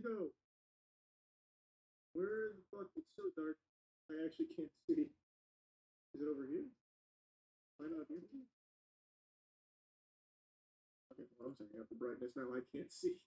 go? Where the fuck? It's so dark. I actually can't see. Is it over here? Why not here? Okay, well, I'm turning up the brightness now. I can't see.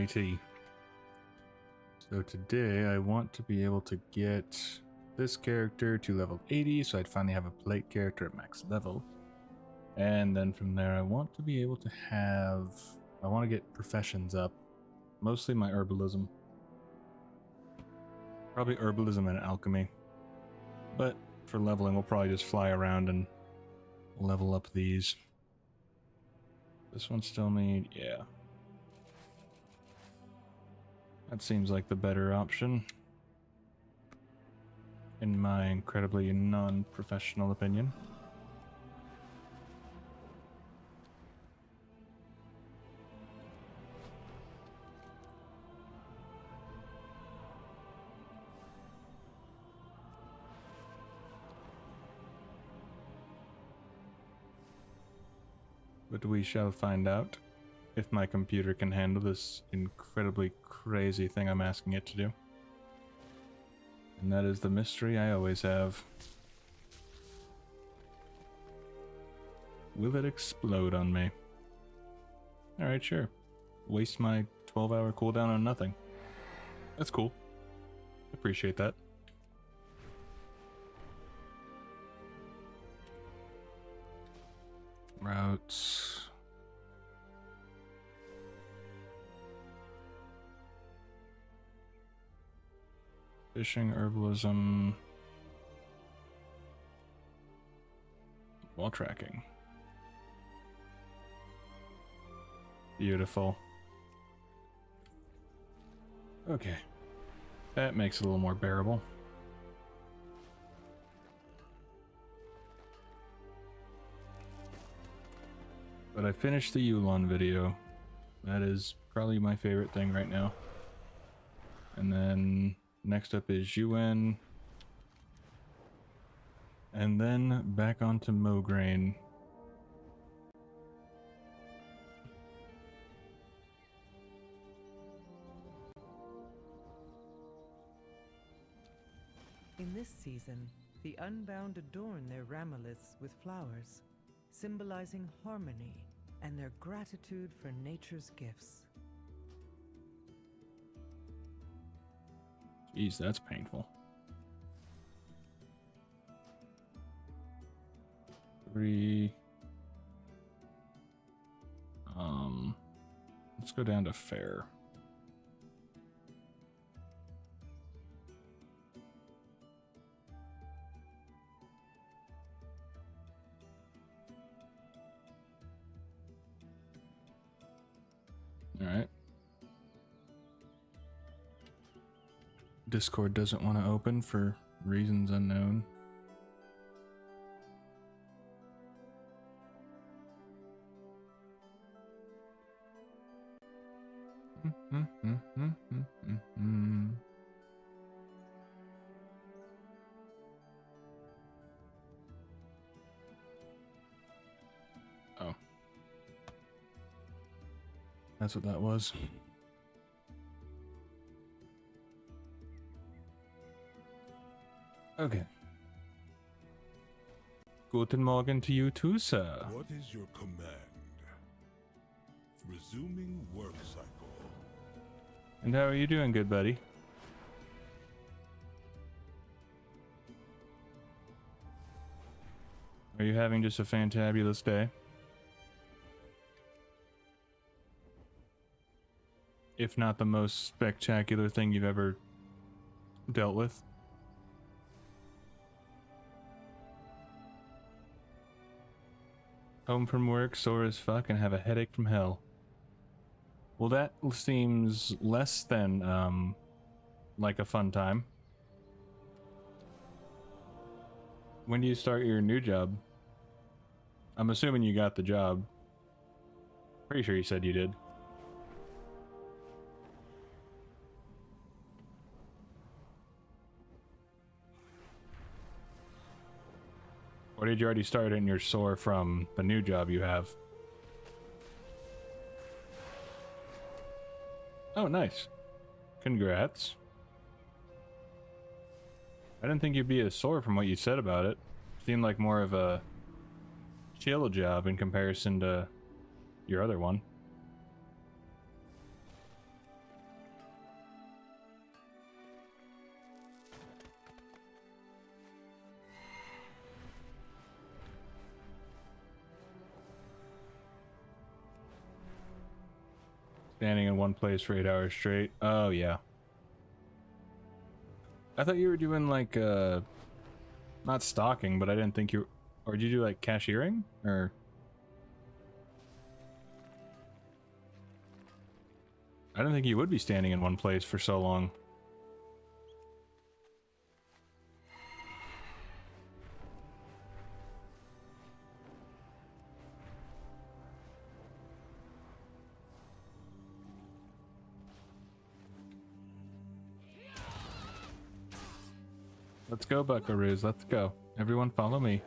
tea. So today I want to be able to get this character to level 80, so I'd finally have a plate character at max level. And then from there I want to be able to have... I want to get professions up. Mostly my herbalism. Probably herbalism and alchemy. But for leveling we'll probably just fly around and level up these. This one still need... yeah. That seems like the better option. In my incredibly non-professional opinion. But we shall find out if my computer can handle this incredibly crazy thing I'm asking it to do. And that is the mystery I always have. Will it explode on me? Alright, sure. Waste my 12-hour cooldown on nothing. That's cool. Appreciate that. Routes. Fishing, herbalism. Wall tracking. Beautiful. Okay. That makes it a little more bearable. But I finished the Yulon video. That is probably my favorite thing right now. And then next up is UN. And then back onto Mograine. In this season, the Unbound adorn their ramoliths with flowers, symbolizing harmony and their gratitude for nature's gifts. Jeez, that's painful. 3. Let's go down to fair. All right. Discord doesn't want to open for reasons unknown. Oh. That's what that was. Okay. Guten Morgen to you too, sir. What is your command? Resuming work cycle. And how are you doing, good buddy? Are you having just a fantabulous day? If not the most spectacular thing you've ever dealt with? Home from work, sore as fuck, and have a headache from hell. Well, that seems less than, like a fun time. When do you start your new job? I'm assuming you got the job. Pretty sure you said you did. Or did you already start and you're sore from the new job you have? Oh, nice. Congrats. I didn't think you'd be as sore from what you said about it. Seemed like more of a chill job in comparison to your other one. Standing in one place for 8 hours straight. Oh, yeah. I thought you were doing like, not stalking, but I didn't think you... Or did you do like cashiering? Or... I didn't think you would be standing in one place for so long. Let's go, Buckaroos. Let's go. Everyone follow me.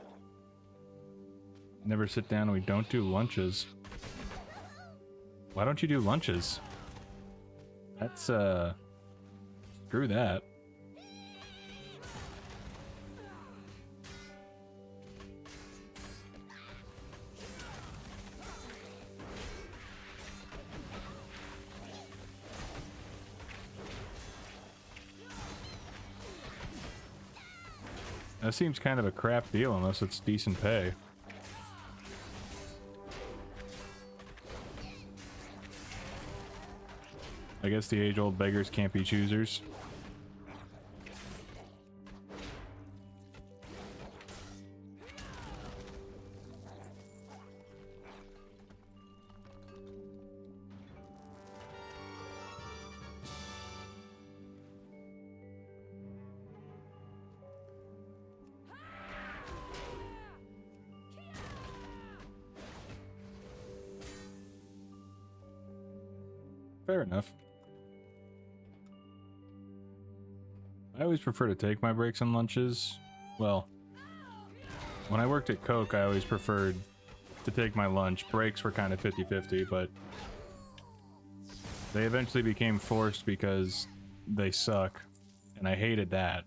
Never sit down and we don't do lunches. Why don't you do lunches? That's, screw that. That seems kind of a crap deal unless it's decent pay. I guess the age-old beggars can't be choosers. Fair enough. I always prefer to take my breaks and lunches. Well, when I worked at Coke, I always preferred to take my lunch. Breaks were kind of 50-50, but they eventually became forced because they suck, and I hated that.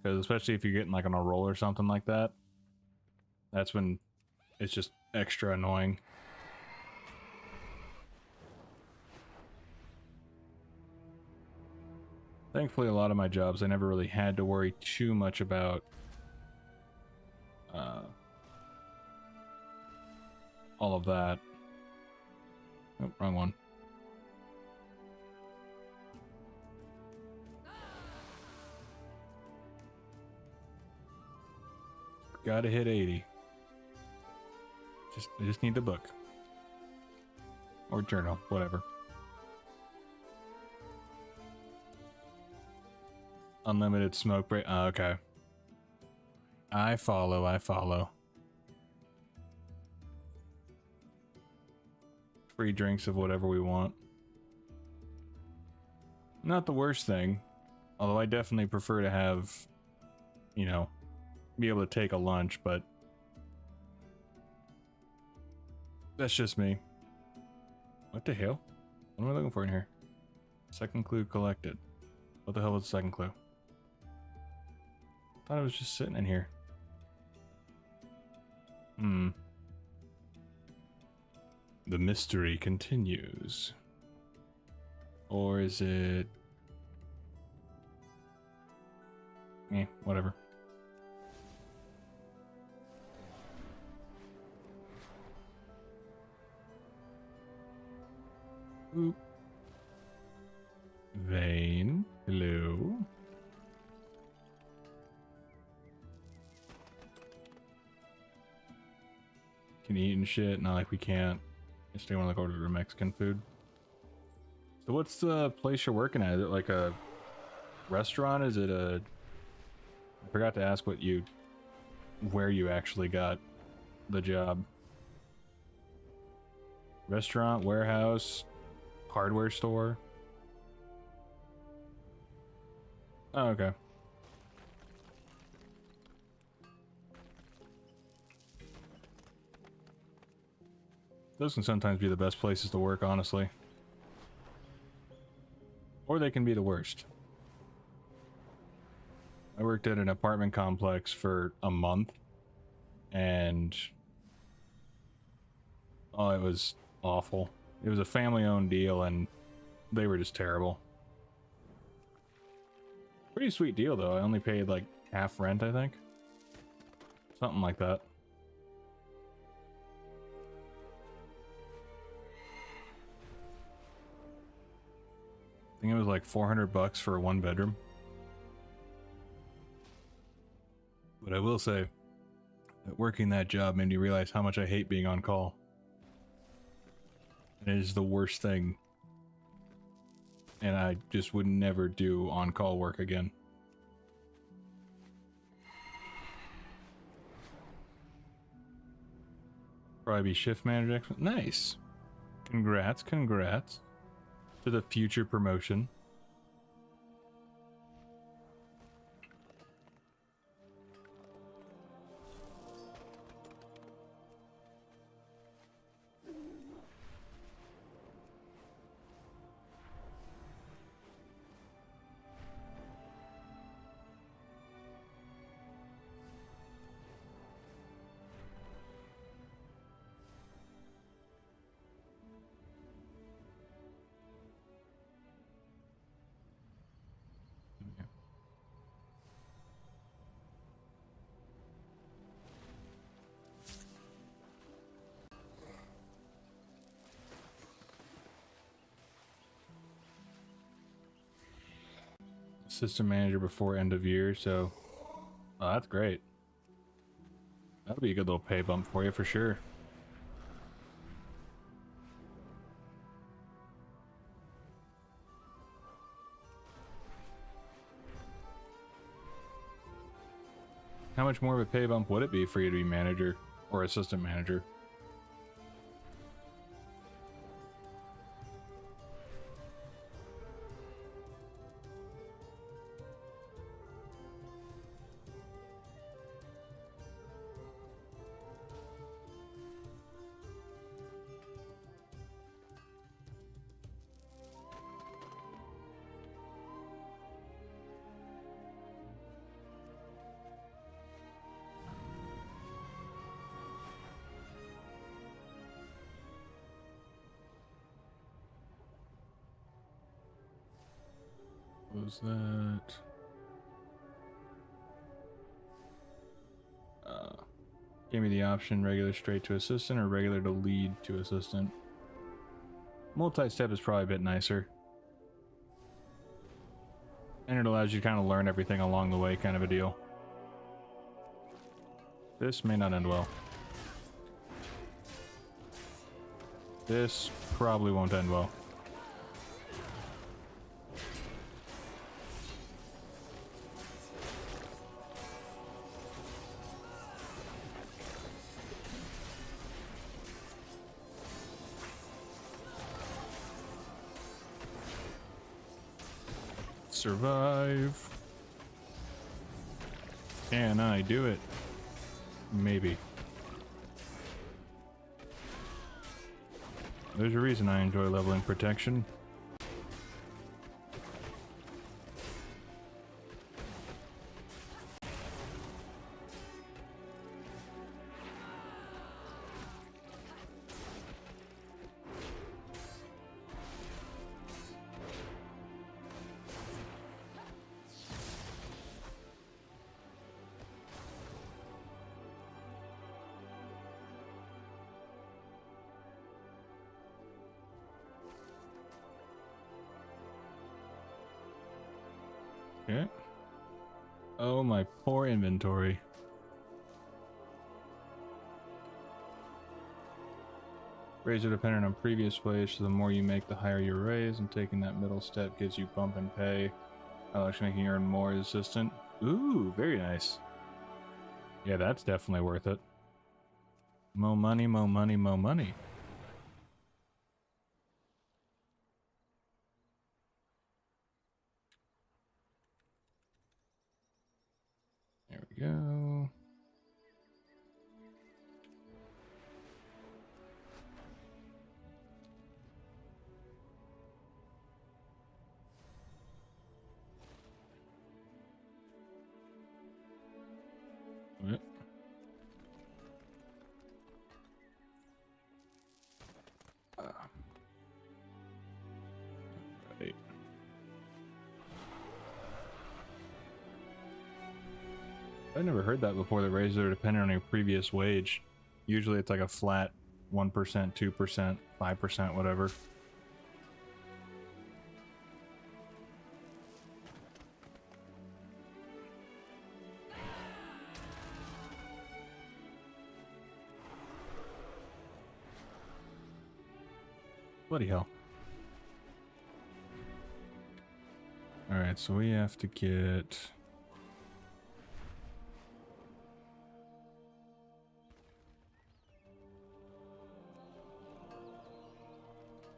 Because especially if you're getting like on a roll or something like that, that's when it's just extra annoying. Thankfully, a lot of my jobs, I never really had to worry too much about all of that. Oh, wrong one. Gotta hit 80. I just need the book. Or journal, whatever. Unlimited smoke break. Oh, okay. I follow, I follow. Free drinks of whatever we want. Not the worst thing. Although I definitely prefer to have, you know, be able to take a lunch, but that's just me. What the hell? What am I looking for in here? Second clue collected. What the hell was the second clue? Thought it was just sitting in here. The mystery continues. Or is it... whatever. Oop. Vane. Hello. Can eat and shit? Not like we can't. I still want to order the Mexican food. So what's the place you're working at? Is it like a restaurant? Is it a... I forgot to ask where you actually got the job. Restaurant, warehouse, hardware store? Oh, okay. Those can sometimes be the best places to work, honestly. Or they can be the worst. I worked at an apartment complex for a month, and oh, it was awful. It was a family-owned deal, and they were just terrible. Pretty sweet deal, though. I only paid like half rent, I think. Something like that. think it was like $400 for a 1-bedroom. But I will say that working that job made me realize how much I hate being on call. And it is the worst thing. And I just would never do on-call work again. Probably be shift manager. Nice. Congrats, congrats to the future promotion. Assistant manager before end of year, so oh, that's great. That'll be a good little pay bump for you for sure. How much more of a pay bump would it be for you to be manager or assistant manager? What was that? Gave me the option regular straight to assistant or regular to lead to assistant. Multi-step is probably a bit nicer. And it allows you to kind of learn everything along the way, kind of a deal. This may not end well. This probably won't end well. Survive. Can I do it? Maybe. There's a reason I enjoy leveling protection. Okay. Oh, my poor inventory. Raise are dependent on previous wage, so the more you make, the higher your raise, and taking that middle step gives you bump in pay, actually making you earn more as assistant. Ooh, very nice. Yeah, that's definitely worth it. Mo money, mo money, mo money. There we go. Yep. Right. I've never heard that before. The raises are dependent on your previous wage. Usually it's like a flat 1%, 2%, 5%, whatever. Bloody hell. Alright, so we have to get...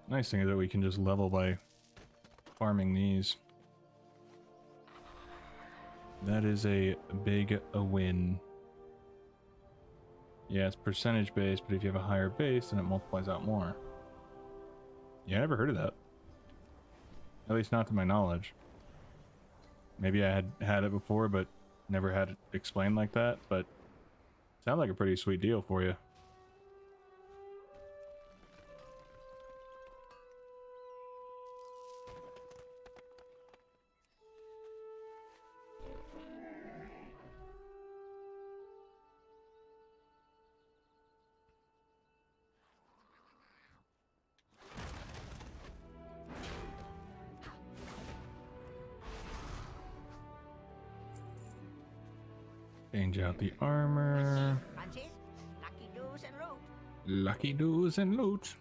Nice thing is that we can just level by farming these. That is a big win. Yeah, it's percentage based, but if you have a higher base, then it multiplies out more. Yeah, I never heard of that. At least not to my knowledge. Maybe I had it before, but never had it explained like that, but sounds like a pretty sweet deal for you. Change out the armor. Punches, lucky doos and loot. Lucky doos and loot.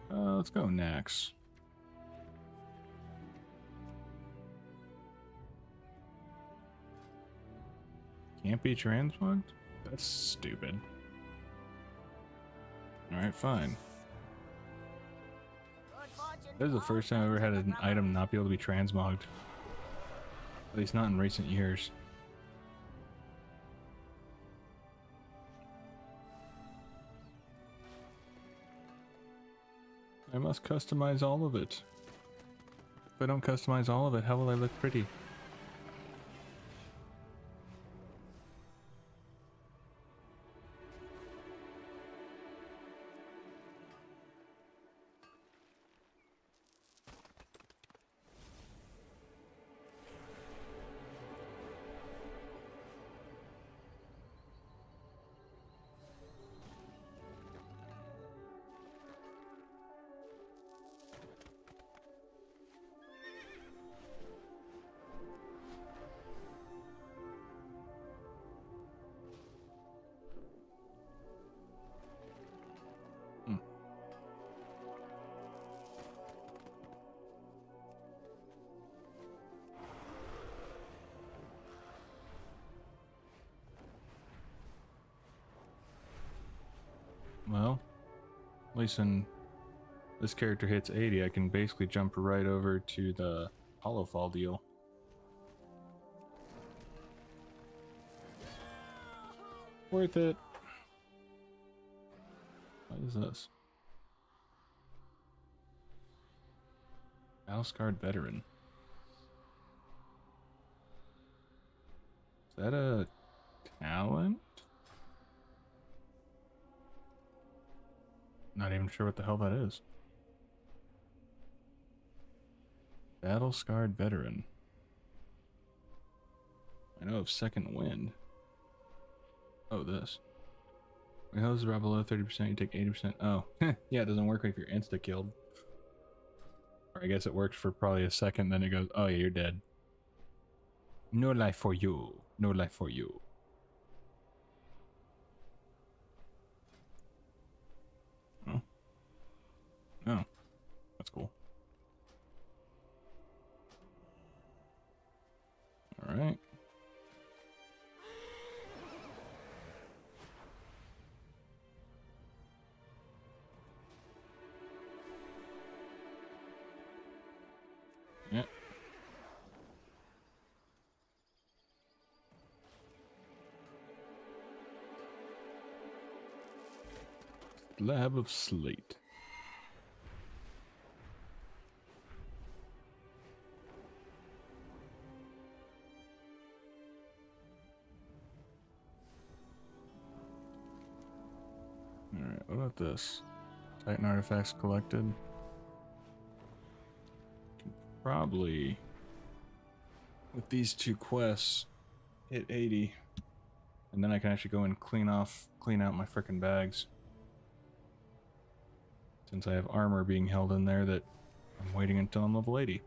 Let's go Nax. Can't be transmugged? That's stupid. Alright, fine. Good fortune This is the to first all time I've ever had friends of an the item not be able to be transmogged. At least not in recent years. I must customize all of it. If I don't customize all of it, how will I look pretty? Well, at least when this character hits 80, I can basically jump right over to the Hollow Fall deal. Worth it. What is this? Battle-scarred veteran. Is that a talent? Not even sure what the hell that is. Battle-scarred veteran. I know of Second Wind. Oh, this. When health is about below 30%, you take 80%. Oh, yeah, it doesn't work if you're insta-killed. Or I guess it works for probably a second, then it goes, oh yeah, you're dead. No life for you. No life for you. Oh. Oh. That's cool. Alright. Yeah. Slab of slate. Alright, what about this? Titan artifacts collected. Probably with these two quests hit 80, and then I can actually go and clean out my frickin' bags, since I have armor being held in there that I'm waiting until I'm level 80.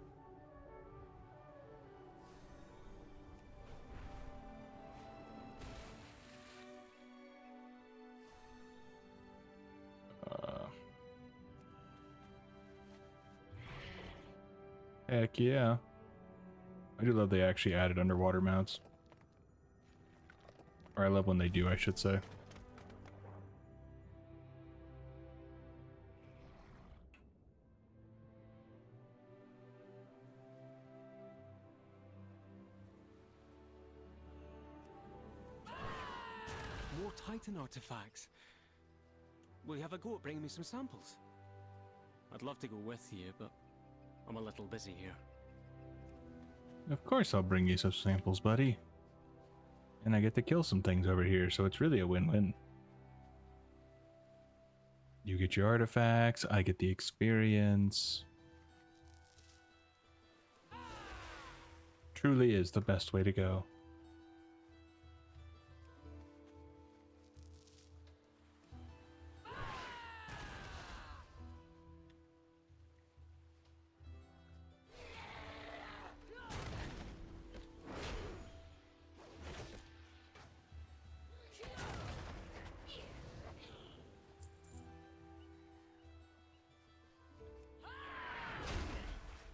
Heck yeah. I do love they actually added underwater mounts. Or I love when they do, I should say. More Titan artifacts. Will you have a go at bringing me some samples? I'd love to go with you, but I'm a little busy here. Of course I'll bring you some samples, buddy. And I get to kill some things over here, so it's really a win-win. You get your artifacts, I get the experience. Truly is the best way to go.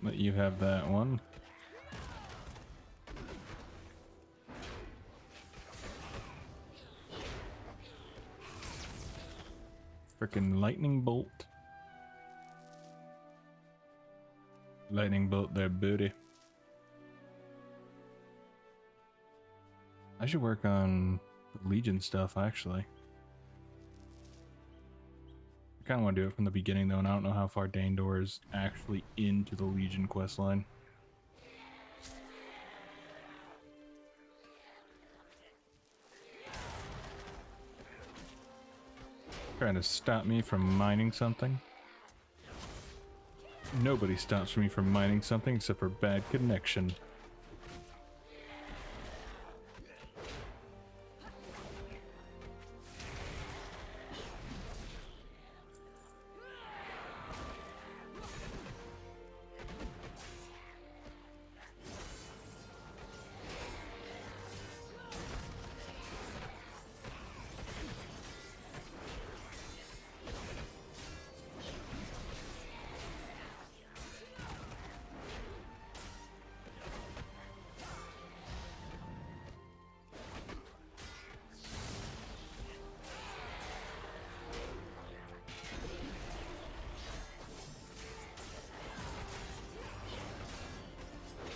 Let you have that one. Frickin' lightning bolt. Lightning bolt their booty. I should work on Legion stuff, actually. I kind of want to do it from the beginning, though, and I don't know how far Dandor is actually into the Legion questline. Trying to stop me from mining something. Nobody stops me from mining something except for bad connection.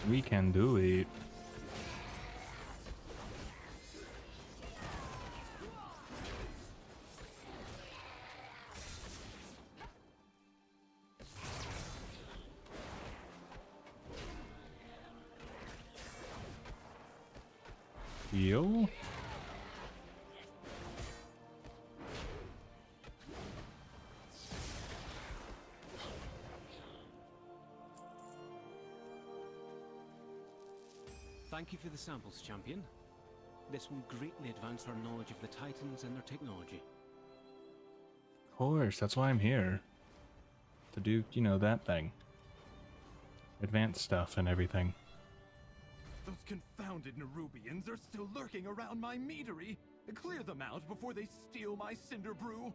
We can do it. Yo. Thank you for the samples, champion. This will greatly advance our knowledge of the Titans and their technology. Of course, that's why I'm here. To do, you know, that thing. Advanced stuff and everything. Those confounded Nerubians are still lurking around my meadery. Clear them out before they steal my cinder brew.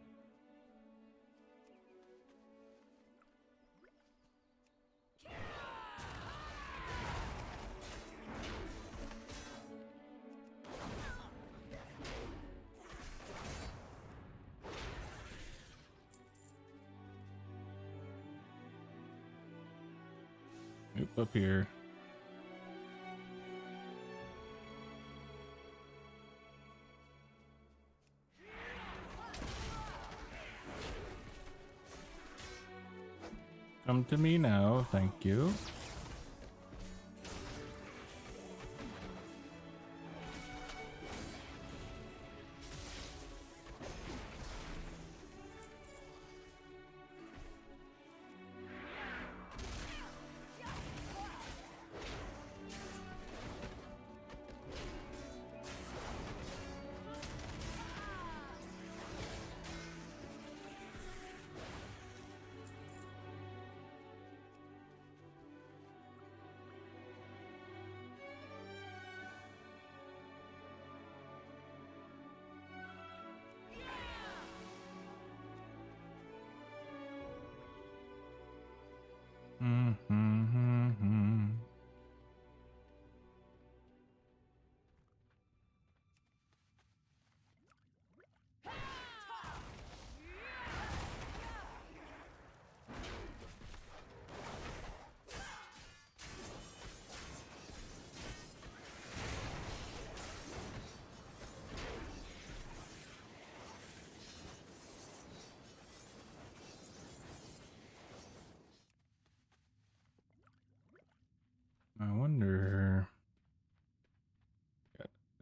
Nope, up here. Come to me now, thank you.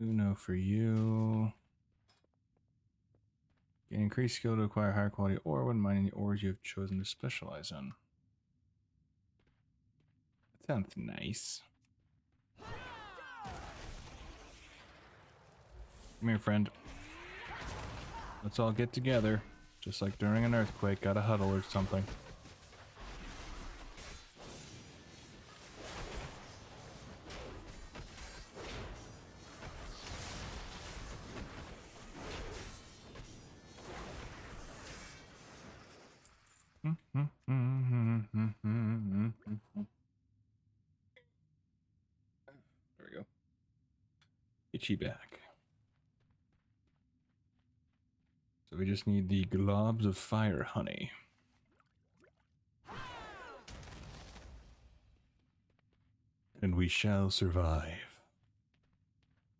Uno for you. Gain increased skill to acquire higher quality ore when mining the ores you have chosen to specialize in. That sounds nice. Come here, friend. Let's all get together. Just like during an earthquake, gotta huddle or something. There we go. Itchy back. So we just need the globs of fire honey. And we shall survive.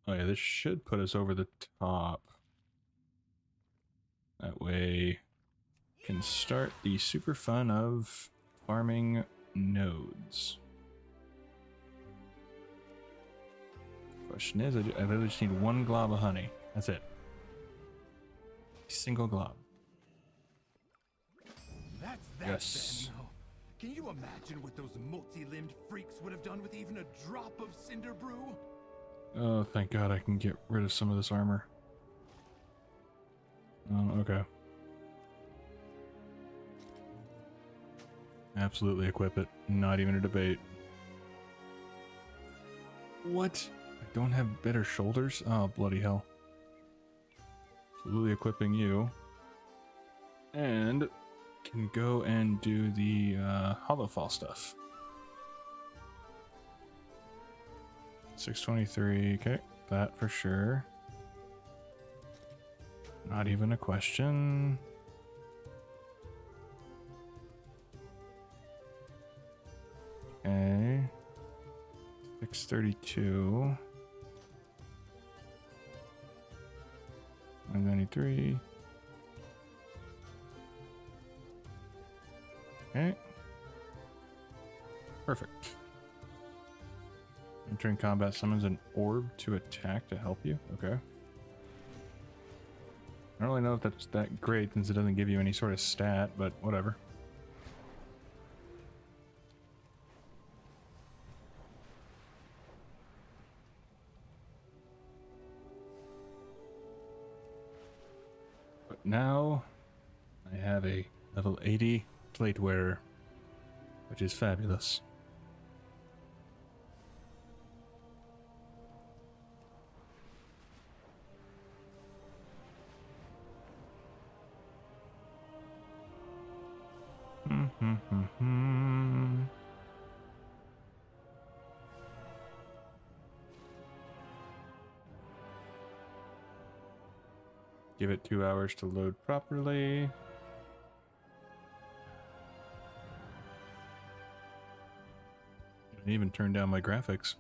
Oh yeah, this should put us over the top. That way can start the super fun of farming nodes. Question is, I literally just need one glob of honey. That's it. Single glob. That's that Yes. then, though. Can you imagine what those multi-limbed freaks would have done with even a drop of cinder brew? Oh, thank God I can get rid of some of this armor. Oh, okay. Absolutely equip it. Not even a debate. What? I don't have better shoulders? Oh, bloody hell. Absolutely equipping you. And can go and do the hollow fall stuff. 623, okay, that for sure. Not even a question. Okay. 632. 193. Okay. Perfect. Entering combat summons an orb to attack to help you. Okay. I don't really know if that's that great since it doesn't give you any sort of stat, but whatever. But now I have a level 80 plate wearer, which is fabulous. Give it 2 hours to load properly. I didn't even turn down my graphics.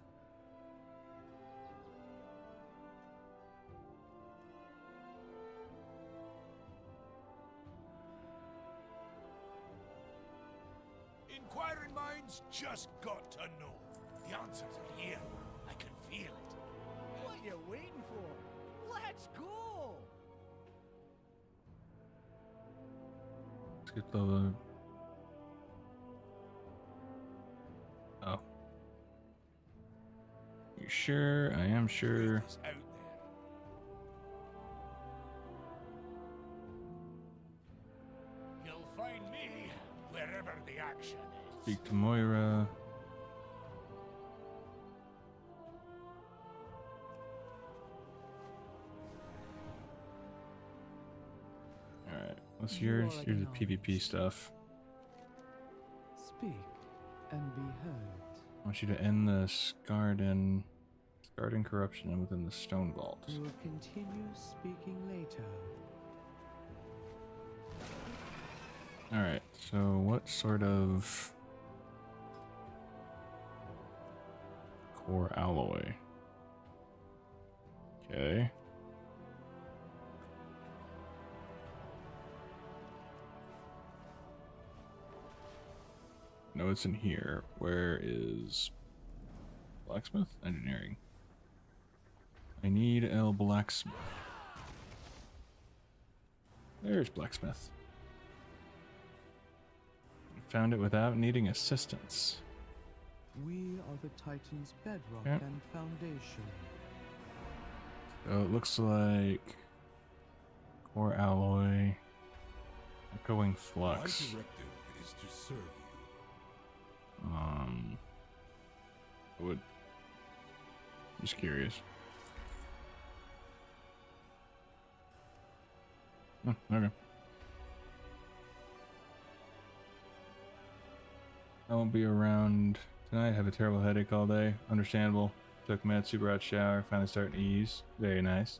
Inquiring minds just got to know. The answers are here. I can feel it. What you waiting for? Let's go! Let's get the... Oh. You sure? I am sure. It's out there. You'll find me wherever the action is. Speak to Moira. Alright, what's yours? Here's the PvP stuff. Speak and be heard. I want you to end the scarred and corruption within the stone vault. We will continue speaking later. Alright, so what sort of core alloy? Okay. No, it's in here. Where is blacksmith? Engineering. I need a blacksmith. There's blacksmith. Found it without needing assistance. We are the Titan's bedrock Yep. and foundation. So it looks like core alloy, echoing My flux. directive is to serve you. I would. Just curious. Oh, okay. I won't be around tonight. Have a terrible headache all day. Understandable. Took meds, super hot shower. Finally starting to ease. Very nice.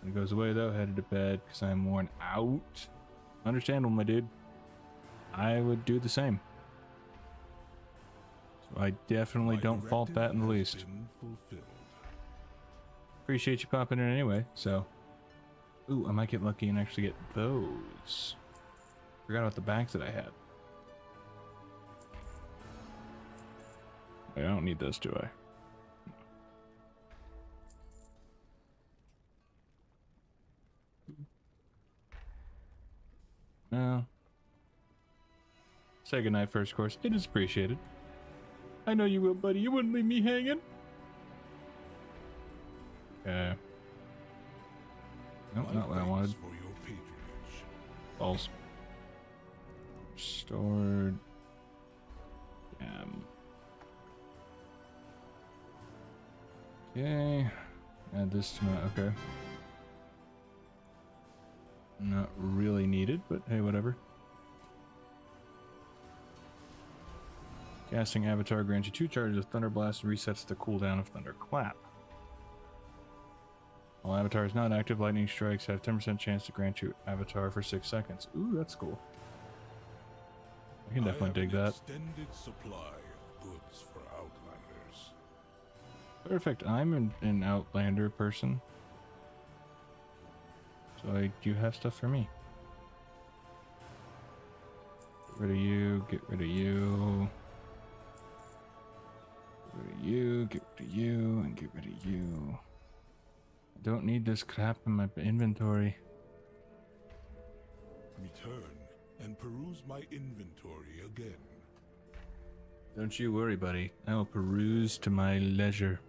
When it goes away though, headed to bed because I'm worn out. Understandable, my dude. I would do the same. So I definitely My don't fault that in the directive has least. been fulfilled. Appreciate you popping in anyway, so. Ooh, I might get lucky and actually get those. Forgot about the bags that I had. I don't need those, do I? No. Say goodnight first, of course. It is appreciated. I know you will, buddy. You wouldn't leave me hanging. Okay. Nope, My not what I thanks wanted. for your patronage. Balls. Stored. Okay. Add this to my. Okay. Not really needed, but hey, whatever. Casting Avatar grants you 2 charges of Thunder Blast and resets the cooldown of Thunderclap. While Avatar is not active, Lightning Strikes have 10% chance to grant you Avatar for 6 seconds. Ooh, that's cool. I can definitely dig that. Extended supply of goods for Outlanders. Perfect. I'm an Outlander person. So I do have stuff for me. Get rid of you, get rid of you. Get rid of you, get rid of you, and get rid of you. I don't need this crap in my inventory. Return and peruse my inventory again. Don't you worry, buddy. I will peruse to my leisure.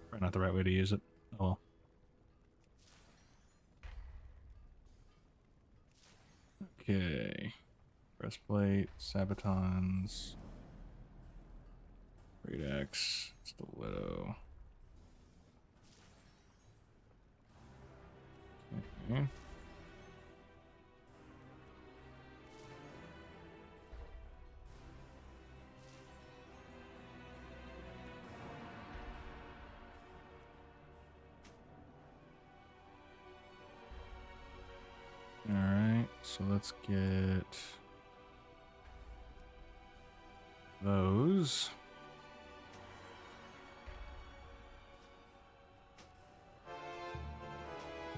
Probably not the right way to use it. Oh well. Okay. Breastplate, Sabatons, Great Axe, Stiletto. Okay. Alright, so let's get those.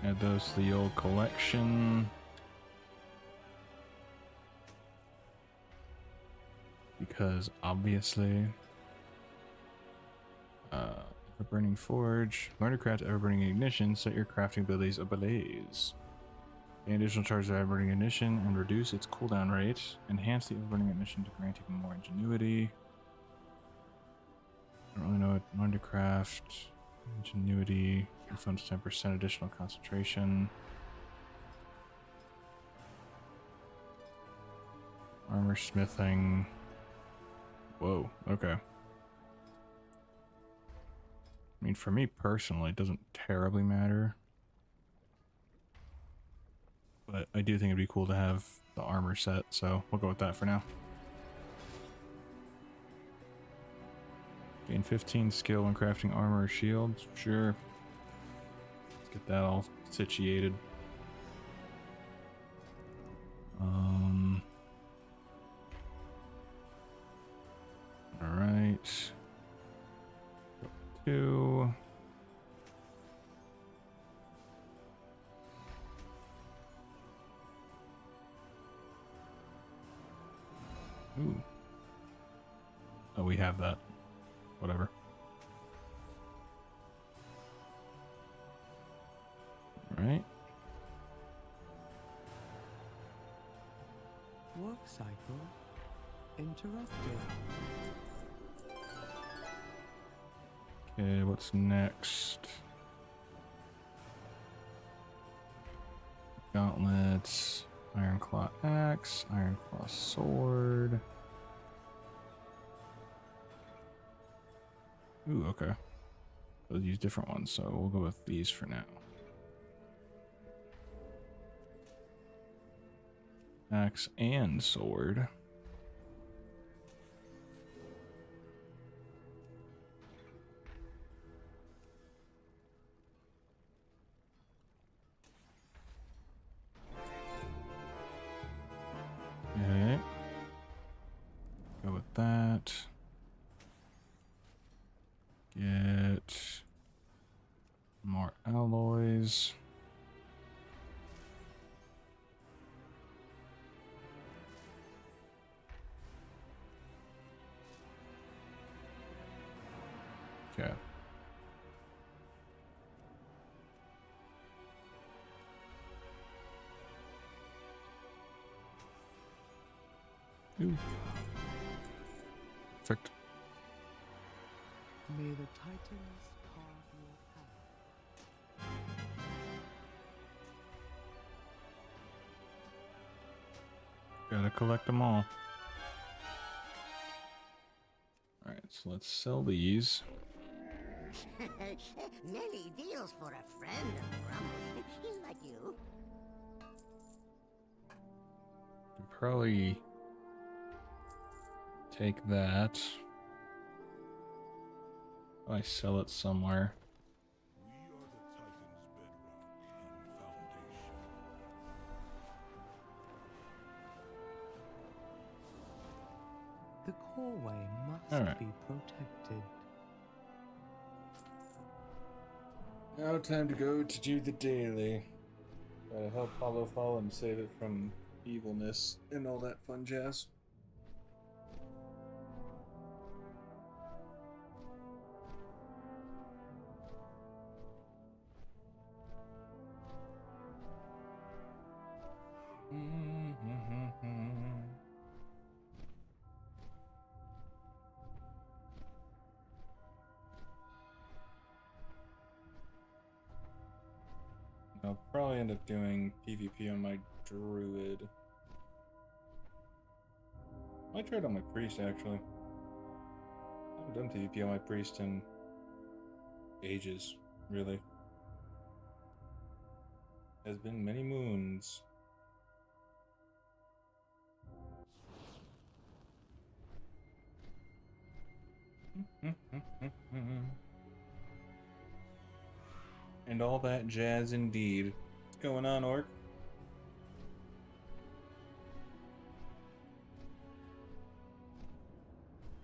Add those to the old collection. Because obviously, Ever-burning forge. Learn to craft ever-burning ignition. Set your crafting abilities ablaze. Gain additional charges of ever-burning ignition and reduce its cooldown rate. Enhance the ever-burning ignition to grant even more ingenuity. I don't really know what. Learn to craft. Ingenuity. Refunds 10% additional concentration. Armor smithing. Whoa, okay. I mean, for me personally, it doesn't terribly matter. But I do think it'd be cool to have the armor set, so we'll go with that for now. Gain 15 skill when crafting armor or shields. Sure. Let's get that all situated. Alright. 2. Ooh. Oh, we have that. Whatever. Alright. Work cycle interrupted. Okay, what's next? Gauntlets, Ironclaw axe, Ironclaw sword. Ooh, okay. We'll use different ones, so we'll go with these for now. Axe and sword. Okay. Go with that. Get more alloys. Okay. Ooh. Perfect. May the Titans carve your path. Gotta collect them all. Alright, so let's sell these. Nelly deals for a friend of Grumbles. He's like you. Could probably take that. I sell it somewhere. We are the Titan's bedrock and foundation. The coreway must All right. be protected. Now time to go to do the daily. Gotta help Hollow Fall and save it from evilness and all that fun jazz. I'll probably end up doing PvP on my druid. I tried on my priest actually. I haven't done PvP on my priest in ages, really. Has been many moons. And all that jazz indeed. What's going on, Orc?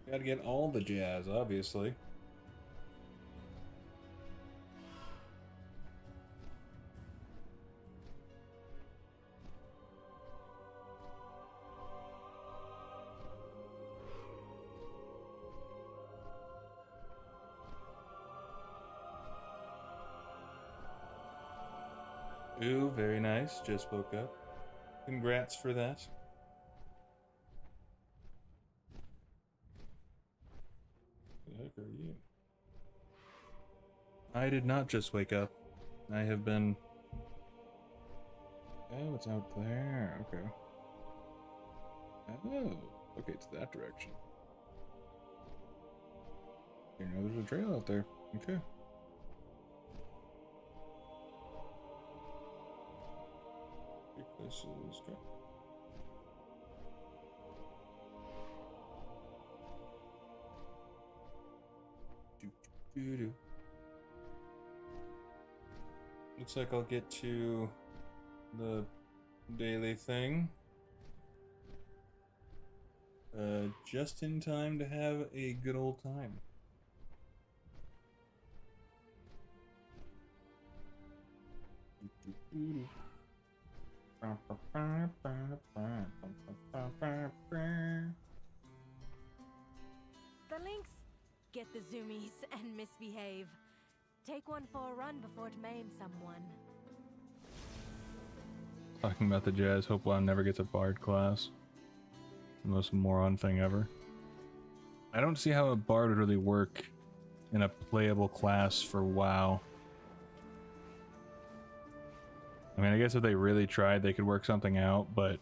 Gotta get all the jazz, obviously. Ooh, very nice. Just woke up. Congrats for that. Who the heck are you? I did not just wake up. I have been... Oh, it's out there. Okay. Oh, okay, it's that direction. Didn't know there's a trail out there. Okay. This is good. Looks like I'll get to the daily thing just in time to have a good old time. The Lynx, get the zoomies and misbehave. Take one for a run before it maims someone. Talking about the jazz, hope one never gets a bard class. The most moron thing ever. I don't see how a bard would really work in a playable class for WoW. I mean, I guess if they really tried, they could work something out, but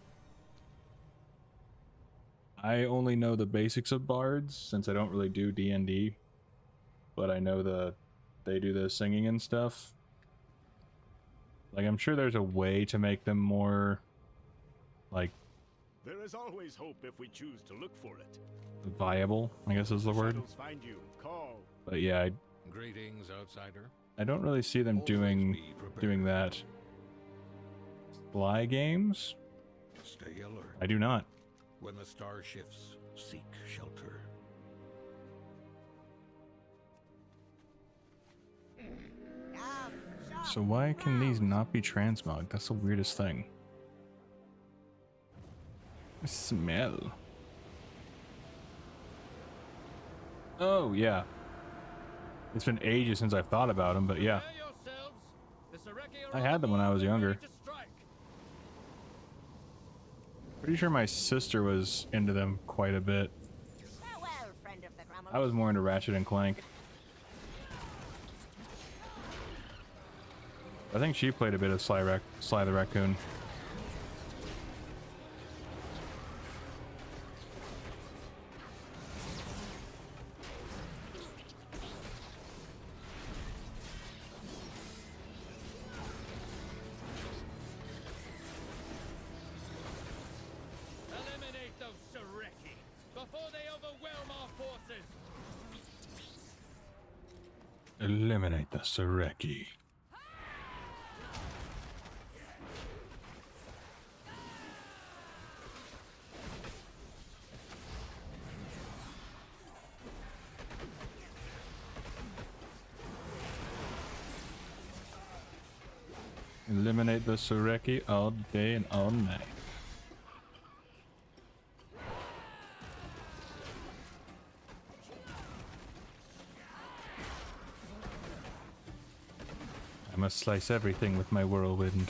I only know the basics of bards since I don't really do D&D, but I know they do the singing and stuff. Like, I'm sure there's a way to make them more, like, There is always hope if we choose to look for it. viable, I guess is the word. Shadows find you. Call. But yeah, Greetings, outsider. I don't really see them doing that. Fly games? Stay alert. I do not. When the star shifts, seek shelter. So why can these not be transmogged? That's the weirdest thing. Smell. Oh, yeah. It's been ages since I've thought about them, but yeah. I had them when I was younger. Pretty sure my sister was into them quite a bit. Farewell, friend of the Grammar. I was more into Ratchet and Clank. I think she played a bit of Sly the Raccoon. Eliminate those Sareki before they overwhelm our forces. Eliminate the Sareki. Eliminate the Sareki all day and all night. I must slice everything with my whirlwind.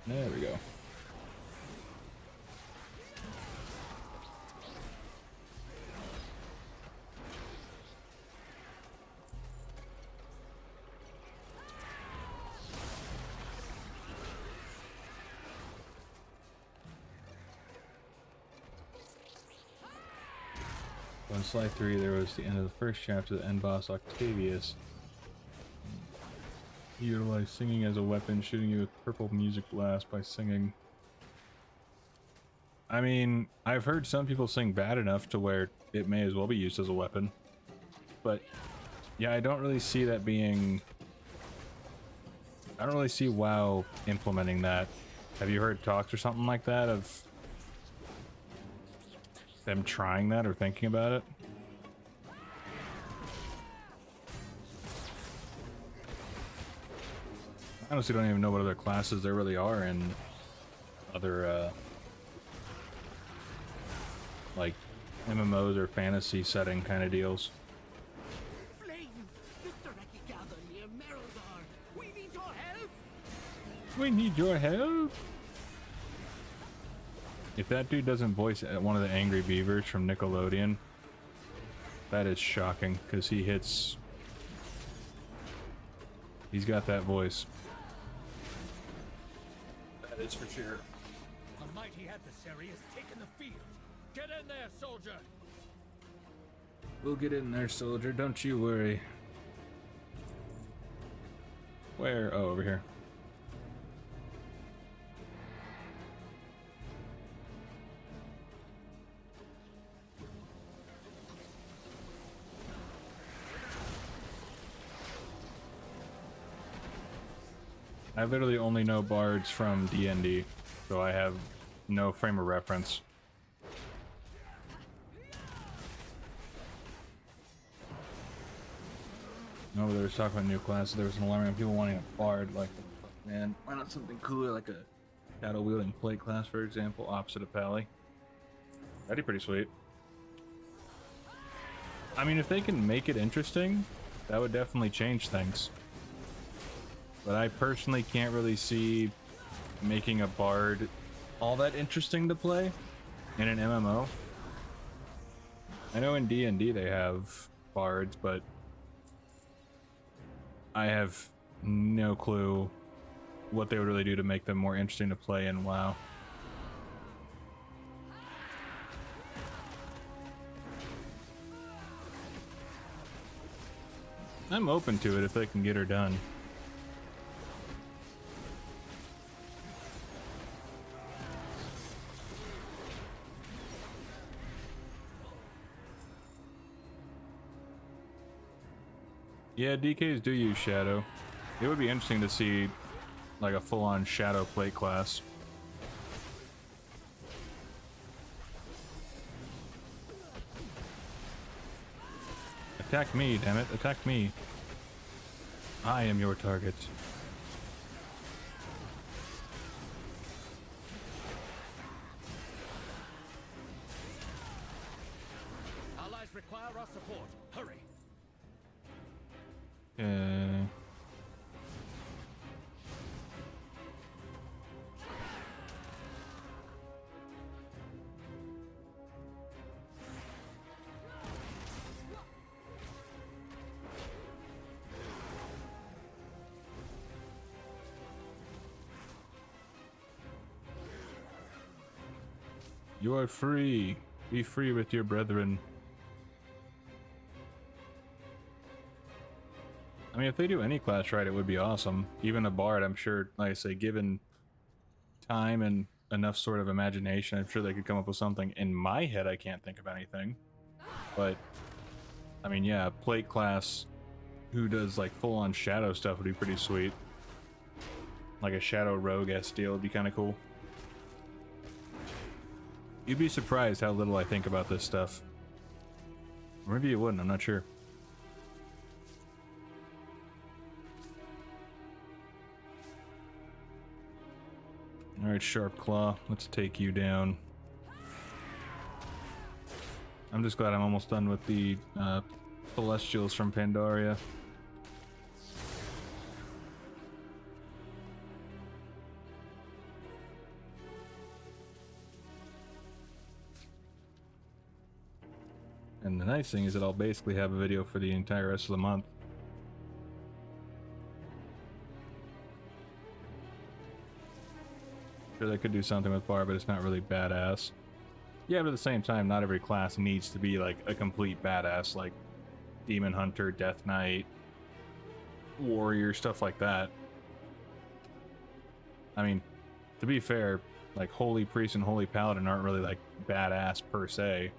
There we go. On slide 3, there was the end of the first chapter, the end boss Octavius. He utilized singing as a weapon, shooting you with purple music blast by singing. I mean, I've heard some people sing bad enough to where it may as well be used as a weapon. But, yeah, I don't really see that being... I don't really see WoW implementing that. Have you heard talks or something like that of them trying that or thinking about it? I honestly don't even know what other classes there really are in other, like, MMOs or fantasy setting kind of deals. Flames! The Sareki gather near Merodar. We need your help! We need your help! If that dude doesn't voice one of the Angry Beavers from Nickelodeon, that is shocking, because he hits... He's got that voice. That is for sure. A mighty adversary has taken the field. Get in there, soldier! We'll get in there, soldier, don't you worry. Where? Oh, over here. I literally only know bards from D&D, so I have no frame of reference. No, they were talking about new classes. There was an alarm of people wanting a bard. Like, man, why not something cooler like a shadow wielding plate class, for example, opposite of Pally? That'd be pretty sweet. I mean, if they can make it interesting, that would definitely change things. But I personally can't really see making a bard all that interesting to play in an MMO. I know in D&D they have bards, but I have no clue what they would really do to make them more interesting to play in WoW. I'm open to it if they can get her done. Yeah, DKs do use Shadow. It would be interesting to see like a full-on Shadow plate class. Attack me, damn it. Attack me. I am your target. Allies require our support. Hurry. You are free. Be free with your brethren. I mean, if they do any class right, it would be awesome. Even a bard, I'm sure, like I say, given time and enough sort of imagination, I'm sure they could come up with something. In my head, I can't think of anything. But, I mean, yeah, plate class who does like full-on shadow stuff would be pretty sweet. Like a shadow rogue-esque deal would be kind of cool. You'd be surprised how little I think about this stuff. Or maybe you wouldn't, I'm not sure. Alright, Sharp Claw, let's take you down. I'm just glad I'm almost done with the Celestials from Pandaria. And the nice thing is that I'll basically have a video for the entire rest of the month. Sure, they could do something with Bar, but it's not really badass. Yeah, but at the same time, not every class needs to be like a complete badass, like Demon Hunter, Death Knight, Warrior, stuff like that. I mean, to be fair, like Holy Priest and Holy Paladin aren't really like badass per se.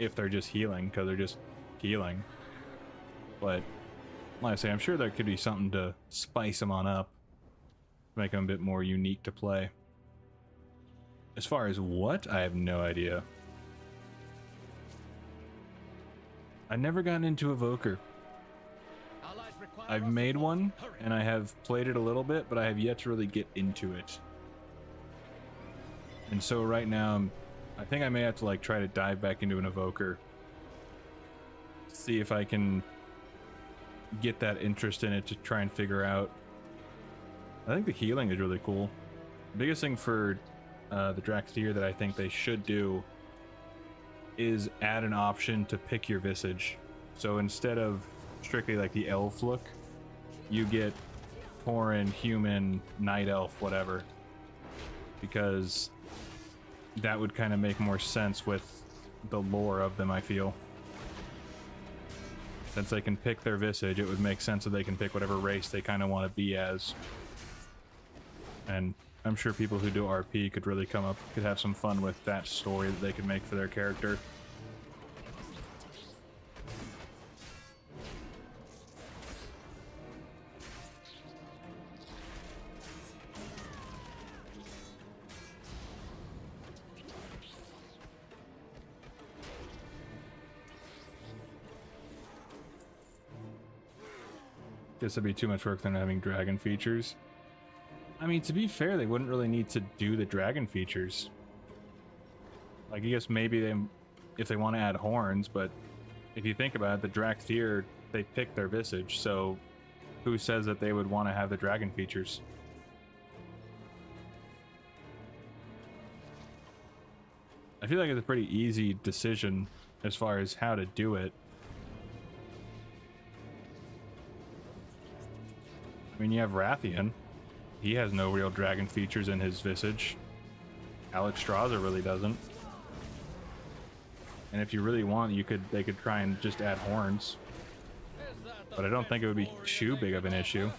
If they're just healing, because they're just healing. But, like I say, I'm sure there could be something to spice them on up. Make them a bit more unique to play. As far as what, I have no idea. I've never gotten into Evoker. I've made one, and I have played it a little bit, but I have yet to really get into it. And so right now, I think I may have to like try to dive back into an Evoker. See if I can get that interest in it to try and figure out. I think the healing is really cool. The biggest thing for the Dractyr that I think they should do is add an option to pick your visage. So instead of strictly like the elf look, you get Tauren, human, night elf, whatever. Because that would kind of make more sense with the lore of them, I feel. Since they can pick their visage, it would make sense that they can pick whatever race they kind of want to be as. And I'm sure people who do RP could really could have some fun with that story that they could make for their character. Guess it'd be too much work than having dragon features. I mean, to be fair, they wouldn't really need to do the dragon features. Like, I guess maybe they, if they want to add horns, but if you think about it, the Drakthir, they pick their visage, so who says that they would want to have the dragon features? I feel like it's a pretty easy decision as far as how to do it. I mean, you have Rathian. He has no real dragon features in his visage. Alexstrasza really doesn't. And if you really want, they could try and just add horns. But I don't think it would be too big of an issue.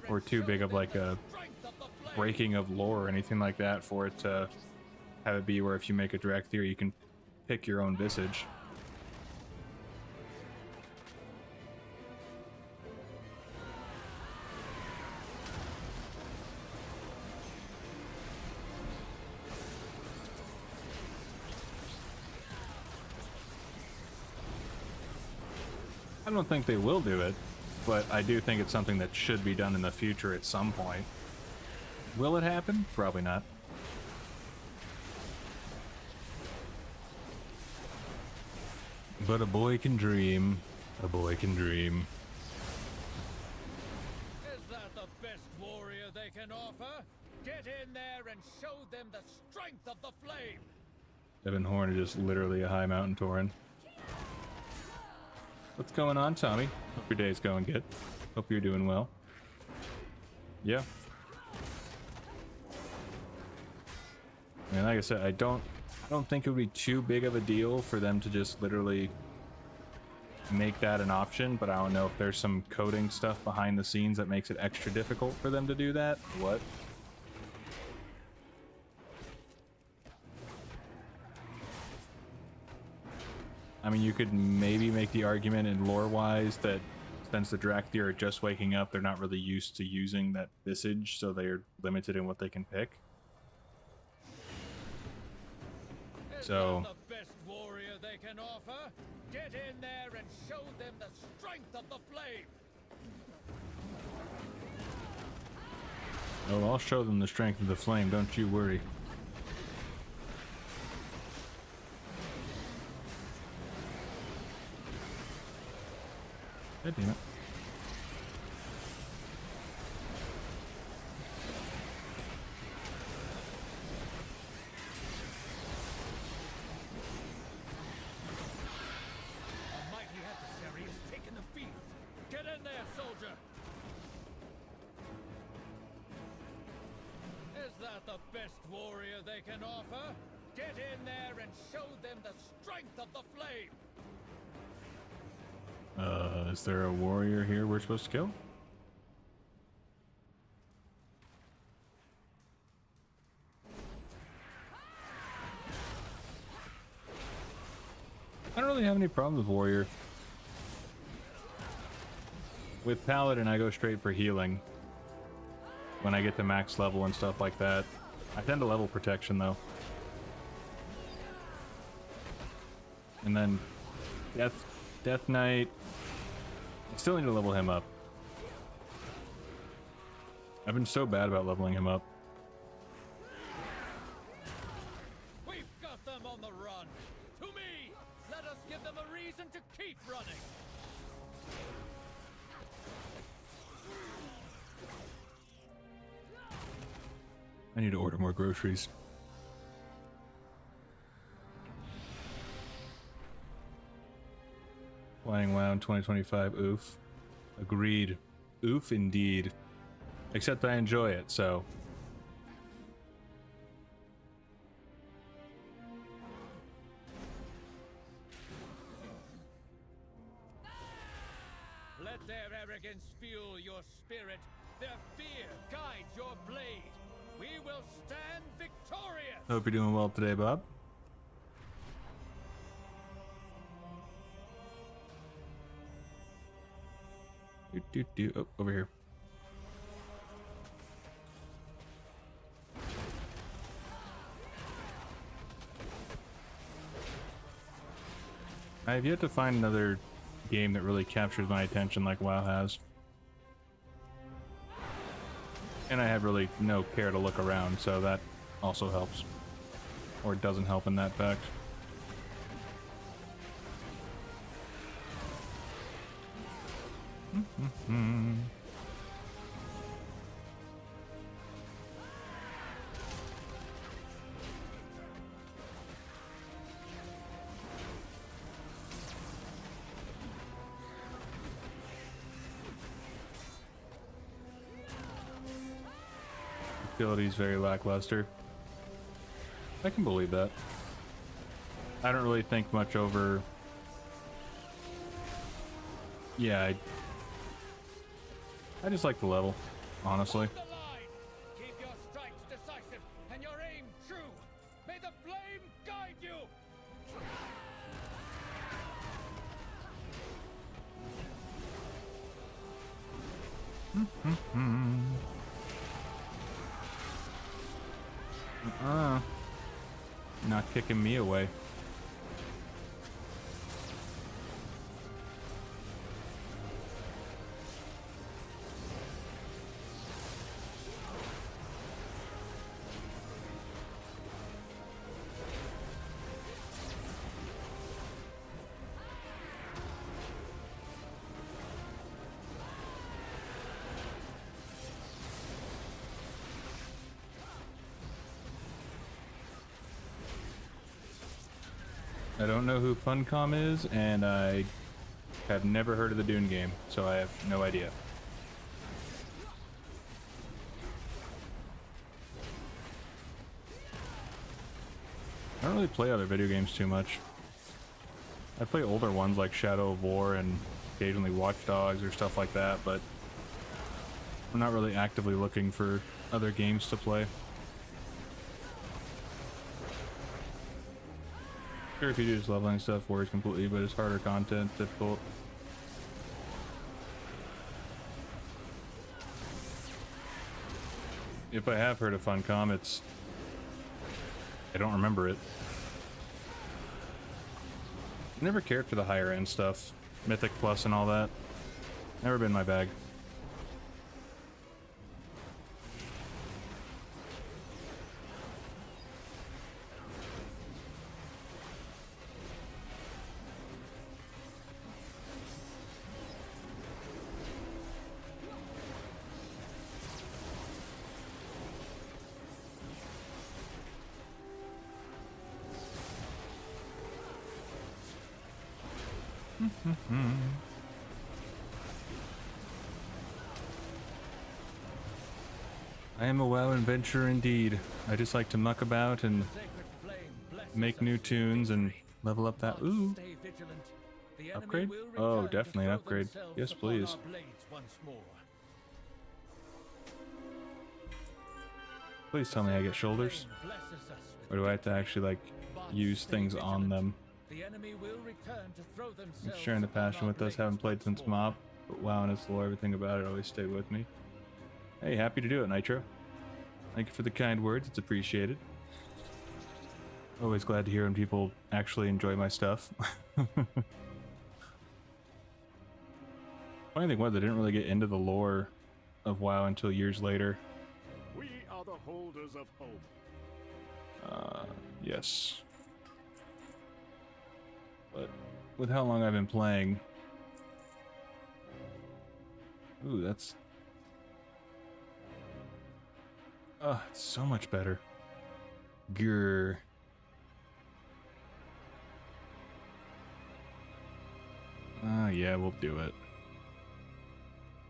Or too big of like a breaking of lore or anything like that for it to have it be where if you make a Drakthir, you can pick your own visage. I don't think they will do it, but I do think it's something that should be done in the future at some point. Will it happen? Probably not. But a boy can dream. A boy can dream. Is that the best warrior they can offer? Get in there and show them the strength of the flame! Evan Horn is just literally a high mountain Tauren. What's going on, Tommy? Hope your day's going good. Hope you're doing well. Yeah. I mean, like I said, I don't think it would be too big of a deal for them to just literally make that an option, but I don't know if there's some coding stuff behind the scenes that makes it extra difficult for them to do that. What? I mean, you could maybe make the argument in lore-wise that since the Drakthir are just waking up, they're not really used to using that visage, so they're limited in what they can pick. So the best warrior they can offer? Get in there and show them the strength of the flame! oh, I'll show them the strength of the flame, don't you worry. God damn it. A mighty adversary has taken the field. Get in there, soldier! Is that the best warrior they can offer? Get in there and show them the strength of the flame! Is there a warrior here we're supposed to kill? I don't really have any problems with warrior. With paladin, I go straight for healing when I get to max level and stuff like that. I tend to level protection though. And then Death Knight, I still need to level him up. I've been so bad about leveling him up. We've got them on the run! To me! Let us give them a reason to keep running! I need to order more groceries. Playing WoW in 2025, oof. Agreed. Oof indeed. Except I enjoy it, so. Let their arrogance fuel your spirit. Their fear guide your blade. We will stand victorious! Hope you're doing well today, Bob. Oh, over here. I have yet to find another game that really captures my attention like WoW has. And I have really no care to look around, so that also helps. Or doesn't help in that fact. Ability is very lackluster. I can believe that. I don't really think much over. Yeah, I just like the level, honestly. Hold the line. Keep your strikes decisive and your aim true. May the flame guide you. Not kicking me away. I don't know who Funcom is, and I have never heard of the Dune game, so I have no idea. I don't really play other video games too much. I play older ones like Shadow of War and occasionally Watch Dogs or stuff like that, but I'm not really actively looking for other games to play. Sure, if you do just leveling stuff works completely, but it's harder content, difficult. If I have heard of Funcom, I don't remember it. Never cared for the higher end stuff. Mythic Plus and all that. Never been my bag. I am a WoW adventurer indeed. I just like to muck about and make new tunes and level up that. Ooh. Upgrade? Oh, definitely an upgrade. Yes, please. Please tell me I get shoulders. Or do I have to actually, like, use things on them? I'm sharing the passion with us. Haven't played since Mob, but WoW and its lore, everything about it always stayed with me. Hey, happy to do it, Nitro. Thank you for the kind words. It's appreciated. Always glad to hear when people actually enjoy my stuff. Funny thing was, I didn't really get into the lore of WoW until years later. We are the holders of hope. Yes. But with how long I've been playing... Ooh, that's... Oh, it's so much better. Grr. Yeah, we'll do it.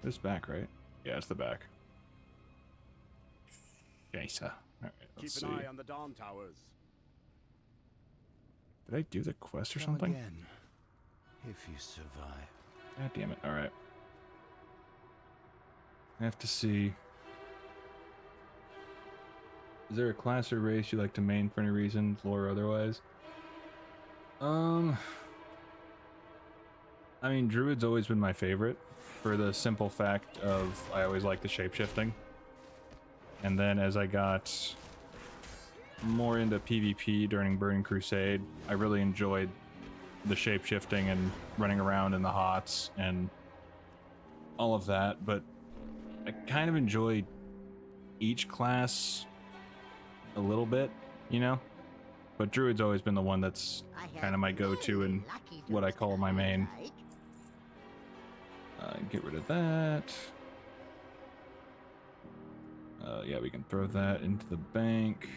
This back, right? Yeah, it's the back. Jaisa. Alright, let's see. Keep an eye on the Dawn Towers. Did I do the quest or something? Again, if you survive. God damn it. Alright. I have to see. Is there a class or race you like to main for any reason, lore or otherwise? I mean, Druid's always been my favorite for the simple fact of I always liked the shapeshifting. And then as I got more into PvP during Burning Crusade, I really enjoyed the shapeshifting and running around in the HOTS and all of that, but I kind of enjoyed each class a little bit, you know? But Druid's always been the one that's kind of my go-to and what I call my main. Get rid of that. Yeah, we can throw that into the bank.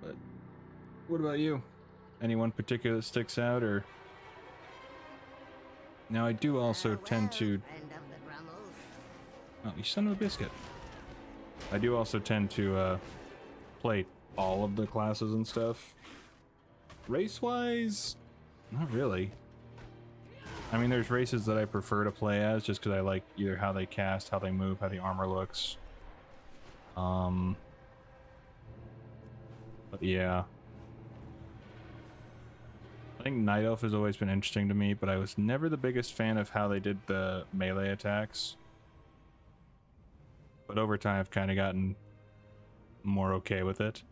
But what about you? Anyone particular that sticks out, or? Now I do also tend to... Oh, you son of a biscuit. I do also tend to play all of the classes and stuff. Race-wise, not really. I mean, there's races that I prefer to play as just because I like either how they cast, how they move, how the armor looks. But yeah. I think Night Elf has always been interesting to me, but I was never the biggest fan of how they did the melee attacks. But over time, I've kind of gotten more okay with it.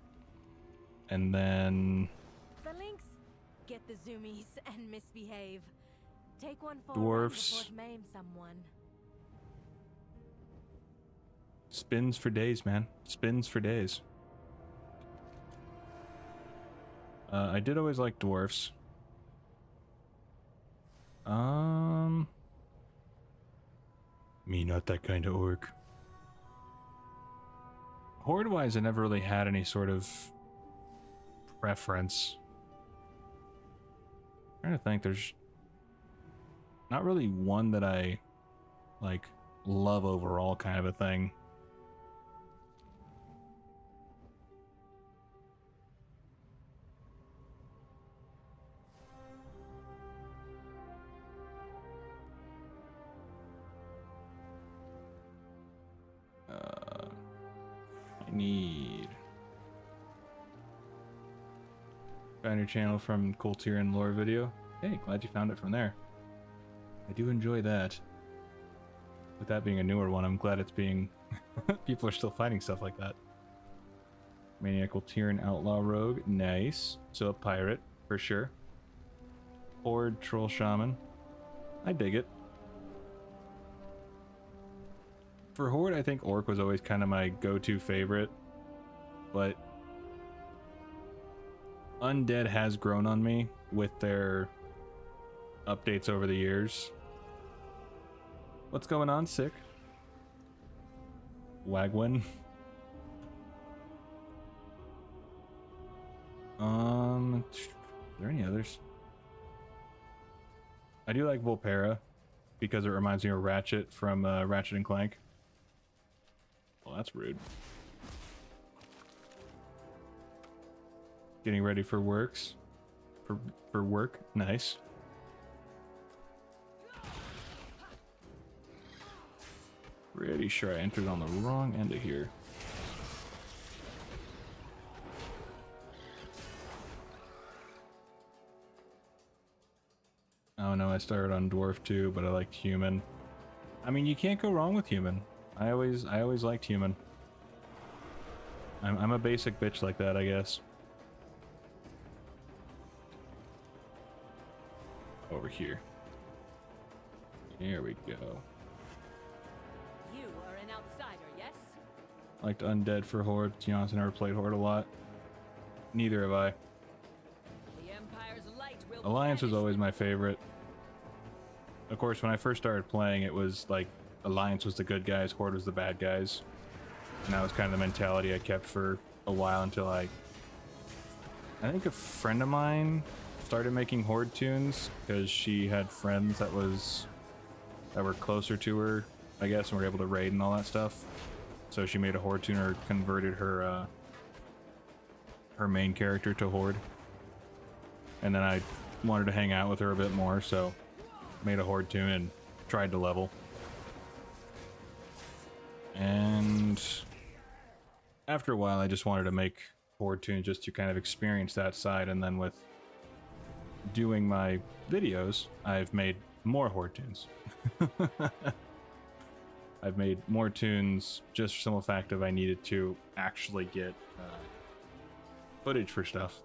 And then... The Lynx, get the zoomies and misbehave. Take one for Dwarfs. before to maim someone. Spins for days, man. Spins for days. I did always like dwarfs. Me not that kind of orc. Horde-wise, I never really had any sort of preference. I'm trying to think, there's not really one that I, like, love overall kind of a thing. I need... Found your channel from Cool Tier and Lore video. Hey, glad you found it from there. I do enjoy that. With that being a newer one, I'm glad it's being... People are still finding stuff like that. Maniacal Tyrann Outlaw Rogue. Nice. So a pirate, for sure. Horde Troll Shaman. I dig it. For Horde, I think Orc was always kind of my go-to favorite. But... Undead has grown on me with their updates over the years. What's going on, Sick? Wagwin. Are there any others? I do like Volpera because it reminds me of Ratchet from Ratchet and Clank. Well, that's rude. Getting ready for works. For work. Nice. Pretty sure I entered on the wrong end of here. Oh no, I started on Dwarf too, but I liked Human. I mean, you can't go wrong with Human. I always liked Human. I'm a basic bitch like that, I guess. Over here. Here we go. You are an outsider, yes? Liked Undead for Horde. To be honest, I never played Horde a lot. Neither have I. The Empire's light will Alliance was always my favorite. Of course, when I first started playing, it was like Alliance was the good guys, Horde was the bad guys. And that was kind of the mentality I kept for a while until I think a friend of mine started making Horde tunes because she had friends that were closer to her, I guess, and were able to raid and all that stuff. So she made a Horde tune or converted her her main character to Horde. And then I wanted to hang out with her a bit more, so made a Horde tune and tried to level. And after a while, I just wanted to make Horde tunes just to kind of experience that side, and then with doing my videos, I've made more Horde tunes. I've made more tunes just for the simple fact of I needed to actually get footage for stuff.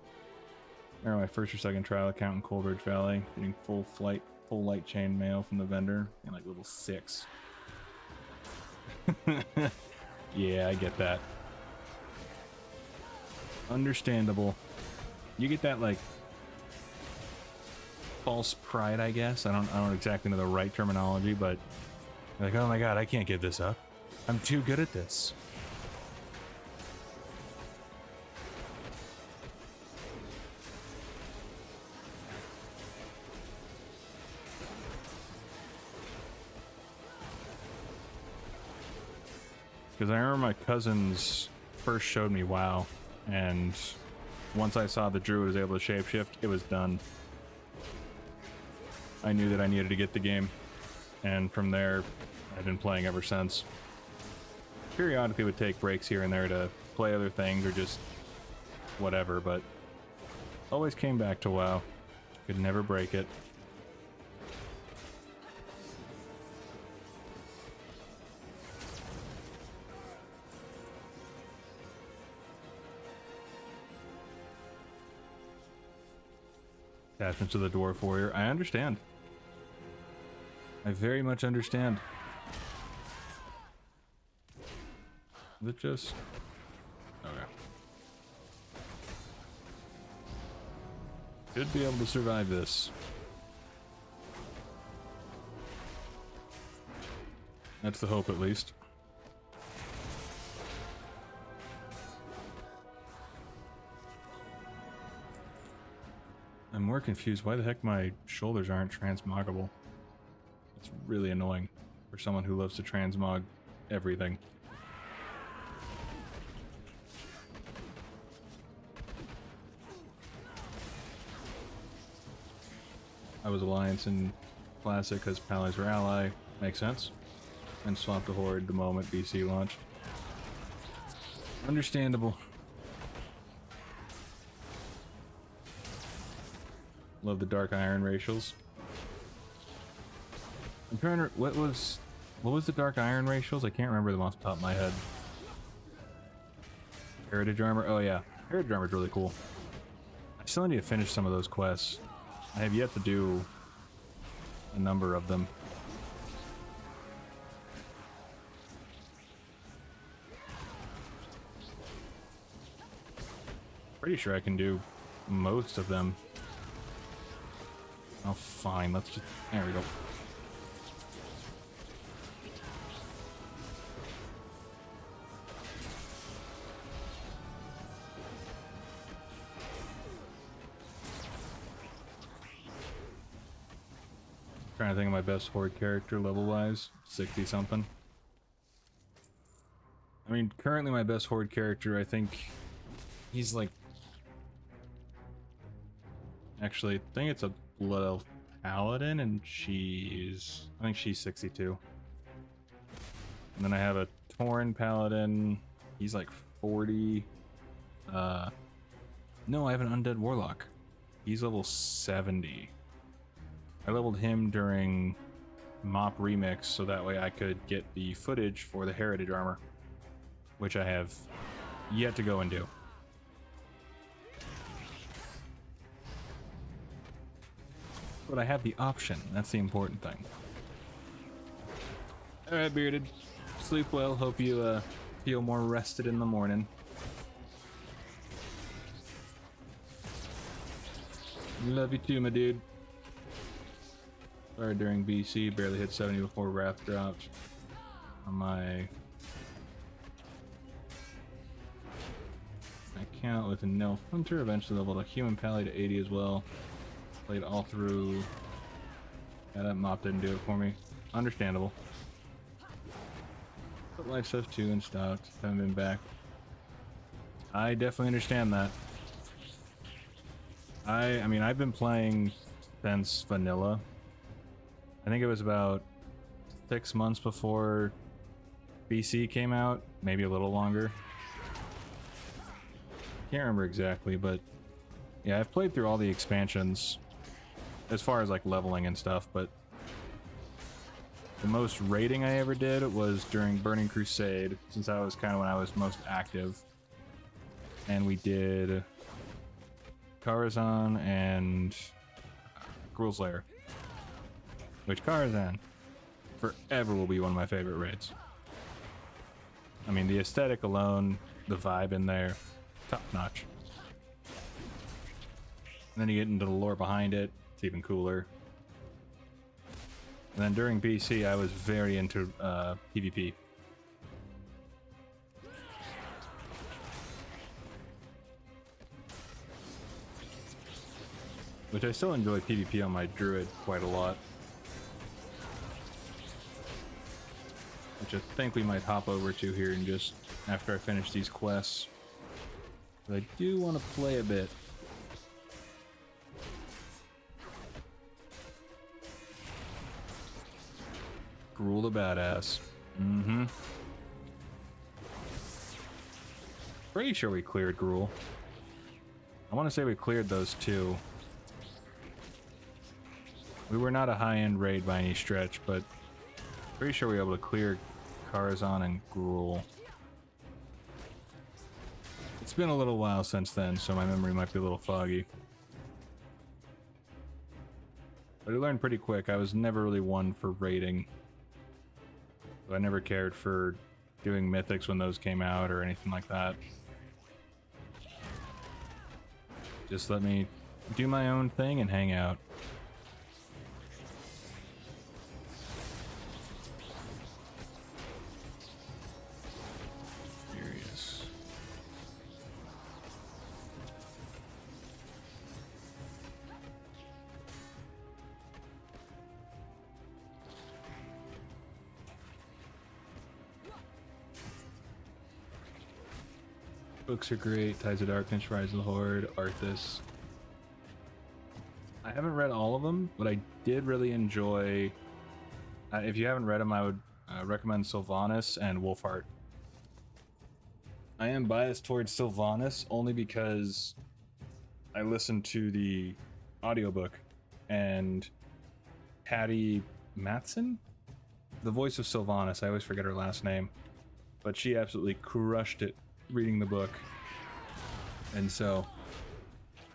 I remember my first or second trial account in Coldridge Valley, getting full light chain mail from the vendor in like level 6. Yeah, I get that. Understandable. You get that, like, false pride, I guess. I don't exactly know the right terminology, but you're like, oh my god, I can't give this up. I'm too good at this. Because I remember my cousins first showed me WoW, and once I saw the druid was able to shapeshift, it was done. I knew that I needed to get the game, and from there, I've been playing ever since. Periodically would take breaks here and there to play other things or just whatever, but always came back to WoW. Could never break it. Attachment to the Dwarf Warrior. I understand. I very much understand. Is it just... Okay. Should be able to survive this. That's the hope, at least. I'm more confused. Why the heck my shoulders aren't transmoggable? It's really annoying for someone who loves to transmog everything. I was Alliance in Classic because Pallies were ally. Makes sense. And swapped to Horde the moment BC launched. Understandable. Love the Dark Iron racials. I'm trying to... What was the Dark Iron racials? I can't remember them off the top of my head. Heritage Armor? Oh yeah. Heritage Armor is really cool. I still need to finish some of those quests. I have yet to do a number of them. Pretty sure I can do most of them. Oh, fine. Let's just... There we go. Trying to think of my best Horde character level-wise. 60-something. I mean, currently my best Horde character, I think... He's like... Actually, I think it's a Blood Elf Paladin, and she's... I think she's 62. And then I have a Tauren Paladin. He's like 40. No, I have an Undead Warlock. He's level 70. I leveled him during Mop Remix, so that way I could get the footage for the Heritage Armor, which I have yet to go and do. But I have the option. That's the important thing. Alright, Bearded. Sleep well. Hope you feel more rested in the morning. Love you too, my dude. Started during BC. Barely hit 70 before Wrath dropped. On my account with a Nelf Hunter. Eventually leveled a Human Pally to 80 as well. Played all through. Yeah, that mop didn't do it for me. Understandable. But Life Stuff 2 and stopped. Haven't been back. I definitely understand that. I mean, I've been playing since vanilla. I think it was about 6 months before BC came out. Maybe a little longer. Can't remember exactly, but yeah, I've played through all the expansions as far as like leveling and stuff, but the most raiding I ever did was during Burning Crusade, since that was kind of when I was most active. And we did Karazhan and Gruul's Lair, which Karazhan forever will be one of my favorite raids. I mean, the aesthetic alone, the vibe in there, top notch. And then you get into the lore behind it, it's even cooler. And then during BC, I was very into PvP. Which I still enjoy PvP on my druid quite a lot. Which I think we might hop over to here in just after I finish these quests. But I do want to play a bit. Gruul the Badass. Mm-hmm. Pretty sure we cleared Gruul. I want to say we cleared those two. We were not a high-end raid by any stretch, but pretty sure we were able to clear Karazhan and Gruul. It's been a little while since then, so my memory might be a little foggy. But I learned pretty quick, I was never really one for raiding. I never cared for doing mythics when those came out or anything like that. Just let me do my own thing and hang out. Furious. Books are great. Ties of Darkness, Rise of the Horde, Arthas. I haven't read all of them, but I did really enjoy... if you haven't read them, I would recommend Sylvanas and Wolfheart. I am biased towards Sylvanas only because I listened to the audiobook and Patty Matheson? The voice of Sylvanas, I always forget her last name, but she absolutely crushed it reading the book, and so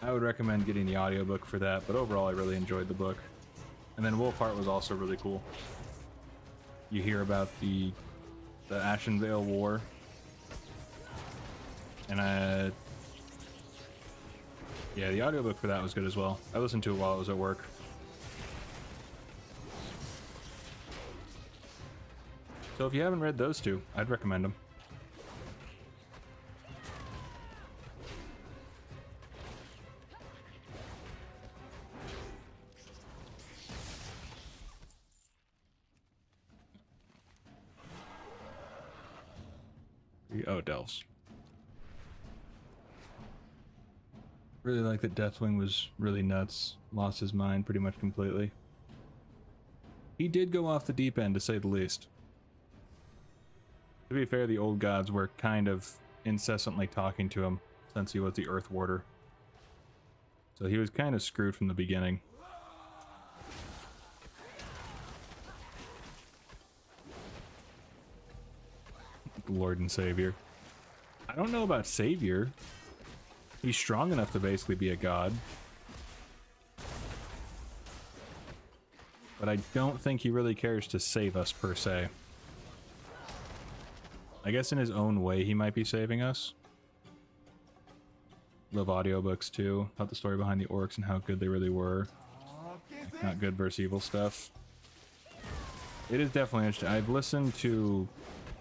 I would recommend getting the audiobook for that, but overall I really enjoyed the book. And then Wolfheart was also really cool. You hear about the Ashenvale War, and yeah, the audiobook for that was good as well. I listened to it while I was at work. So if you haven't read those two, I'd recommend them. Oh, Delves. Really like that Deathwing was really nuts. Lost his mind pretty much completely. He did go off the deep end, to say the least. To be fair, the old gods were kind of incessantly talking to him since he was the Earth Warder. So he was kind of screwed from the beginning. Lord and Savior. I don't know about Savior. He's strong enough to basically be a god. But I don't think he really cares to save us, per se. I guess in his own way he might be saving us. Love audiobooks too. About the story behind the orcs and how good they really were. Not good versus evil stuff. It is definitely interesting. I've listened to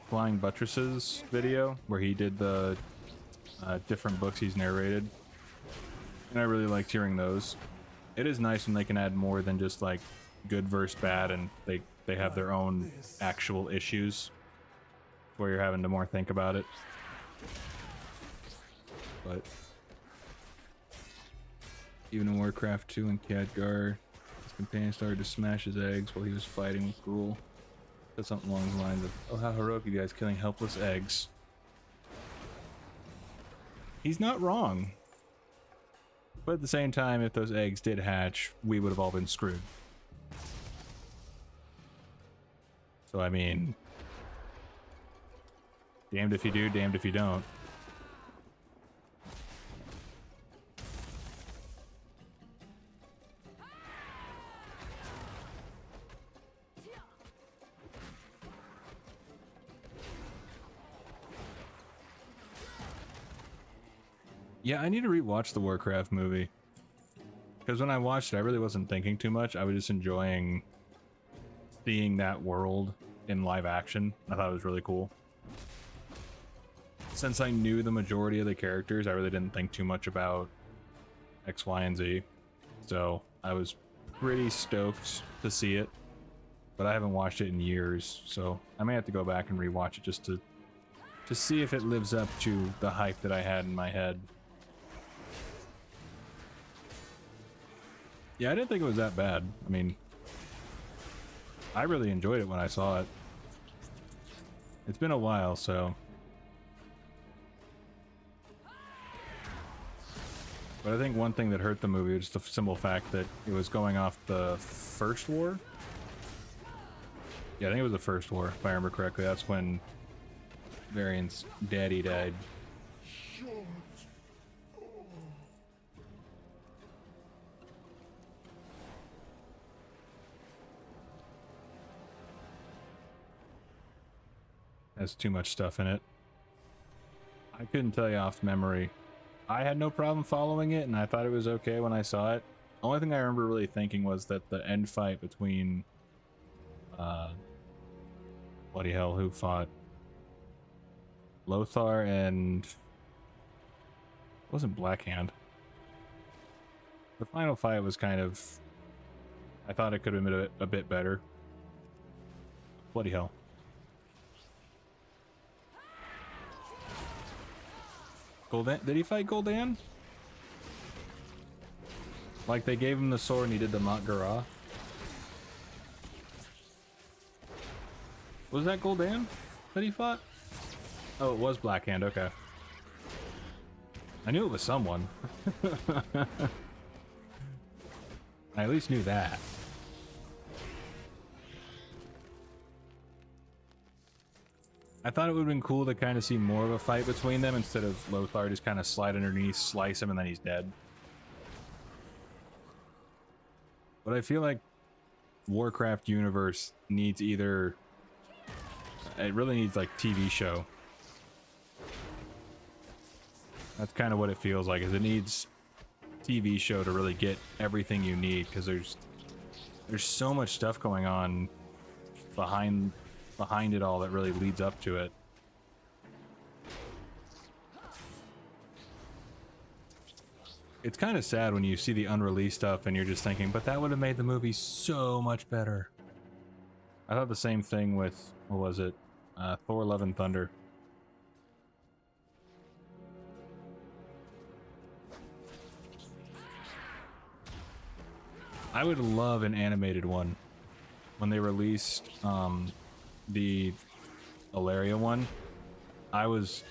Flying Buttress's video where he did the different books he's narrated, and I really liked hearing those. It is nice when they can add more than just like good versus bad, and they have their own actual issues where you're having to more think about it. But even in Warcraft 2 and Khadgar, his companion started to smash his eggs while he was fighting with Gruul. Said something along the lines of, "Oh, how heroic you guys killing helpless eggs." He's not wrong. But at the same time, if those eggs did hatch, we would have all been screwed. So I mean, damned if you do, damned if you don't. Yeah, I need to rewatch the Warcraft movie. Because when I watched it, I really wasn't thinking too much. I was just enjoying seeing that world in live action. I thought it was really cool. Since I knew the majority of the characters, I really didn't think too much about X, Y, and Z. So I was pretty stoked to see it. But I haven't watched it in years, so I may have to go back and rewatch it just to see if it lives up to the hype that I had in my head. Yeah, I didn't think it was that bad. I mean, I really enjoyed it when I saw it. It's been a while, so. But I think one thing that hurt the movie was the simple fact that it was going off the first war. Yeah, I think it was the first war, if I remember correctly. That's when Varian's daddy died. Has too much stuff in it. I couldn't tell you off memory. I had no problem following it, and I thought it was okay when I saw it. The only thing I remember really thinking was that the end fight between bloody hell, who fought? Lothar and it wasn't Blackhand. The final fight was kind of, I thought it could have been a bit better. Bloody hell. Gul'dan? Did he fight Gul'dan? Like they gave him the sword and he did the Mat-Ghara? Was that Gul'dan that he fought? Oh, it was Blackhand, okay. I knew it was someone. I at least knew that. I thought it would have been cool to kind of see more of a fight between them instead of Lothar just kind of slide underneath, slice him, and then he's dead. But I feel like Warcraft universe needs either... It really needs like TV show. That's kind of what it feels like, is it needs TV show to really get everything you need, because there's so much stuff going on behind it all that really leads up to it. It's kind of sad when you see the unreleased stuff and you're just thinking, but that would have made the movie so much better. I thought the same thing with, what was it? Thor: Love and Thunder. I would love an animated one. When they released the Ilaria one, I was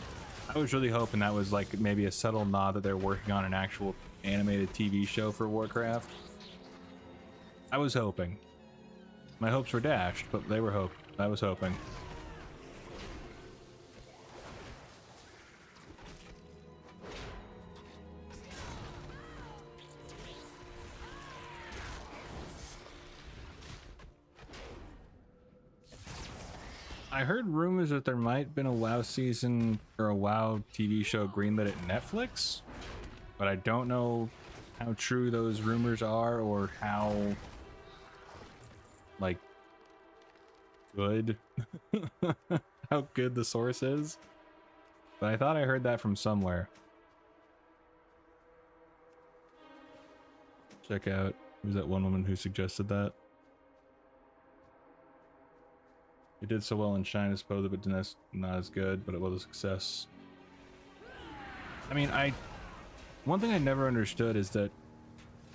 really hoping that was like maybe a subtle nod that they're working on an actual animated TV show for Warcraft. I was hoping. My hopes were dashed, but they were I was hoping. I heard rumors that there might have been a WoW season or a WoW TV show greenlit at Netflix, but I don't know how true those rumors are or how, like, good, how good the source is. But I thought I heard that from somewhere. Check out, who's that one woman who suggested that? It did so well in China, suppose, but not as good, but it was a success. I mean, one thing I never understood is that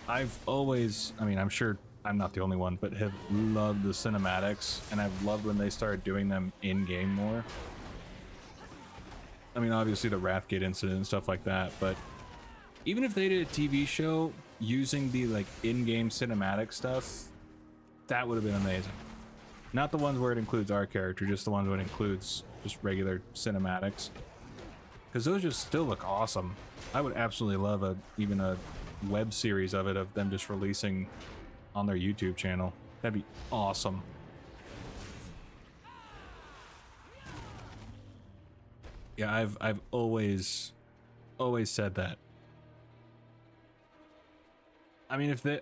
I've always, I mean, I'm sure I'm not the only one, but have loved the cinematics, and I've loved when they started doing them in-game more. I mean, obviously the Wrathgate incident and stuff like that, but even if they did a TV show using the, like, in-game cinematic stuff, that would have been amazing. Not the ones where it includes our character, just the ones where it includes just regular cinematics. Because those just still look awesome. I would absolutely love even a web series of it, of them just releasing on their YouTube channel. That'd be awesome. Yeah, I've always said that. I mean, if they,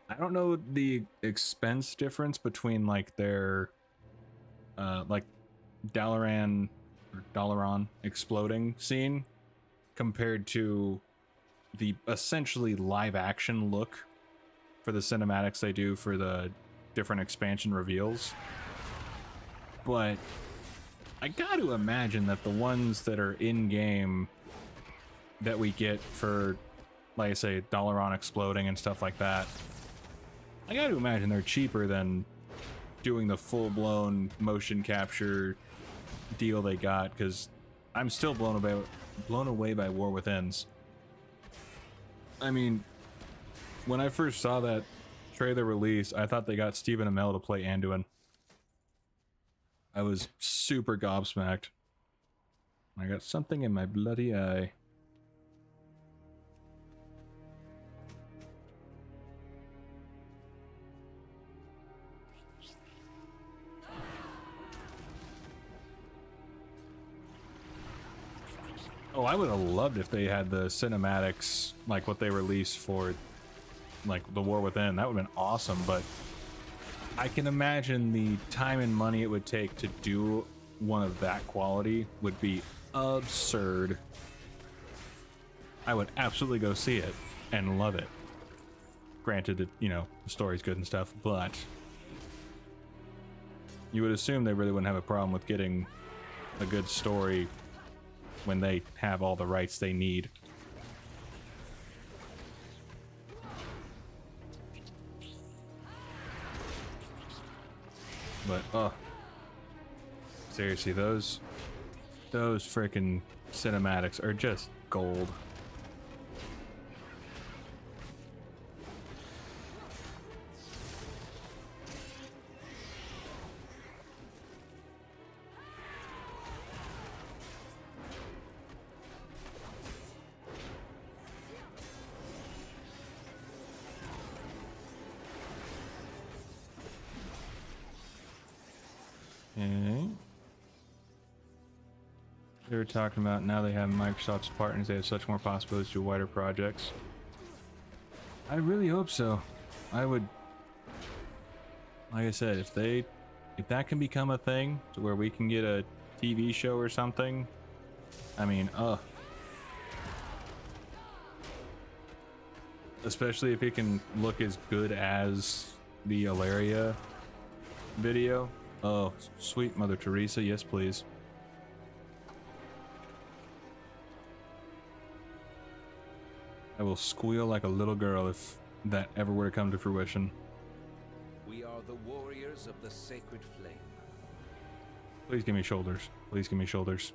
I don't know the expense difference between like their, like Dalaran or Dalaran exploding scene compared to the essentially live action look for the cinematics they do for the different expansion reveals. But I got to imagine that the ones that are in game that we get for, like I say, Dalaran exploding and stuff like that, I got to imagine they're cheaper than doing the full-blown motion capture deal they got, because I'm still blown away by War Within's. I mean, when I first saw that trailer release, I thought they got Stephen Amell to play Anduin. I was super gobsmacked. I got something in my bloody eye. Oh, I would have loved if they had the cinematics like what they released for like the War Within. That would have been awesome, but I can imagine the time and money it would take to do one of that quality would be absurd. I would absolutely go see it and love it. Granted that, you know, the story's good and stuff, but you would assume they really wouldn't have a problem with getting a good story when they have all the rights they need. But seriously, those freaking cinematics are just gold. Okay. They were talking about now they have Microsoft's partners, they have such more possibilities to do wider projects. I really hope so. I would, like I said, if that can become a thing to where we can get a TV show or something, I mean, especially if it can look as good as the Ilaria video. Oh, sweet Mother Teresa, yes please. I will squeal like a little girl if that ever were to come to fruition. We are the warriors of the sacred flame. Please give me shoulders. Please give me shoulders.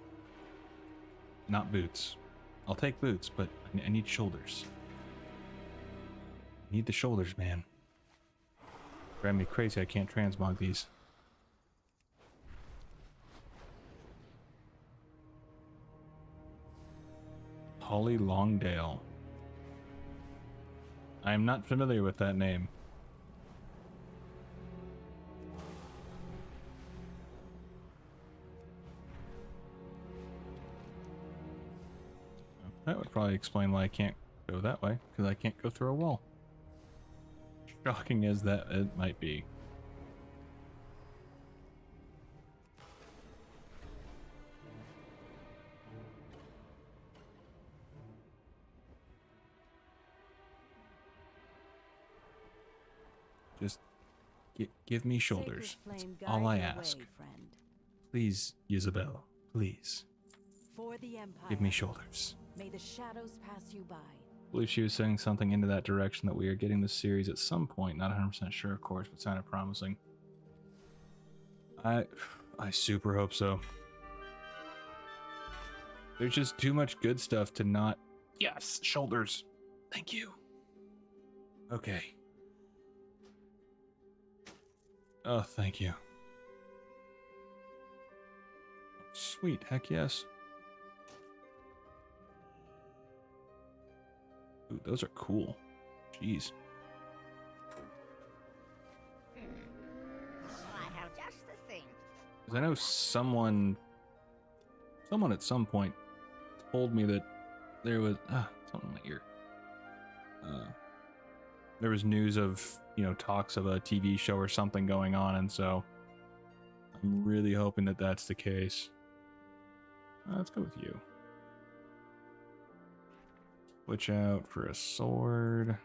Not boots. I'll take boots, but I need shoulders. I need the shoulders, man. Drive me crazy, I can't transmog these. Holly Longdale. I am not familiar with that name. That would probably explain why I can't go that way, because I can't go through a wall. Shocking as that it might be. Just give me shoulders. That's all I ask. Please, Isabel. Please. For the Empire, give me shoulders. May the shadows pass you by. I believe she was saying something into that direction, that we are getting the series at some point. Not 100% sure, of course, but sounded promising. I super hope so. There's just too much good stuff to not... Yes, shoulders. Thank you. Okay. Oh, thank you. Sweet, heck yes. Ooh, those are cool. Jeez. I have just the thing. 'Cause I know someone at some point told me that there was something in my ear. there was news of, you know, talks of a TV show or something going on, and so I'm really hoping that that's the case. Let's go with you. Switch out for a sword.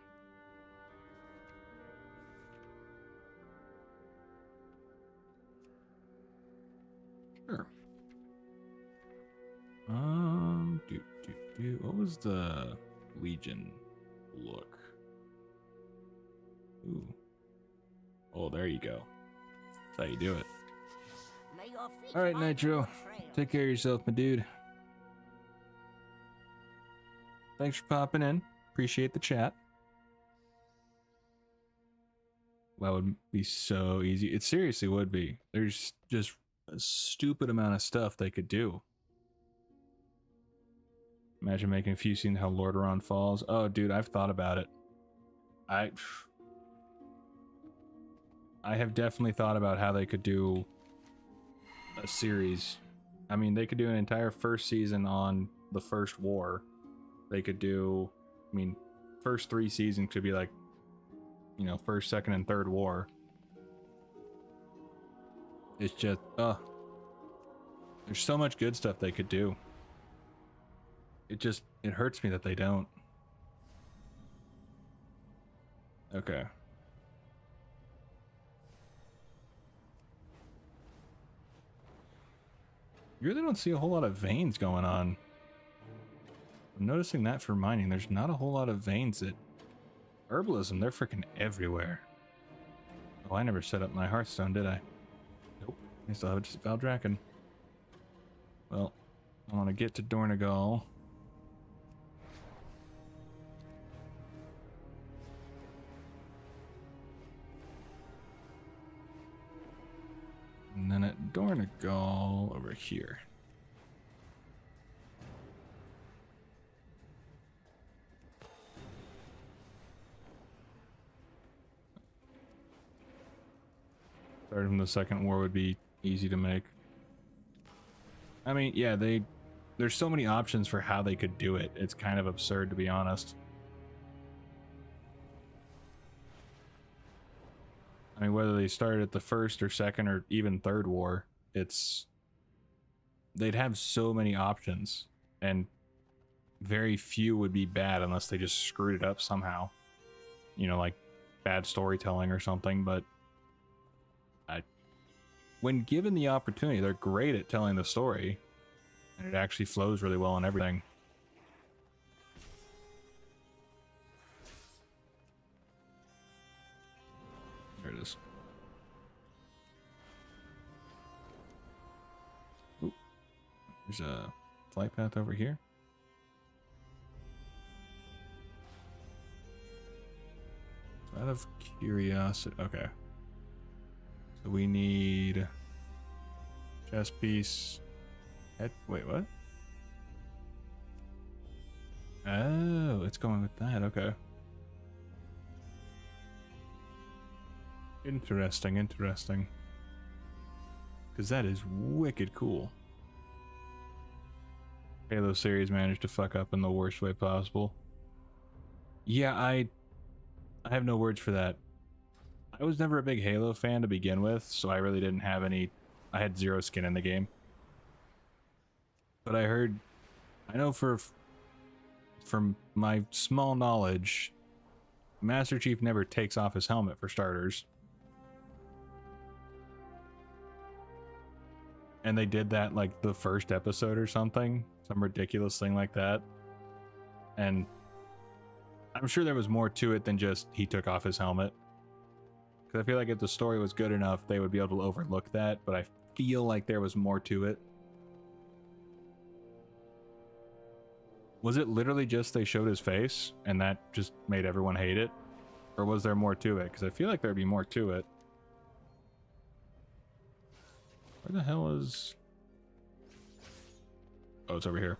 Sure. What was the Legion look? Ooh. Oh, there you go. That's how you do it. All right, Nitro. Take care of yourself, my dude. Thanks for popping in. Appreciate the chat. That would be so easy. It seriously would be. There's just a stupid amount of stuff they could do. Imagine making a few scenes how Lordaeron falls. Oh, dude, I've thought about it. I have definitely thought about how they could do a series. I mean, they could do an entire first season on the first war. They could do, I mean, first 3 seasons could be like, you know, first, second, and third war. It's just, there's so much good stuff they could do. It hurts me that they don't. Okay. You really don't see a whole lot of veins going on. I'm noticing that for mining. There's not a whole lot of veins at Herbalism. They're freaking everywhere. Oh, I never set up my Hearthstone, did I? Nope. I still have it just Valdrakken. Well, I want to get to Dornogal. And then at Dornogal over here. Starting from the second war would be easy to make. I mean, yeah, there's so many options for how they could do it. It's kind of absurd, to be honest. I mean, whether they started at the first or second or even third war, they'd have so many options, and very few would be bad unless they just screwed it up somehow. You know, like bad storytelling or something, but when given the opportunity, they're great at telling the story, and it actually flows really well and everything. There it is. Ooh. There's a flight path over here. Out of curiosity, okay. So we need chest piece. Wait, what? Oh, it's going with that. Okay. Interesting, interesting. Because that is wicked cool. Halo series managed to fuck up in the worst way possible. Yeah, I have no words for that. I was never a big Halo fan to begin with, so I really didn't have any. I had zero skin in the game. But I know from my small knowledge, Master Chief never takes off his helmet for starters. And they did that like the first episode or something, some ridiculous thing like that. And I'm sure there was more to it than just he took off his helmet. Because I feel like if the story was good enough, they would be able to overlook that, but I feel like there was more to it. Was it literally just they showed his face, and that just made everyone hate it? Or was there more to it? Because I feel like there'd be more to it. Where the hell is... Oh, it's over here.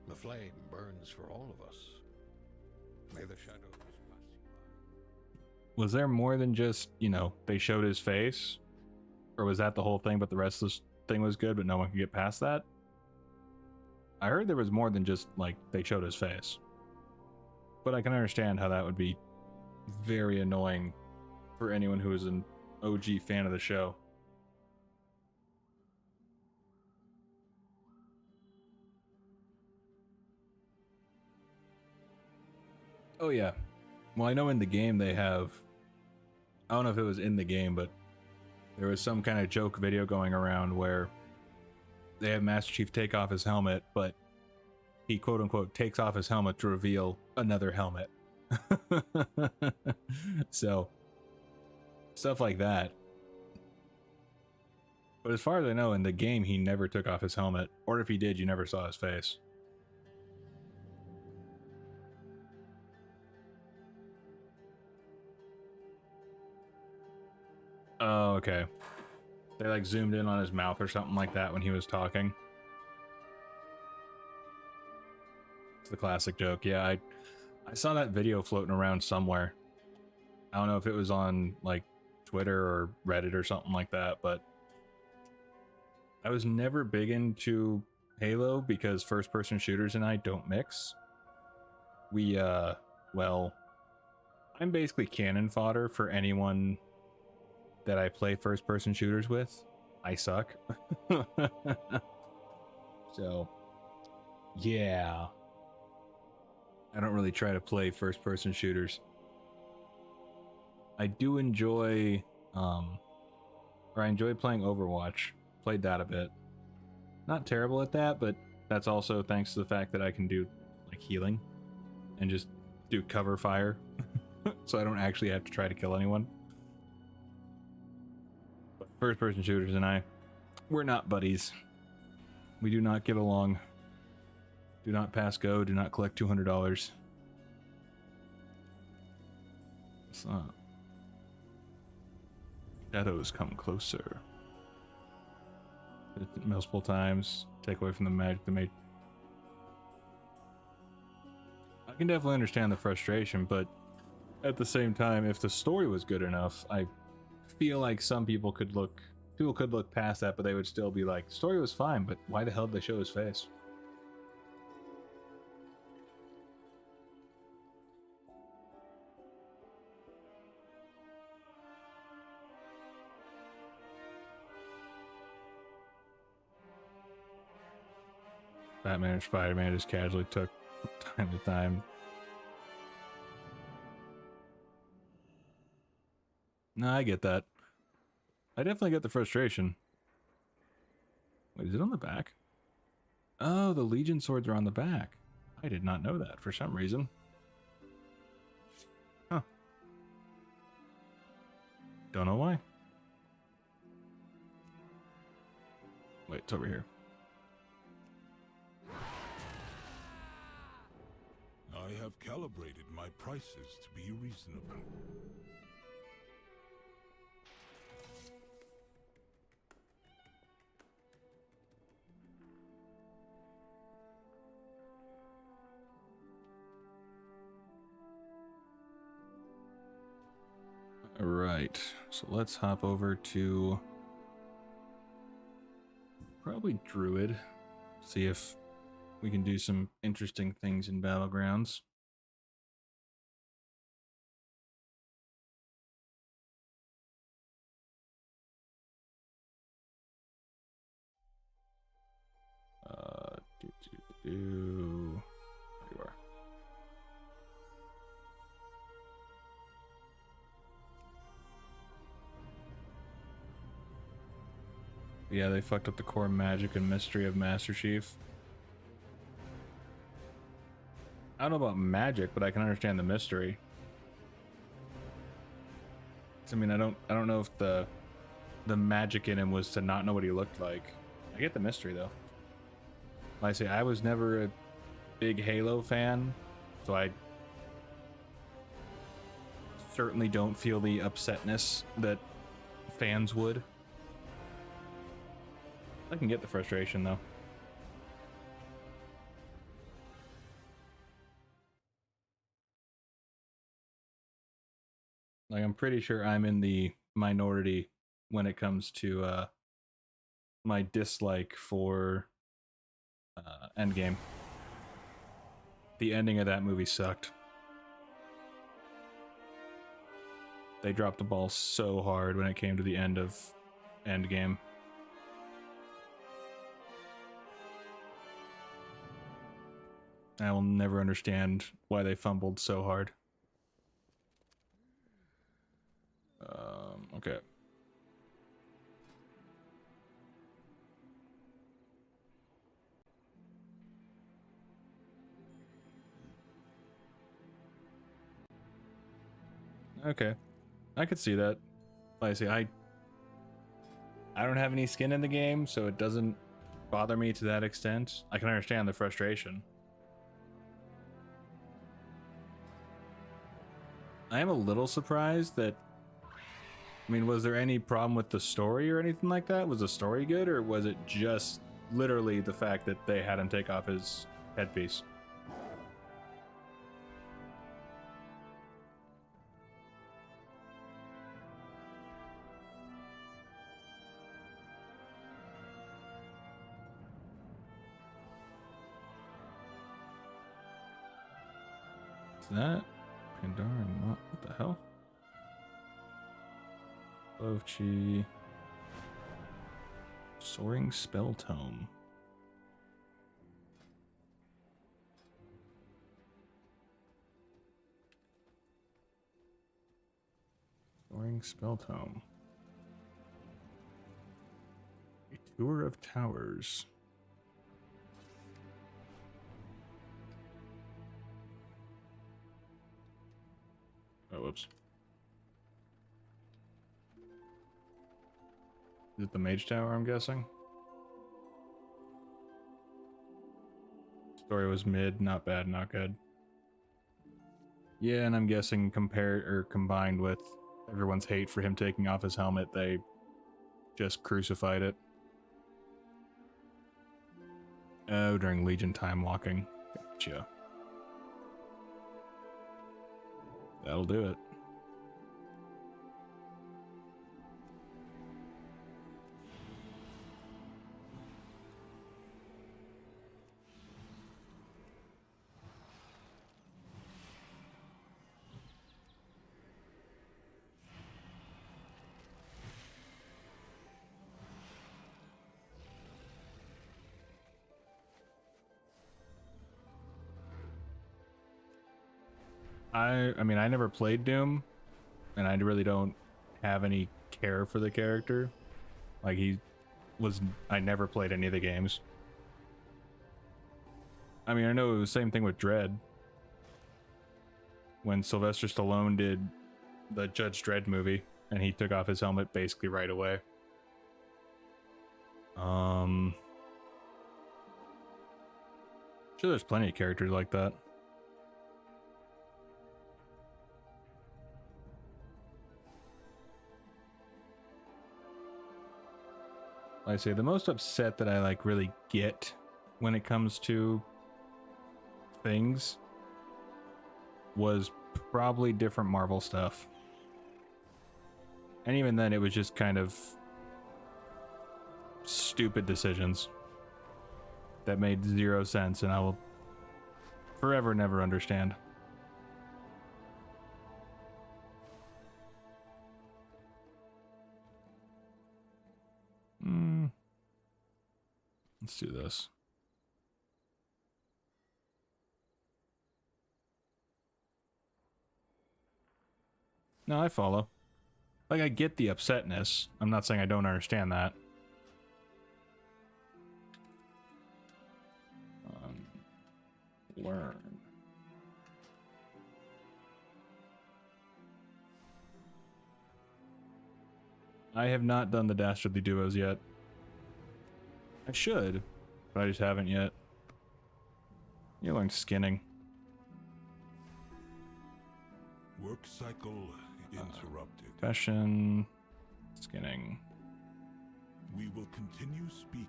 The flame burns for all of us. May the shadows pass you by. Was there more than just, you know, they showed his face? Or was that the whole thing, but the rest of this thing was good, but no one could get past that? I heard there was more than just, like, they showed his face. But I can understand how that would be very annoying for anyone who is an OG fan of the show. Oh yeah. Well, I know in the game they have, I don't know if it was in the game, but there was some kind of joke video going around where they have Master Chief take off his helmet, but he quote unquote takes off his helmet to reveal another helmet. So stuff like that. But as far as I know, in the game he never took off his helmet, or if he did, you never saw his face. Oh, okay. They like zoomed in on his mouth or something like that when he was talking. It's the classic joke. Yeah, I saw that video floating around somewhere. I don't know if it was on like Twitter or Reddit or something like that, but I was never big into Halo because first-person shooters and I don't mix. We, well, I'm basically cannon fodder for anyone that I play first-person shooters with. I suck. So, yeah. I don't really try to play first-person shooters. I do enjoy, or I enjoy playing Overwatch. Played that a bit. Not terrible at that, but that's also thanks to the fact that I can do, like, healing. And just do cover fire. So I don't actually have to try to kill anyone. First-person shooters and I, we're not buddies. We do not get along. Do not pass go. Do not collect $200. So, shadows come closer. Multiple times. Take away from the magic that made. I can definitely understand the frustration, but at the same time, if the story was good enough, I feel like some people could look past that, but they would still be like, story was fine, but why the hell did they show his face? Batman and Spider-Man just casually took time to time. No, I get that. I definitely get the frustration. Wait, is it on the back? Oh, the Legion swords are on the back. I did not know that for some reason. Huh. Don't know why. Wait, it's over here. I have calibrated my prices to be reasonable. All right, so let's hop over to probably Druid, see if we can do some interesting things in Battlegrounds. There you are. Yeah, they fucked up the core magic and mystery of Master Chief. I don't know about magic, but I can understand the mystery. I mean, I don't know if the magic in him was to not know what he looked like. I get the mystery though. Like I say, I was never a big Halo fan, so I certainly don't feel the upsetness that fans would. I can get the frustration though. Like, I'm pretty sure I'm in the minority when it comes to my dislike for Endgame. The ending of that movie sucked. They dropped the ball so hard when it came to the end of Endgame. I will never understand why they fumbled so hard. Okay. Okay. I could see that. Like I say, I don't have any skin in the game, so it doesn't bother me to that extent. I can understand the frustration. I am a little surprised that, I mean, was there any problem with the story or anything like that? Was the story good, or was it just literally the fact that they had him take off his headpiece? That Pandaren, what the hell? Chi Soaring Spell Tome. Soaring Spell Tome. A Tour of Towers. Oh, whoops. Is it the Mage Tower, I'm guessing? Story was mid, not bad, not good. Yeah, and I'm guessing compared or combined with everyone's hate for him taking off his helmet, they just crucified it. Oh, during Legion time walking. Gotcha. That'll do it. I mean, I never played Doom, and I really don't have any care for the character. Like, I never played any of the games. I mean, I know it was the same thing with Dredd. When Sylvester Stallone did the Judge Dredd movie, and he took off his helmet basically right away. Sure, there's plenty of characters like that. I say the most upset that I really get when it comes to things was probably different Marvel stuff. And even then it was just kind of stupid decisions that made zero sense, and I will forever never understand. Let's do this. No, I follow. Like, I get the upsetness. I'm not saying I don't understand that. Learn. I have not done the Dastardly Duos yet. I should, but I just haven't yet. You learned skinning. Work cycle interrupted. Confession. Skinning. We will continue speaking.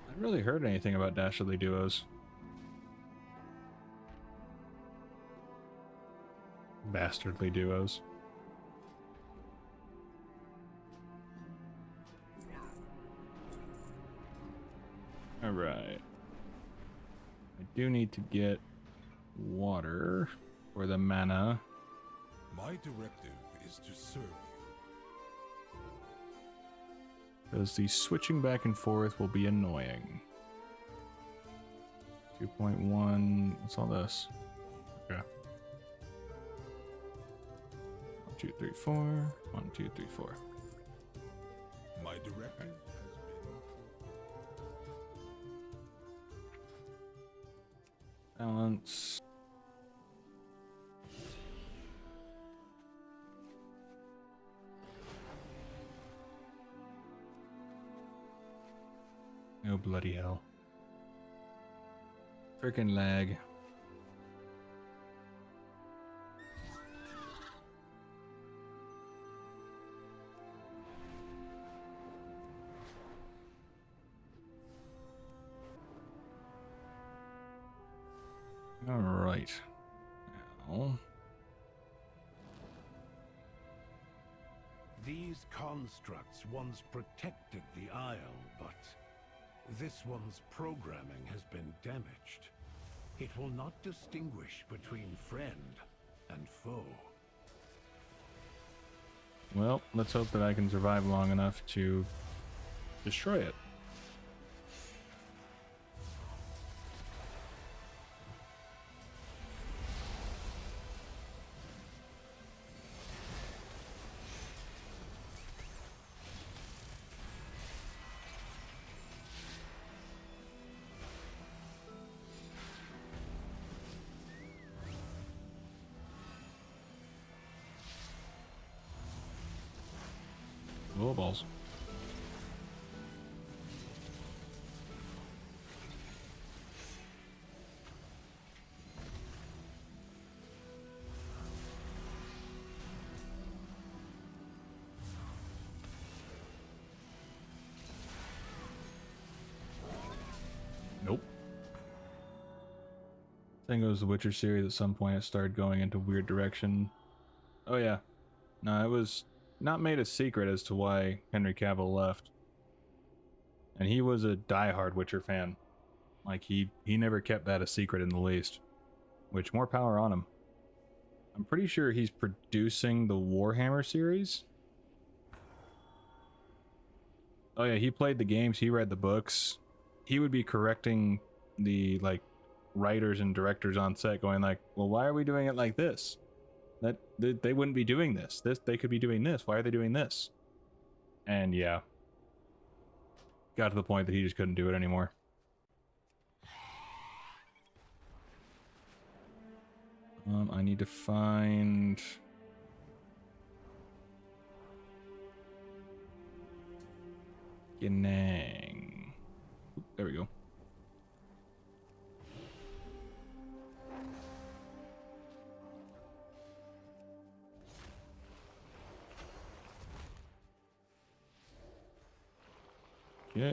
I haven't really heard anything about Dastardly Duos. Bastardly Duos. Alright. I do need to get water for the mana. My directive is to serve you. Because the switching back and forth will be annoying. 2.1. What's all this? Okay. 1, 2, 3, 4. 1, 2, 3, 4. My directive Balance. Oh, bloody hell. Frickin' lag. All right. Now. These constructs once protected the Isle, but this one's programming has been damaged. It will not distinguish between friend and foe. Well, let's hope that I can survive long enough to destroy it. Oh, balls. Nope. I think it was the Witcher series at some point it started going into weird direction. Oh yeah. No, it was not made a secret as to why Henry Cavill left. And he was a diehard Witcher fan. Like, he never kept that a secret in the least. Which, more power on him. I'm pretty sure he's producing the Warhammer series. Oh yeah, he played the games, he read the books. He would be correcting the, like, writers and directors on set, going like, well, why are we doing it like this? That they wouldn't be doing this. They could be doing this. Why are they doing this? And yeah, got to the point that he just couldn't do it anymore. I need to find Yanang. There we go. Yeah.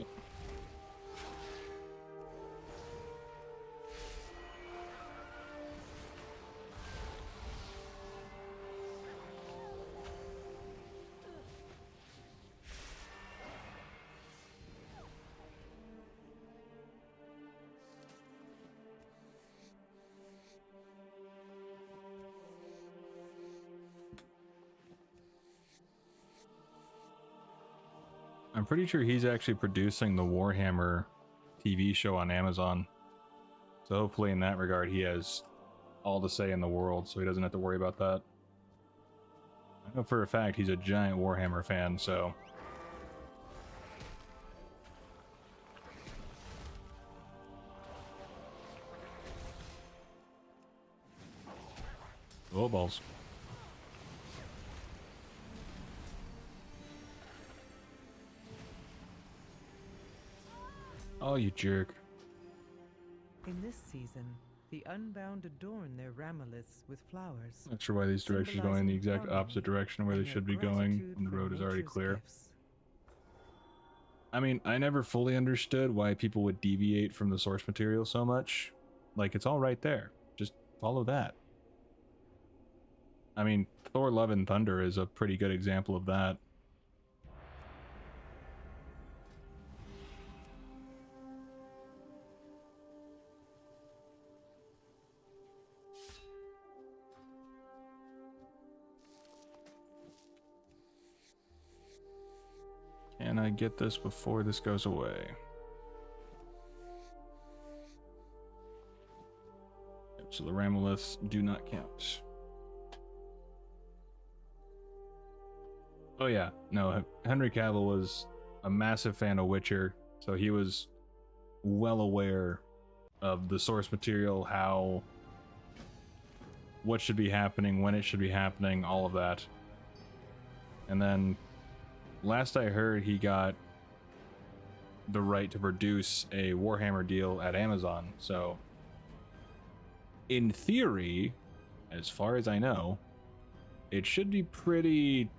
I'm pretty sure he's actually producing the Warhammer TV show on Amazon. So hopefully in that regard he has all the say in the world, so he doesn't have to worry about that. I know for a fact he's a giant Warhammer fan, so... Oh, balls. Oh, you jerk. In this season, the Unbound adorn their ramiliths with flowers. Not sure why these directions are going in the exact opposite direction where they should be going, and the road is already clear. I mean, I never fully understood why people would deviate from the source material so much. Like, it's all right there. Just follow that. I mean, Thor Love and Thunder is a pretty good example of that. Can I get this before this goes away? Yep, so the Ramoliths do not count. Oh yeah, no, Henry Cavill was a massive fan of Witcher, so he was well aware of the source material, what should be happening, when it should be happening, all of that. And then last I heard, he got the right to produce a Warhammer deal at Amazon. So in theory, as far as I know, it should be pretty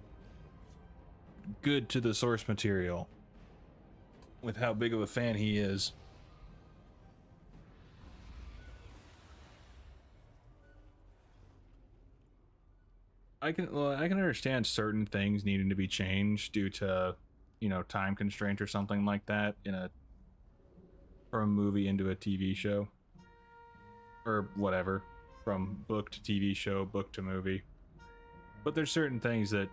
good to the source material with how big of a fan he is. I can understand certain things needing to be changed due to, you know, time constraint or something like that from a movie into a TV show or whatever, from book to TV show, book to movie. But there's certain things that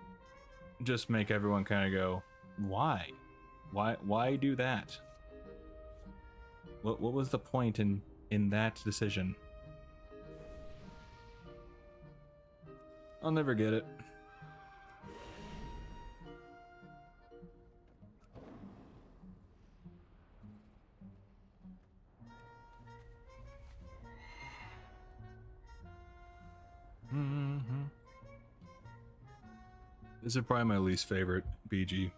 just make everyone kind of go, why do that? What was the point in that decision? I'll never get it. This is probably my least favorite BG.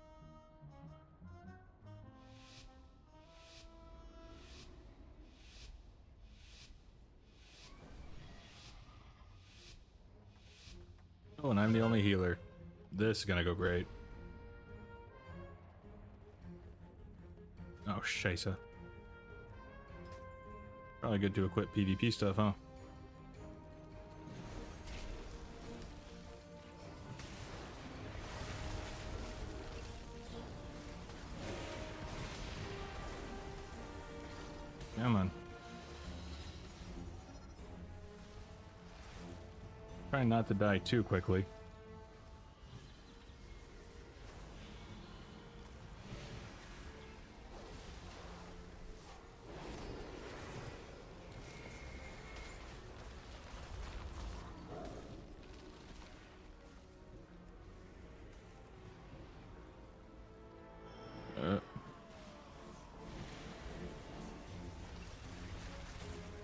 Oh, and I'm the only healer. This is gonna go great. Oh, scheisse. Probably good to equip PvP stuff, huh? Come on. Trying not to die too quickly.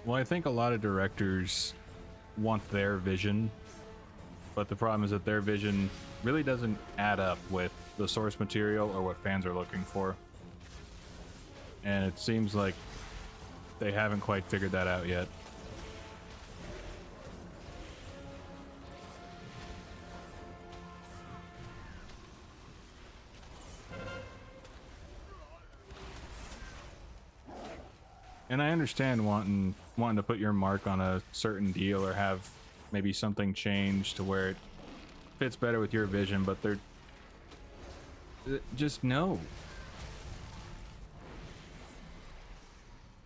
Well, I think a lot of directors want their vision, but the problem is that their vision really doesn't add up with the source material or what fans are looking for. And it seems like they haven't quite figured that out yet. And I understand wanting to put your mark on a certain deal or have maybe something change to where it fits better with your vision, but they're just no.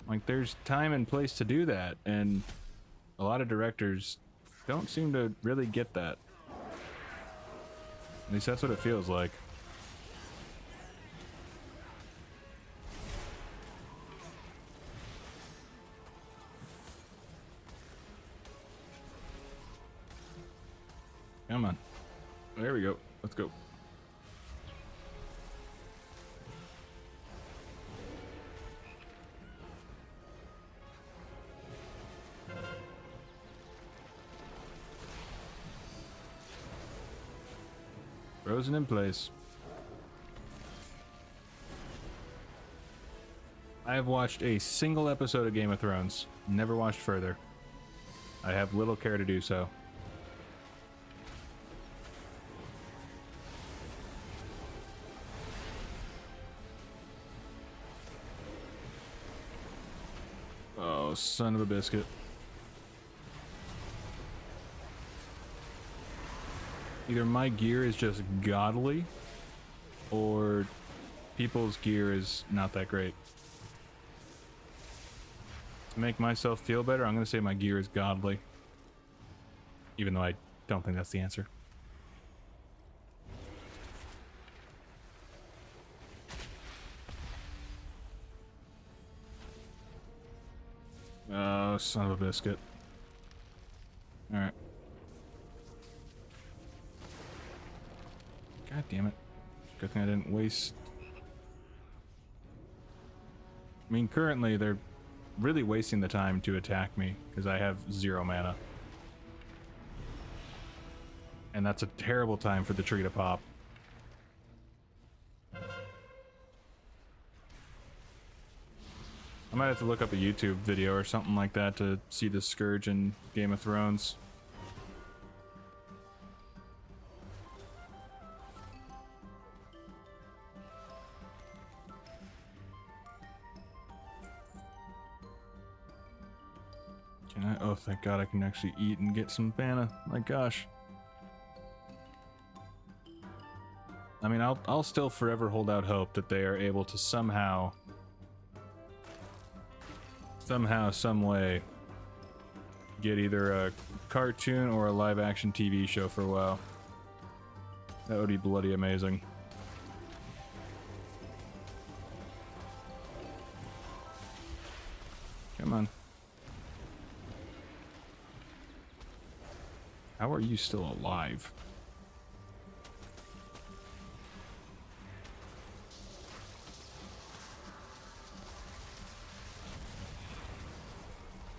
Like, there's time and place to do that, and a lot of directors don't seem to really get that. At least that's what it feels like. Come on. There we go. Let's go. Frozen in place. I have watched a single episode of Game of Thrones. Never watched further. I have little care to do so. Oh, son of a biscuit. Either my gear is just godly, or people's gear is not that great. To make myself feel better, I'm going to say my gear is godly. Even though I don't think that's the answer. Oh, son of a biscuit. Alright. God damn it. Good thing I didn't waste... I mean, currently they're really wasting the time to attack me because I have 0 mana. And that's a terrible time for the tree to pop. I might have to look up a YouTube video or something like that to see the Scourge in Game of Thrones. Can I? Oh, thank God I can actually eat and get some mana. My gosh. I mean, I'll still forever hold out hope that they are able to somehow, some way, get either a cartoon or a live-action TV show for WoW. That would be bloody amazing. Come on. How are you still alive?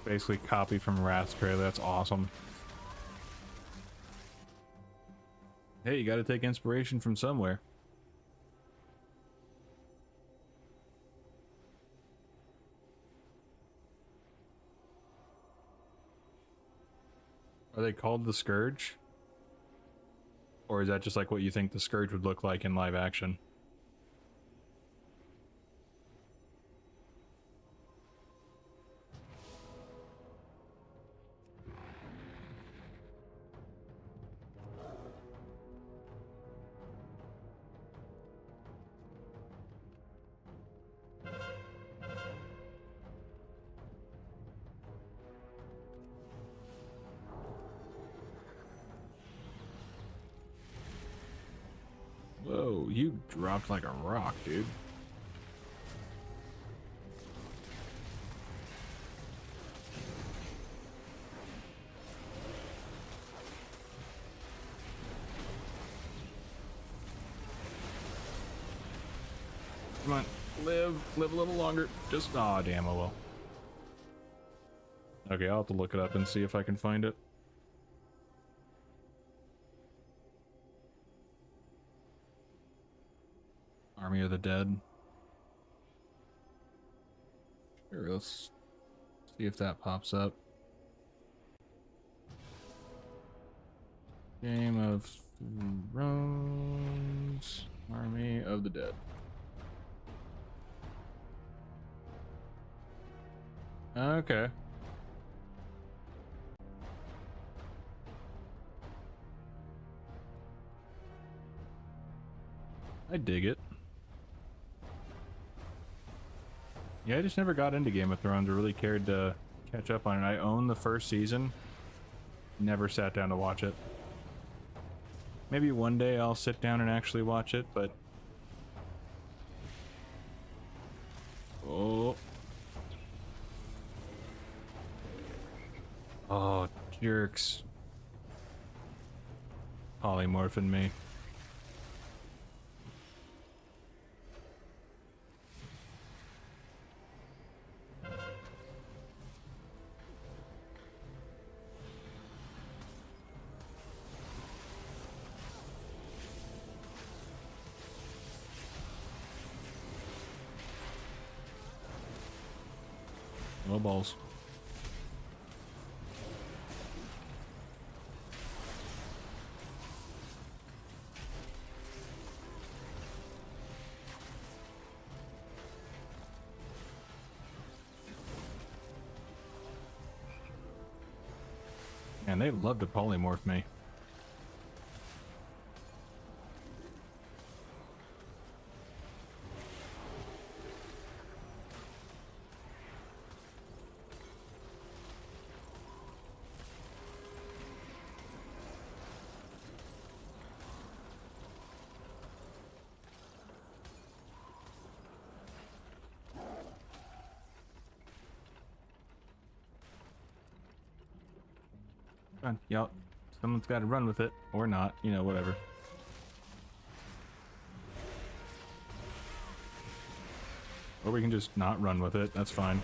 Basically copy from Wrath Trailer. That's awesome. Hey, you gotta take inspiration from somewhere. Are they called the Scourge? Or is that just like what you think the Scourge would look like in live action? Whoa, you dropped like a rock, dude. Come on, live a little longer. Just, aw, damn, oh well. Okay, I'll have to look it up and see if I can find it. Army of the Dead. Sure, let's see if that pops up. Game of Thrones. Army of the Dead. Okay. I dig it. Yeah, I just never got into Game of Thrones or really cared to catch up on it. I own the first season. Never sat down to watch it. Maybe one day I'll sit down and actually watch it, but... Oh. Oh, jerks. Polymorphing me. No balls. Man, they love to polymorph me. Come on, y'all. Someone's got to run with it, or not. You know, whatever. Or we can just not run with it. That's fine.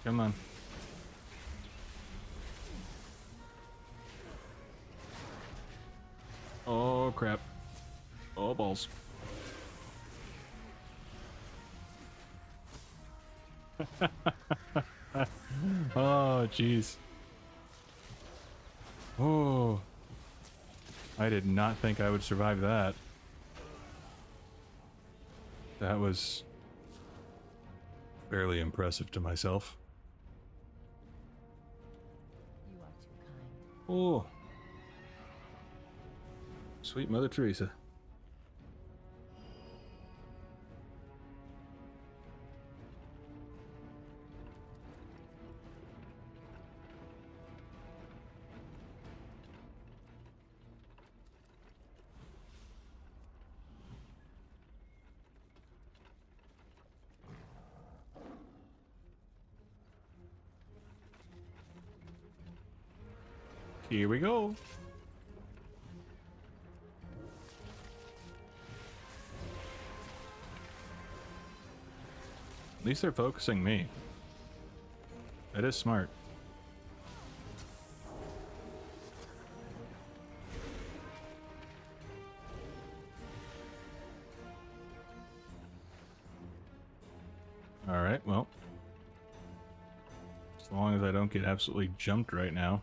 Come on. Oh, crap. Oh, balls. Oh, jeez. Oh. I did not think I would survive that. That was fairly impressive to myself. You are too kind. Oh. Sweet Mother Teresa. Here we go. At least they're focusing me. That is smart. Alright, well. As long as I don't get absolutely jumped right now.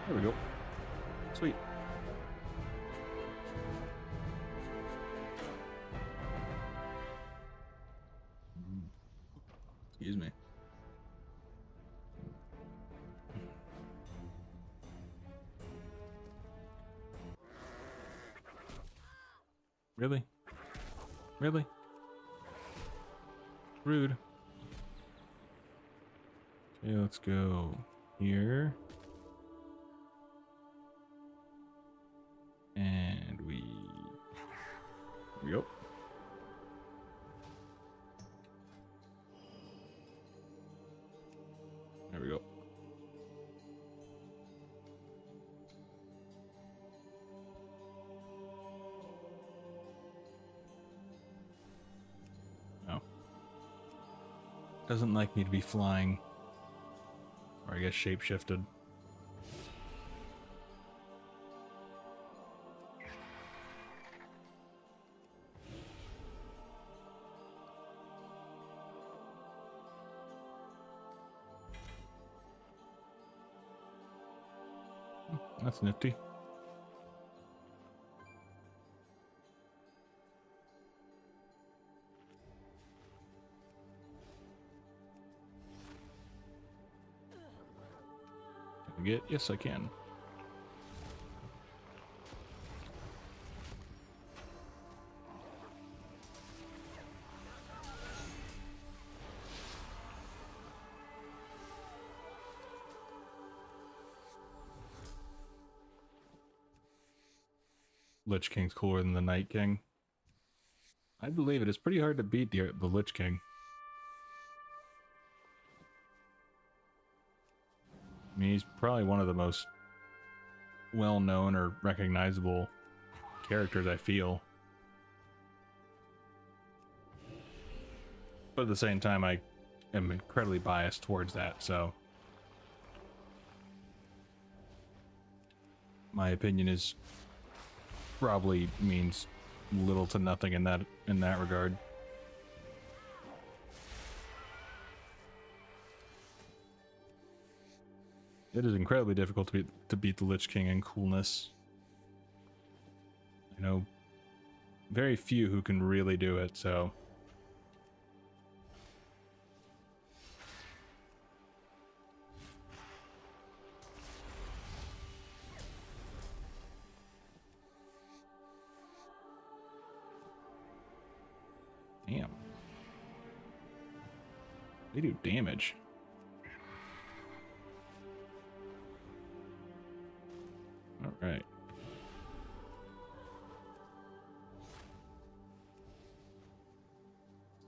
There we go. Sweet. Excuse me. Really? Really? Rude. Okay, let's go here. And here we go. There we go. Oh. Doesn't like me to be flying. Or I guess shape-shifted. That's nifty. Can I get? Yes, I can. Lich King's cooler than the Night King. I believe it. It's pretty hard to beat the Lich King. I mean, he's probably one of the most well-known or recognizable characters, I feel. But at the same time, I am incredibly biased towards that, so my opinion is probably means little to nothing in that regard. It is incredibly difficult to beat the Lich King in coolness. I know very few who can really do it, so damn. They do damage. All right.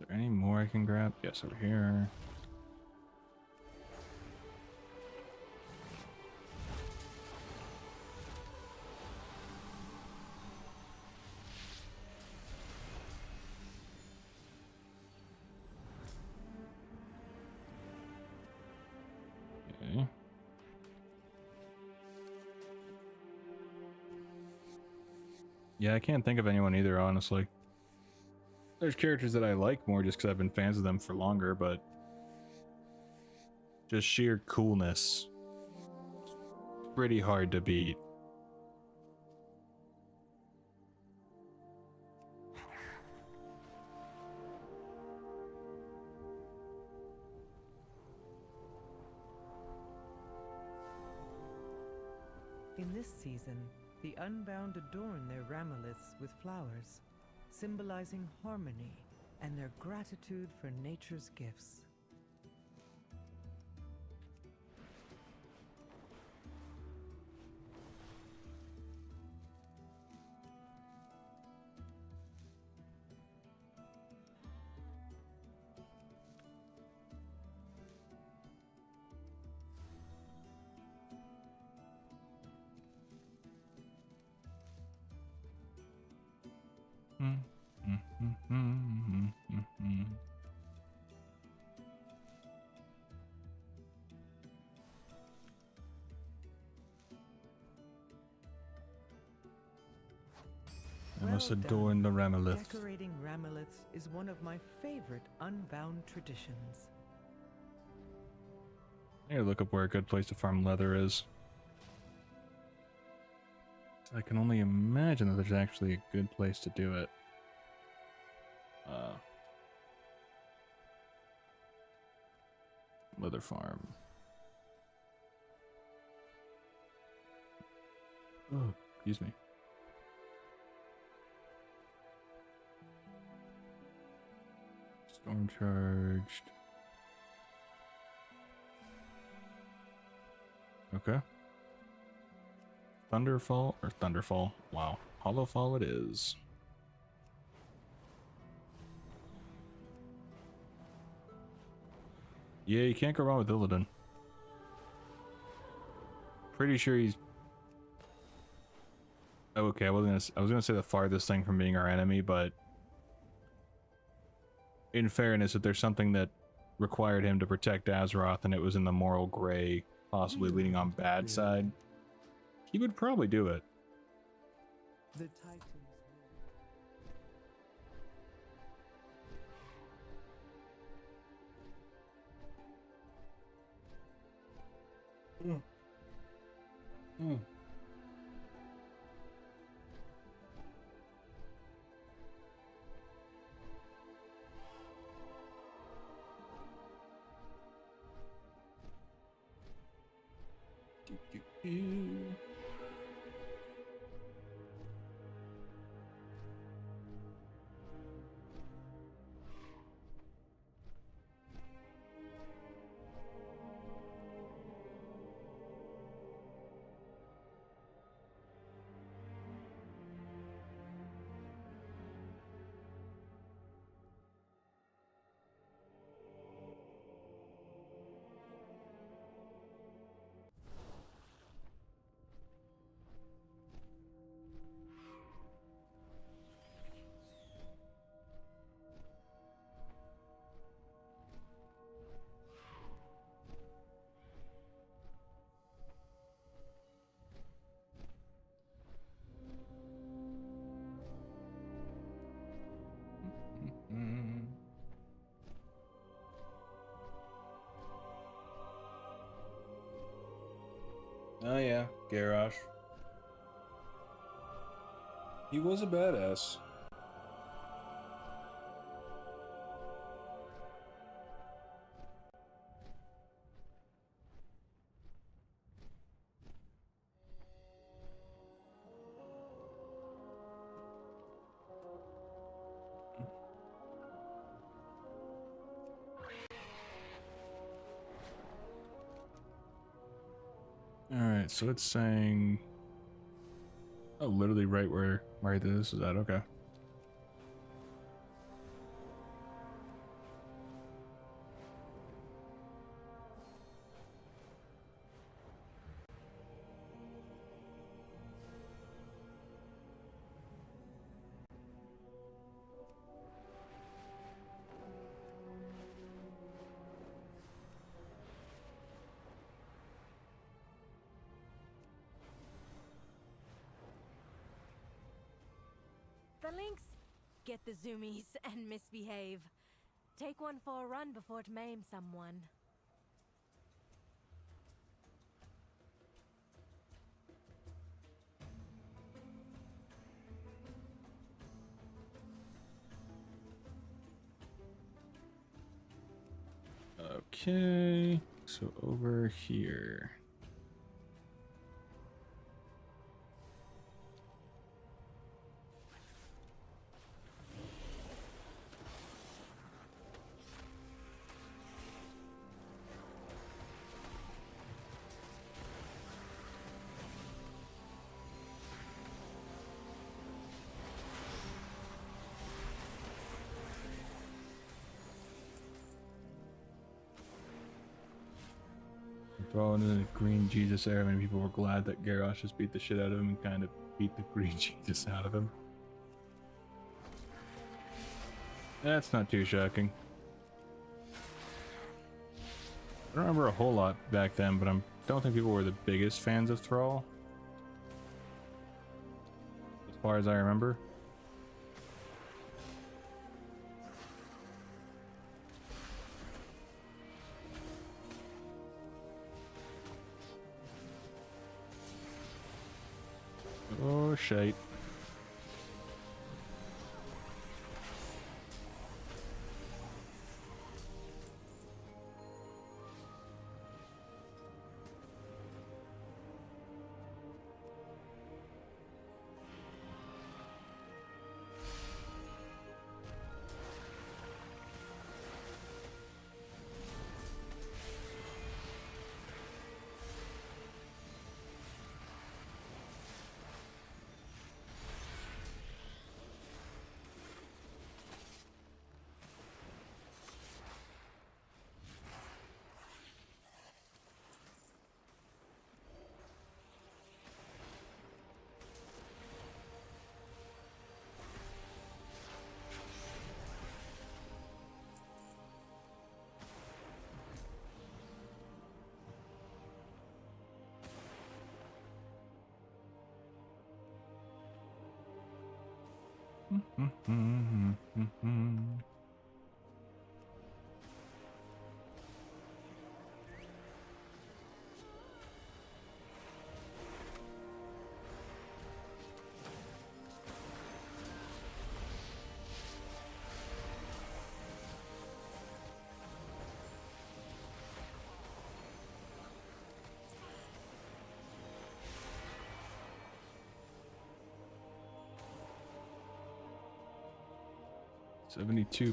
Is there any more I can grab? Yes, over here. Okay. Yeah, I can't think of anyone either, honestly. There's characters that I like more just because I've been fans of them for longer, but just sheer coolness. Pretty hard to beat. In this season, the Unbound adorn their ramiliths with flowers, symbolizing harmony and their gratitude for nature's gifts. I must adorn the Ramilith. Decorating ramiliths is one of my favorite Unbound traditions. I gotta look up where a good place to farm leather is. I can only imagine that there's actually a good place to do it. Leather farm. Oh, excuse me. Storm charged. Okay. Thunderfall. Wow. Hollowfall it is. Yeah, you can't go wrong with Illidan. Pretty sure he's... Oh, okay, I was gonna say the farthest thing from being our enemy, but in fairness, if there's something that required him to protect Azeroth and it was in the moral gray, possibly leaning on bad side, he would probably do it. The Titans. Oh yeah, Garrosh. He was a badass. Alright, so it's saying... Oh, literally right this is at, okay. The links. Get the zoomies and misbehave. Take one for a run before it maims someone. Okay, so over here. Throwing in the green Jesus era, and people were glad that Garrosh just beat the shit out of him and kind of beat the green Jesus out of him. That's not too shocking. I don't remember a whole lot back then, but I don't think people were the biggest fans of Thrall. As far as I remember. Oh, shite.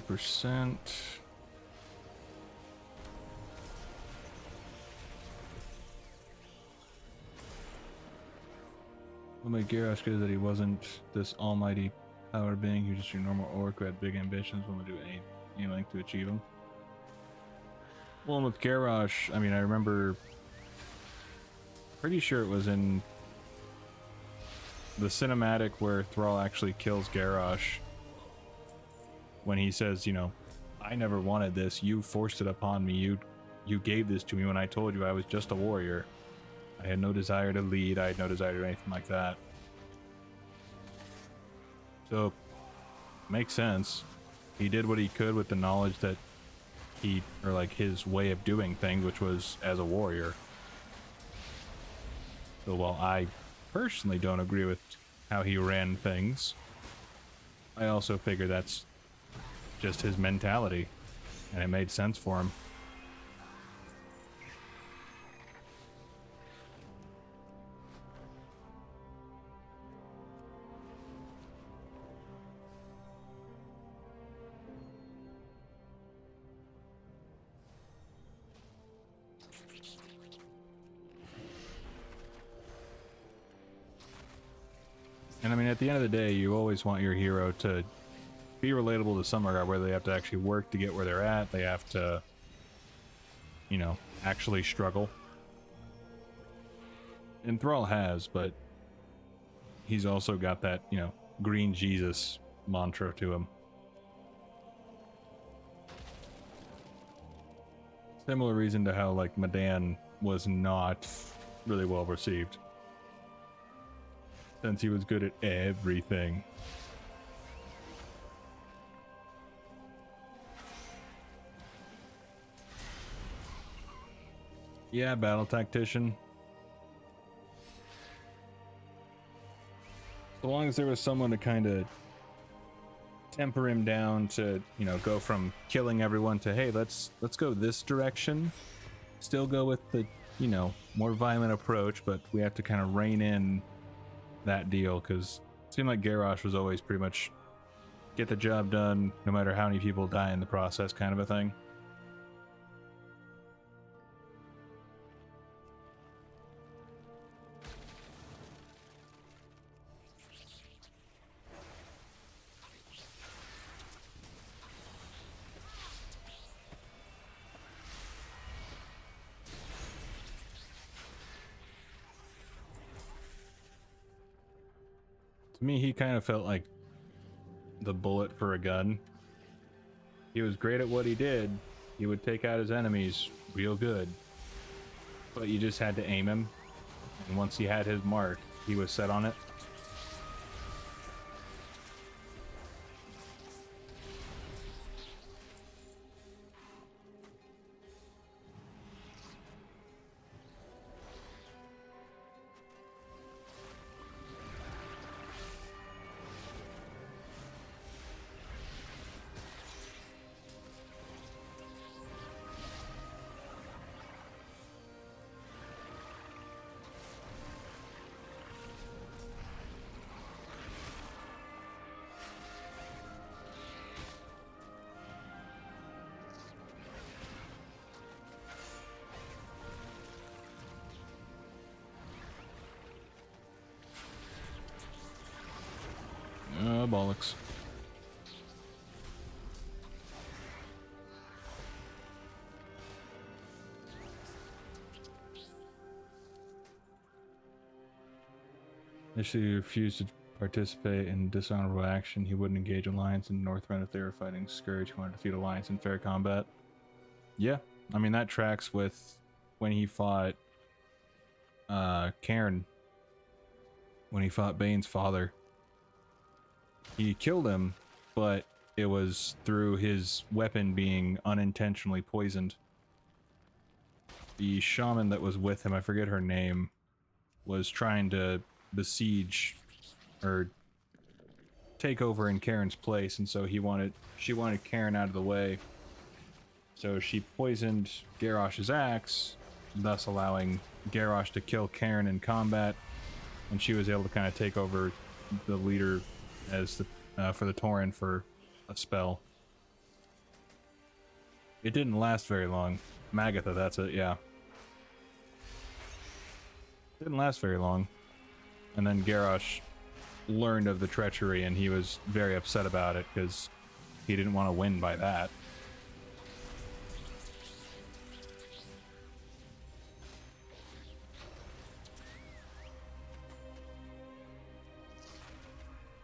%. What made Garrosh good is that he wasn't this almighty power being. He was just your normal orc who had big ambitions, willing to do any length to achieve them. Well, and with Garrosh, I mean, I remember, pretty sure it was in the cinematic where Thrall actually kills Garrosh. When he says, you know, I never wanted this, you forced it upon me, you gave this to me when I told you I was just a warrior. I had no desire to lead, I had no desire to do anything like that. So, makes sense. He did what he could with the knowledge that or like his way of doing things, which was as a warrior. So while I personally don't agree with how he ran things, I also figure that's just his mentality, and it made sense for him. And I mean, at the end of the day, you always want your hero to be relatable to some regard, where they have to actually work to get where they're at. They have to, you know, actually struggle. And Thrall has, but he's also got that, you know, green Jesus mantra to him. Similar reason to how, like, Medan was not really well received, since he was good at everything. Yeah, battle tactician. So long as there was someone to kind of temper him down to, you know, go from killing everyone to, hey, let's go this direction. Still go with the, you know, more violent approach, but we have to kind of rein in that deal, because it seemed like Garrosh was always pretty much get the job done no matter how many people die in the process, kind of a thing. To me, he kind of felt like the bullet for a gun. He was great at what he did. He would take out his enemies real good. But you just had to aim him. And once he had his mark, he was set on it. Bollocks. If he refused to participate in dishonorable action, he wouldn't engage Alliance in Northrend if they were fighting Scourge. He wanted to defeat Alliance in fair combat. Yeah, I mean, that tracks with when he fought Cairn. When he fought Bane's father. He killed him, but it was through his weapon being unintentionally poisoned. The shaman that was with him, I forget her name, was trying to besiege or take over in Cairn's place, and so she wanted Cairn out of the way. So she poisoned Garrosh's axe, thus allowing Garrosh to kill Cairn in combat, and she was able to kind of take over the leader as the for the Tauren for a spell. It didn't last very long. Magatha, that's it, yeah. Didn't last very long. And then Garrosh learned of the treachery, and he was very upset about it because he didn't want to win by that.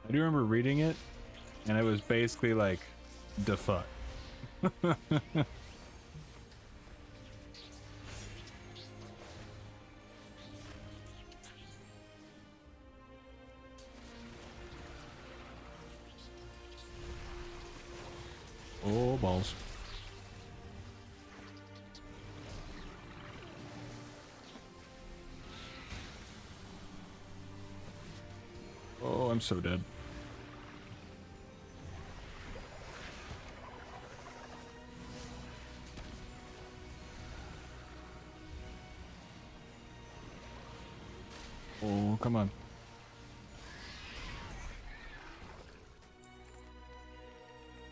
I do remember reading it, and it was basically like, the fuck. Oh, balls. Oh, I'm so dead. Oh, come on.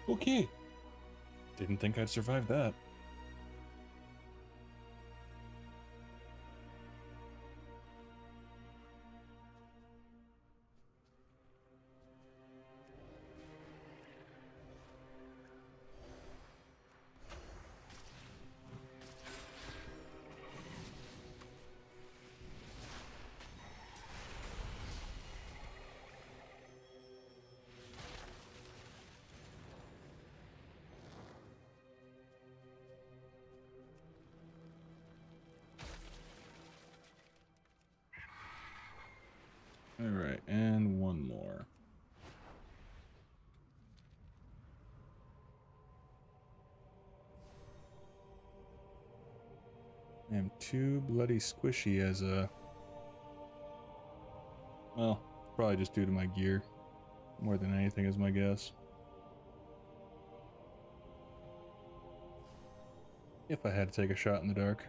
Okay. Didn't think I'd survive that. Alright, and one more. I am too bloody squishy as a... Well, probably just due to my gear. More than anything is my guess. If I had to take a shot in the dark.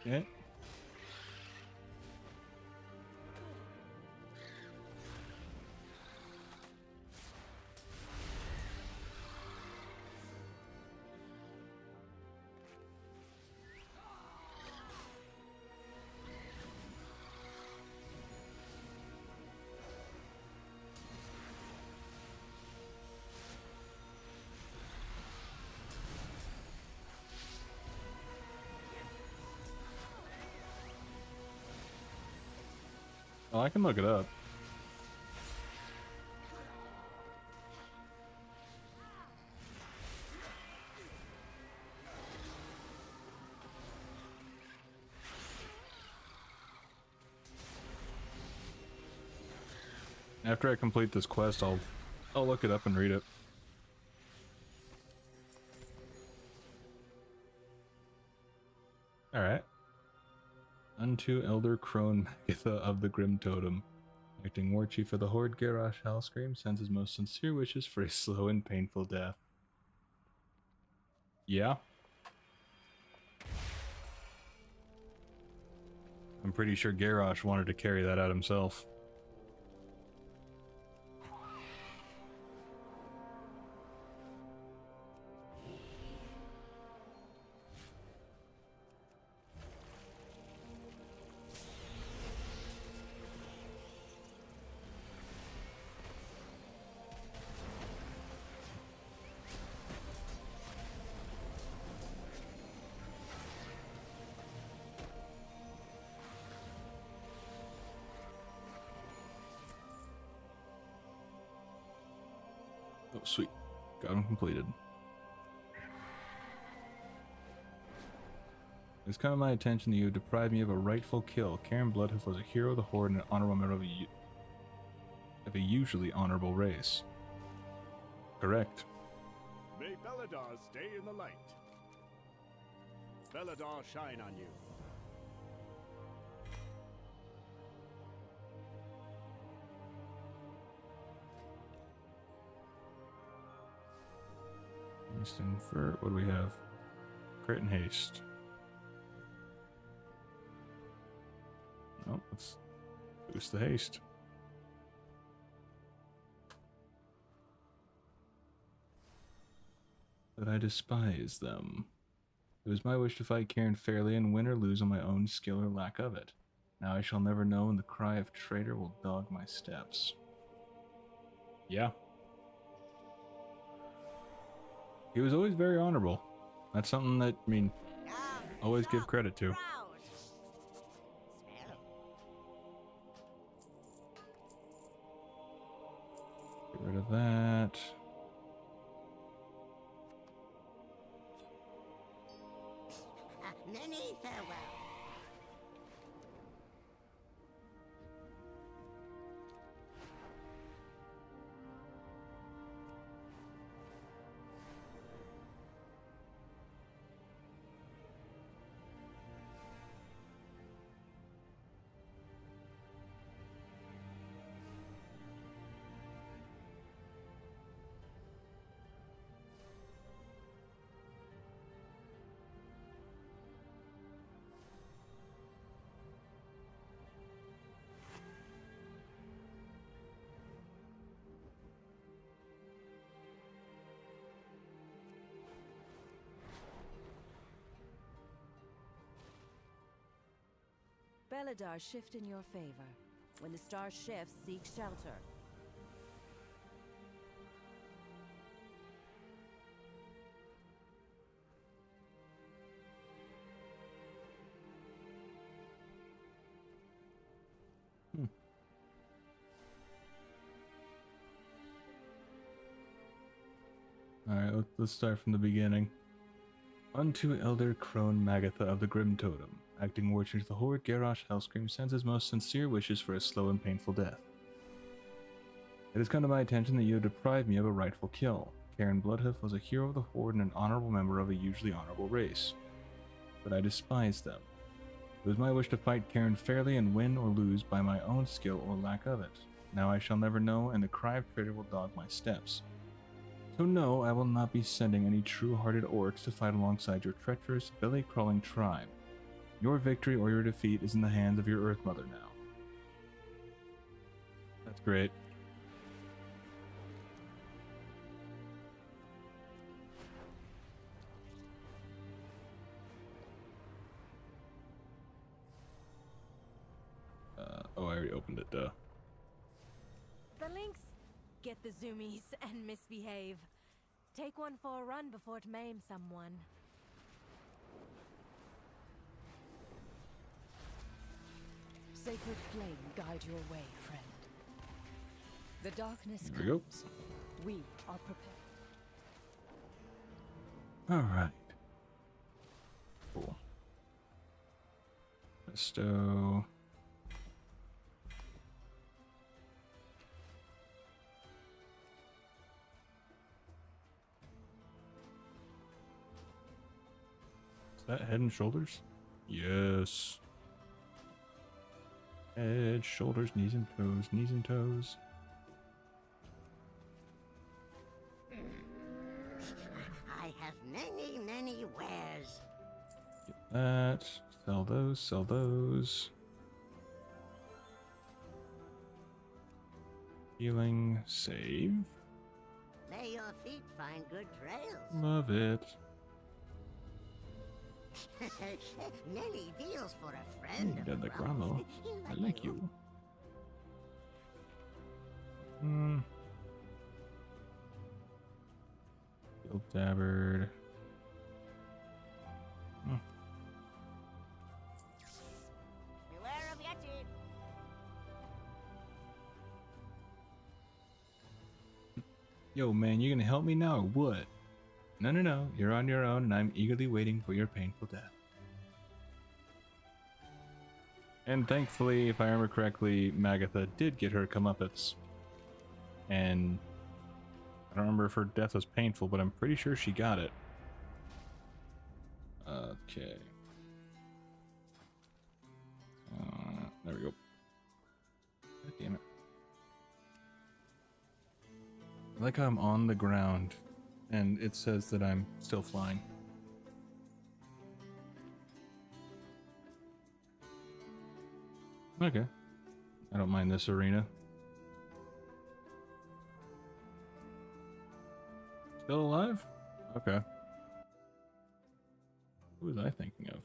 Okay. Okay. Oh, I can look it up. After I complete this quest, I'll look it up and read it. All right. Unto Elder Crone Magatha of the Grim Totem. Acting War Chief of the Horde, Garrosh Hellscream sends his most sincere wishes for a slow and painful death. Yeah? I'm pretty sure Garrosh wanted to carry that out himself. Oh, sweet. Got him completed. It's come to my attention that you have deprived me of a rightful kill. Karen Bloodhoof was a hero of the Horde and an honorable member of a usually honorable race. Correct. May Beladar stay in the light. Beladar shine on you. Invert. What do we have? Crit and haste. Nope, let's boost the haste. But I despise them. It was my wish to fight Karen fairly and win or lose on my own skill or lack of it. Now I shall never know, and the cry of traitor will dog my steps. Yeah. He was always very honorable. That's something that, I mean, always give credit to. rid of that. Many farewell. Beledar shift in your favor. When the star shifts, seek shelter. Alright, let's start from the beginning. Unto Elder Crone Magatha of the Grim Totem, acting warden to the Horde, Garrosh Hellscream sends his most sincere wishes for a slow and painful death. It has come to my attention that you have deprived me of a rightful kill. Karen Bloodhoof was a hero of the Horde and an honorable member of a usually honorable race. But I despised them. It was my wish to fight Karen fairly and win or lose by my own skill or lack of it. Now I shall never know, and the cry of traitor will dog my steps. So no, I will not be sending any true-hearted orcs to fight alongside your treacherous, belly-crawling tribe. Your victory or your defeat is in the hands of your Earth Mother now. That's great. Oh, I already opened it, duh. The Lynx, get the zoomies and misbehave. Take one for a run before it maim someone. Sacred flame guide your way, friend. The darkness There we go. comes. We are prepared. Alright. Cool. Bestow. Is that head and shoulders? Yes. Head, shoulders, knees and toes, knees and toes. I have many, many wares. Get that. Sell those, sell those. Healing, save. May your feet find good trails. Love it. Many deals for a friend. Got the of Gramo. I like you. Field Tabard. Beware of Yeti. Yo, man, you gonna help me now or what? No, no, no. You're on your own, and I'm eagerly waiting for your painful death. And thankfully, if I remember correctly, Magatha did get her comeuppance. And I don't remember if her death was painful, but I'm pretty sure she got it. Okay. There we go. God damn it. I like how I'm on the ground, and it says that I'm still flying. Okay. I don't mind this arena. Still alive? Okay. Who was I thinking of?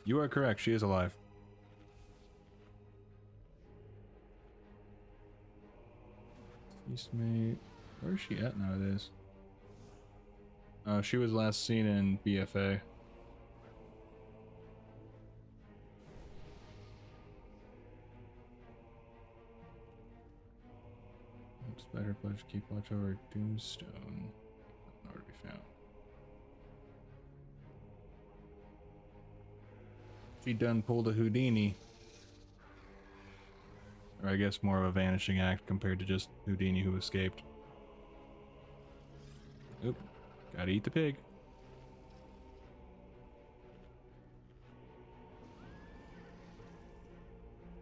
You are correct, she is alive. Feastmate. Where is she at nowadays? She was last seen in BFA. pledge to keep watch over Doomstone. Nowhere to be found. She done pulled a Houdini. Or I guess more of a vanishing act compared to just Houdini who escaped. Oop. Gotta eat the pig.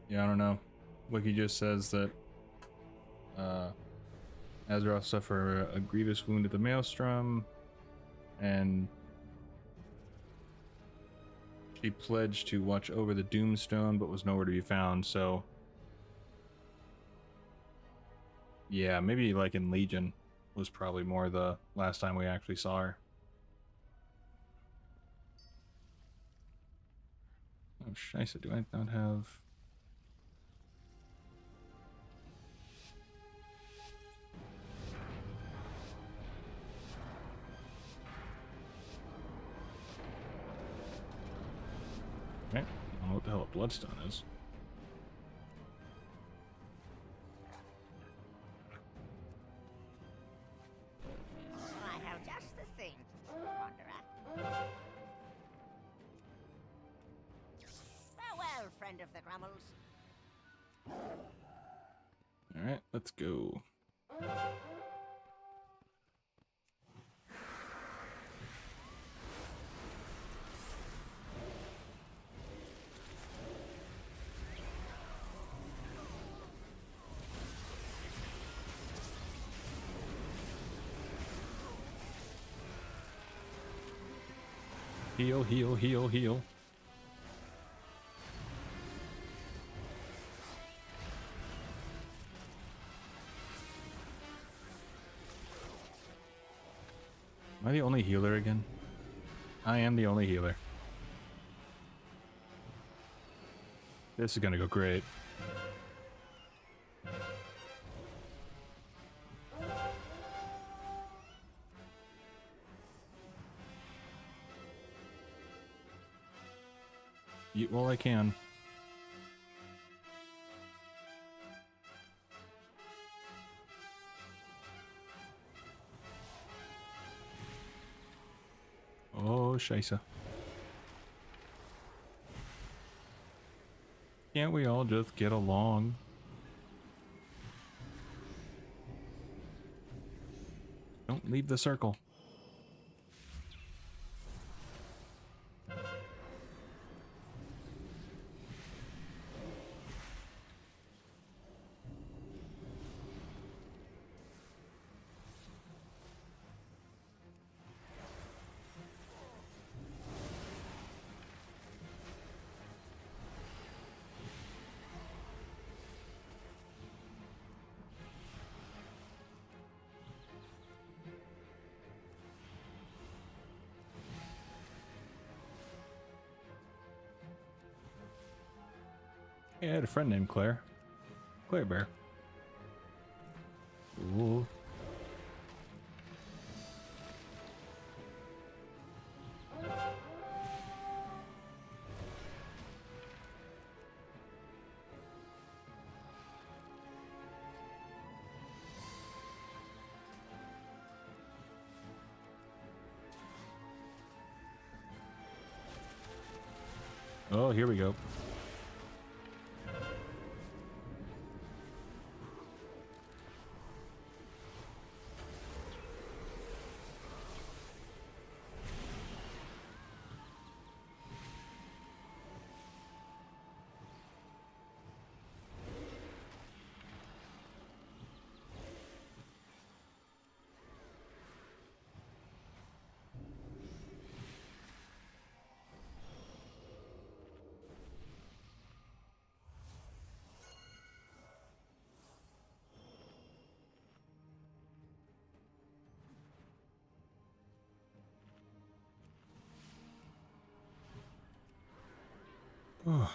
Yeah, I don't know. Wiki just says that Azeroth suffered a grievous wound at the Maelstrom, and she pledged to watch over the Doomstone, but was nowhere to be found, so yeah, maybe like in Legion was probably more the last time we actually saw her. Oh, scheisse, do I not have... Okay, I don't know what the hell a Bloodstone is. I have just the thing, Wanderer. Farewell, friend of the Grummles. Alright, let's go. Heal, heal, heal, heal. Am I the only healer again? I am the only healer. This is gonna go great. Eat while I can. Oh, scheisse. Can't we all just get along? Don't leave the circle. Hey, I had a friend named Claire. Claire Bear. Ooh. Oh, here we go. Oh.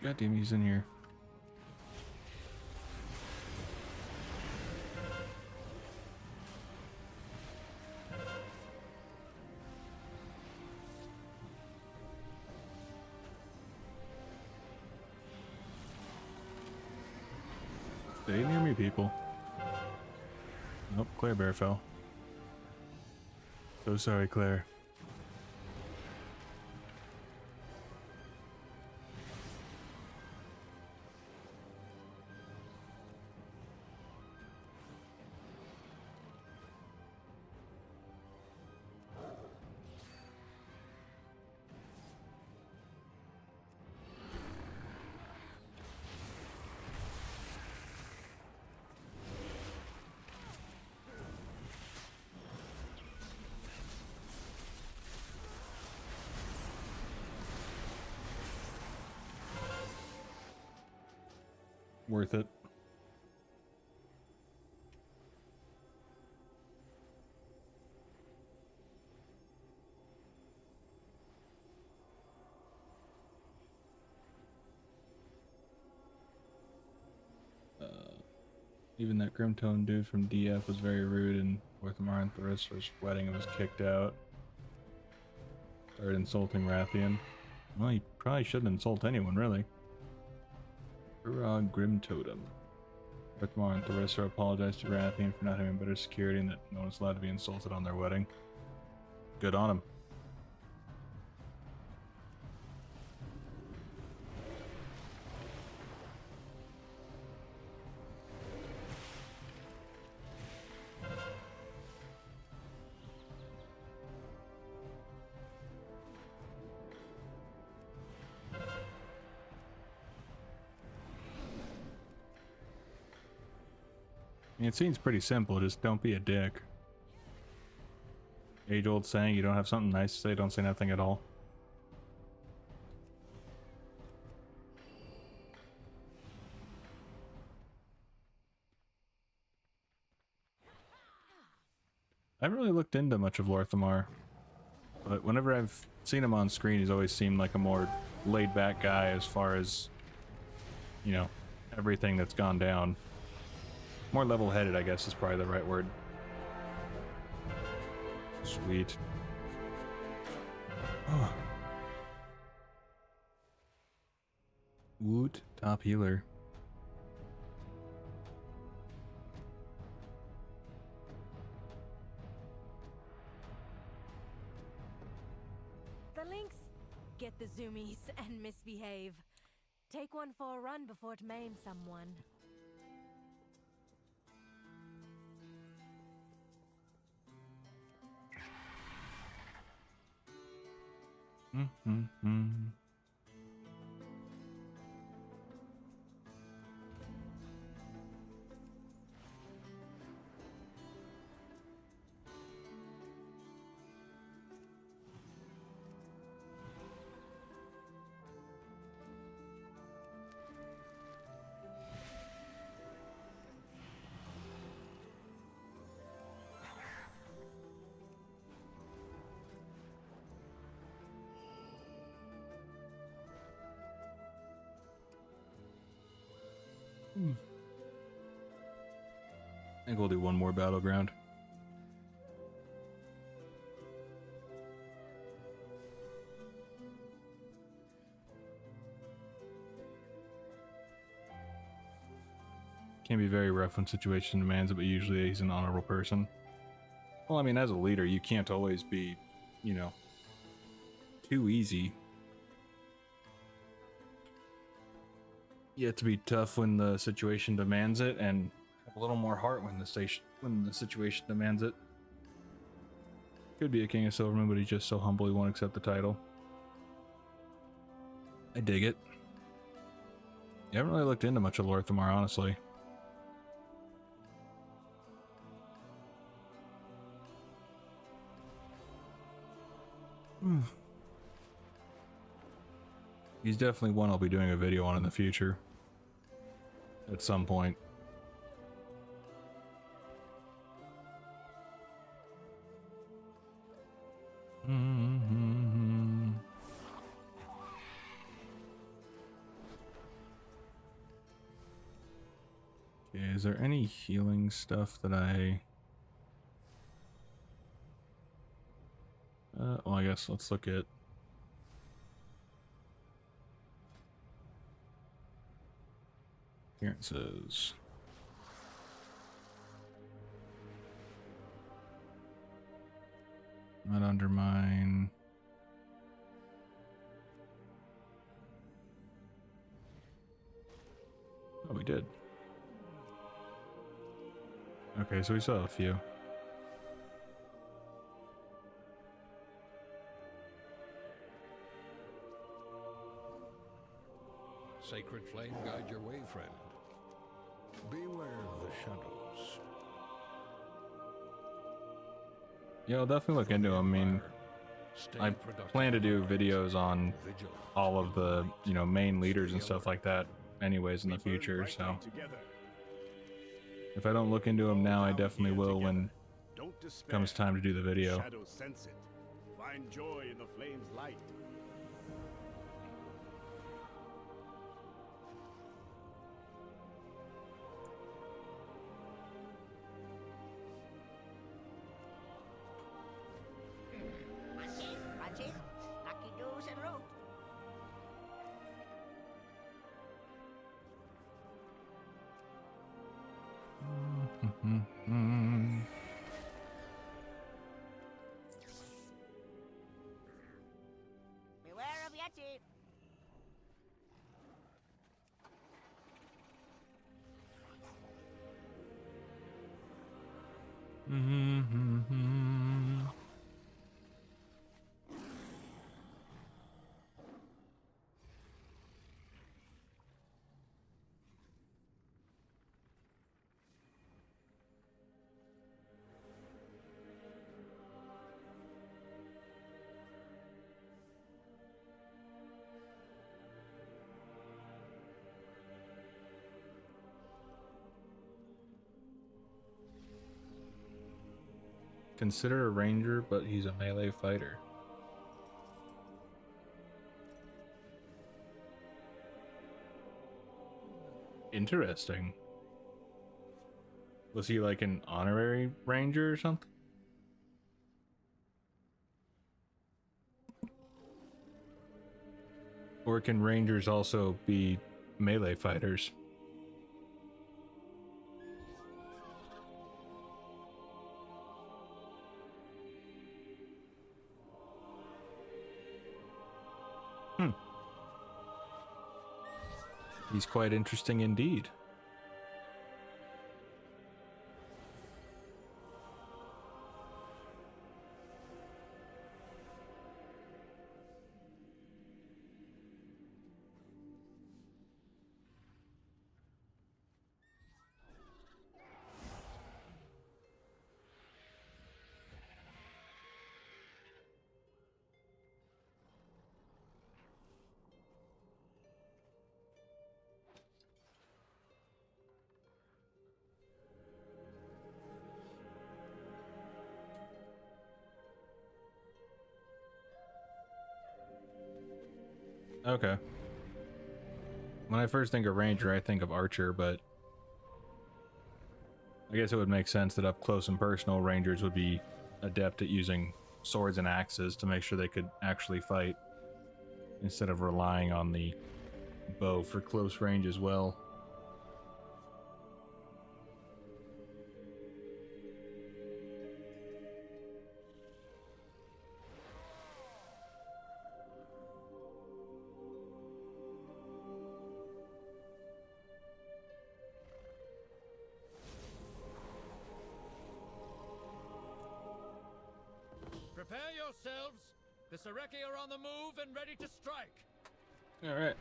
God damn, he's in here. Stay near me, people. Nope, Claire Bear fell. So sorry, Claire. Worth it. Even that Grimtone dude from DF was very rude, and Orthamar and Therisra's wedding was kicked out. Started insulting Rathian. Well, he probably shouldn't insult anyone, really. Hurrah, Grim Totem. Orthamar and Therisra apologized to Rathian for not having better security and that no one's allowed to be insulted on their wedding. Good on him. It seems pretty simple, just don't be a dick. Age-old saying, you don't have something nice to say, don't say nothing at all. I haven't really looked into much of Lorthamar, but whenever I've seen him on screen, he's always seemed like a more laid-back guy as far as, you know, everything that's gone down. More level-headed, I guess, is probably the right word. Sweet. Oh. Woot, top healer. The Lynx, get the zoomies and misbehave. Take one for a run before it maims someone. I think we'll do one more battleground. Can be very rough when situation demands it, but usually he's an honorable person. Well, I mean, as a leader, you can't always be, you know, too easy. You have to be tough when the situation demands it, and have a little more heart when the situation demands it. Could be a King of Silverman, but he's just so humble he won't accept the title. I dig it. I haven't really looked into much of Lorthamar, honestly. He's definitely one I'll be doing a video on in the future. At some point. Is there any healing stuff that I... well, I guess let's look at... appearances. Not undermine. Oh, we did. Okay, so we saw a few. Sacred flame guide your way, friend. Beware of the shadows. Yeah, I'll definitely look into them. I mean, I plan to do videos on all of the, you know, main leaders and stuff like that anyways in the future, so if I don't look into them now, I definitely will when it comes time to do the video. Shadows sense it. Find joy in the flame's light. Matches, lucky do's and root. Beware of Yeti. Consider a ranger, but he's a melee fighter. Interesting. Was he like an honorary ranger or something? Or can rangers also be melee fighters? He's quite interesting indeed. Okay. When I first think of ranger, I think of archer, but I guess it would make sense that up close and personal rangers would be adept at using swords and axes to make sure they could actually fight instead of relying on the bow for close range as well. Prepare yourselves. The Sareki are on the move and ready to strike. All right.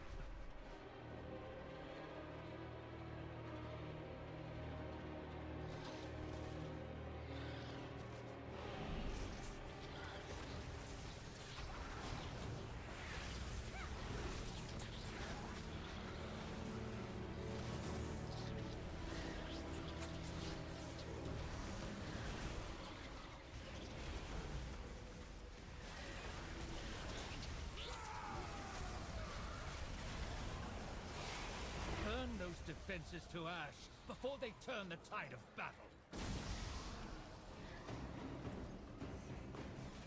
Burn those defenses to ash. before they turn the tide of battle.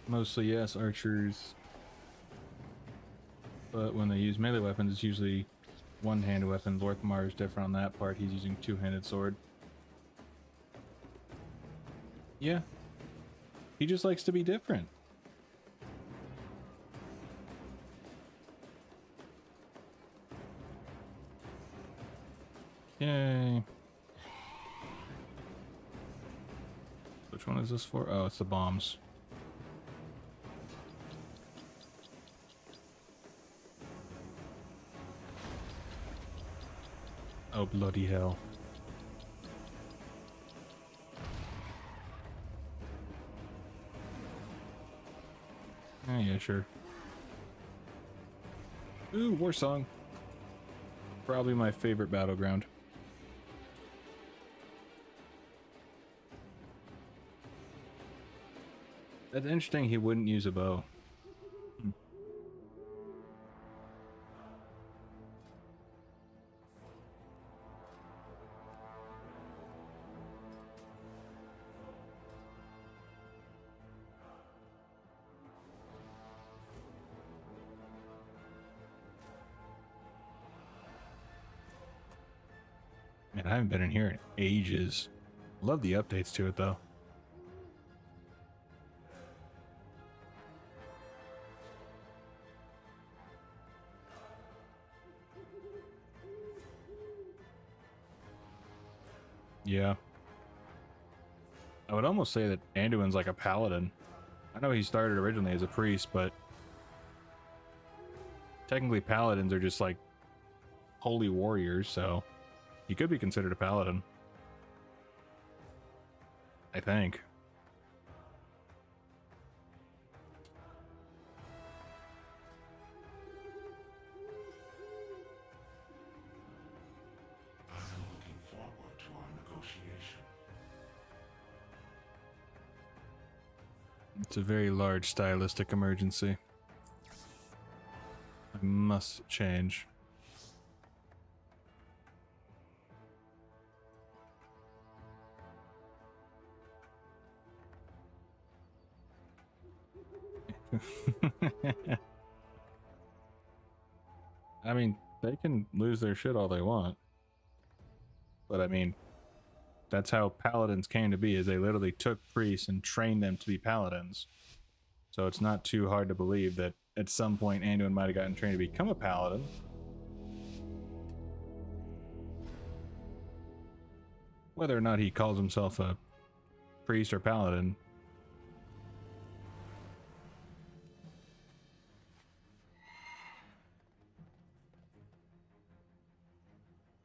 Mostly, yes, archers. But when they use melee weapons, it's usually one-handed weapons. Lorthmar is different on that part. He's using two-handed sword. Yeah. He just likes to be different. Yay. Which one is this for? Oh, it's the bombs. Oh, bloody hell. Oh, yeah, sure. Ooh, war song. Probably my favorite battleground. That's interesting he wouldn't use a bow. Man, I haven't been in here in ages. Love the updates to it, though. Yeah. I would almost say that Anduin's like a paladin. I know he started originally as a priest, but technically paladins are just like holy warriors, so he could be considered a paladin. I think. I'm looking forward to our negotiation. It's a very large stylistic emergency. I must change. I mean, they can lose their shit all they want. But I mean, that's how paladins came to be, is they literally took priests and trained them to be paladins. So it's not too hard to believe that at some point Anduin might have gotten trained to become a paladin. Whether or not he calls himself a priest or paladin.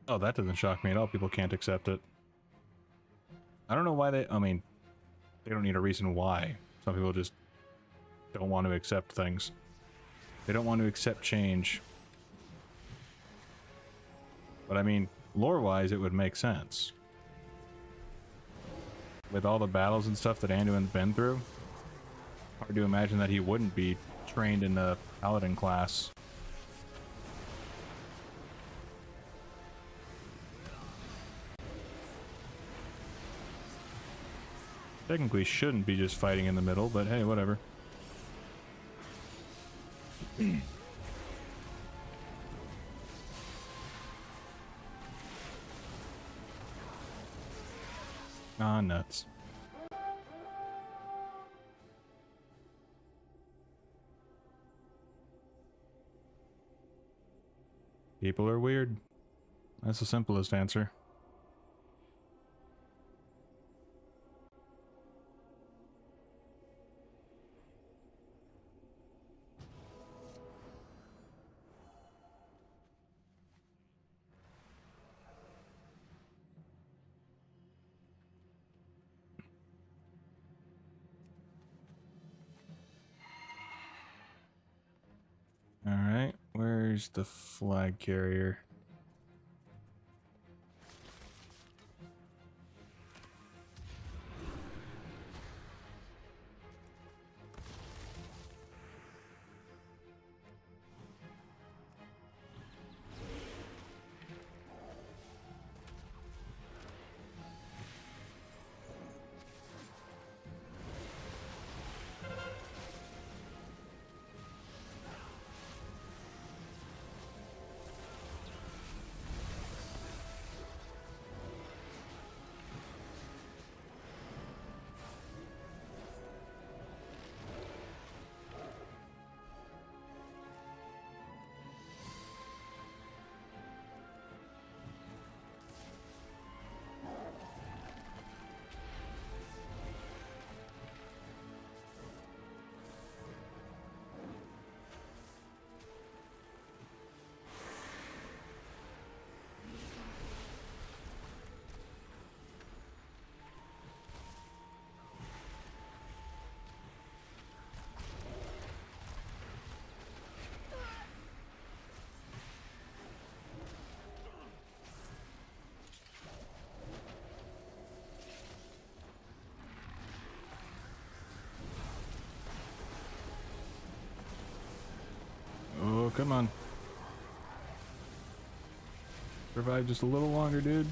Oh, that doesn't shock me at all. People can't accept it. I don't know why they... I mean, they don't need a reason why. Some people just don't want to accept things. They don't want to accept change. But I mean, lore-wise, it would make sense. With all the battles and stuff that Anduin's been through, hard to imagine that he wouldn't be trained in the paladin class. Technically shouldn't be just fighting in the middle, but hey, whatever. Ah, nuts. People are weird. That's the simplest answer. Alright, where's the flag carrier? come on. Survive just a little longer, dude.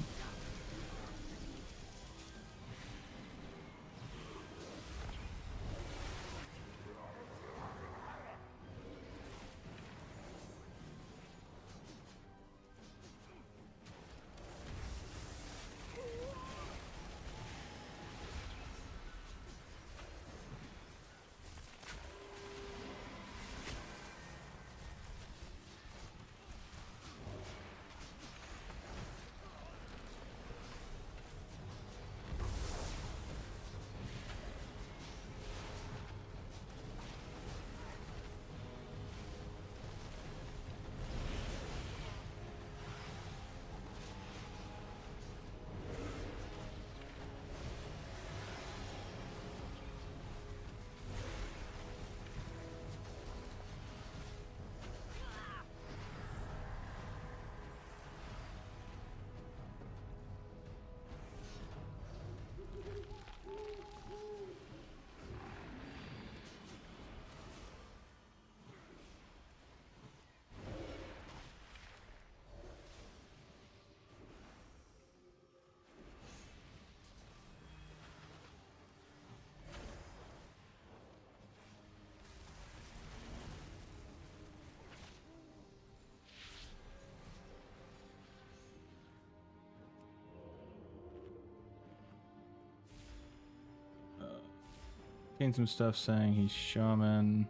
Seen some stuff saying he's shaman.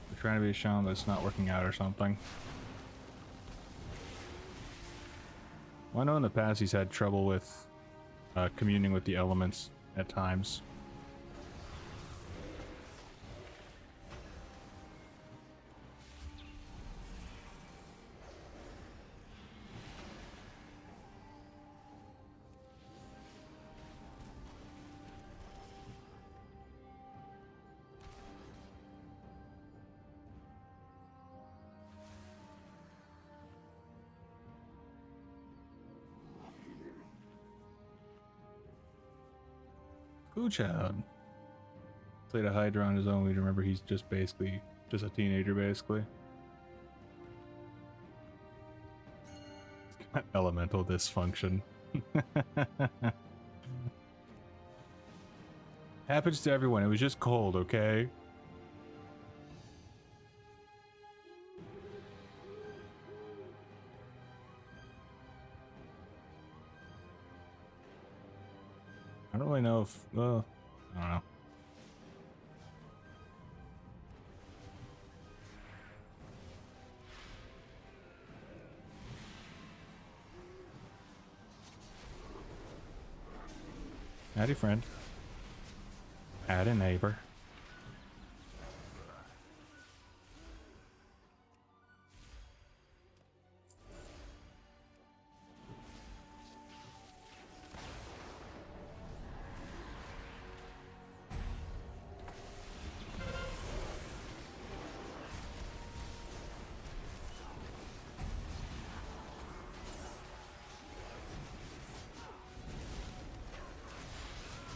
We're trying to be a shaman, but it's not working out or something. Well, I know in the past he's had trouble with communing with the elements at times. Child played a Hydra on his own. We remember he's just basically just a teenager, basically. It's got elemental dysfunction. Happens to everyone. It was just cold, okay? I don't really know if, well, I don't know. Howdy, friend. Howdy, neighbor.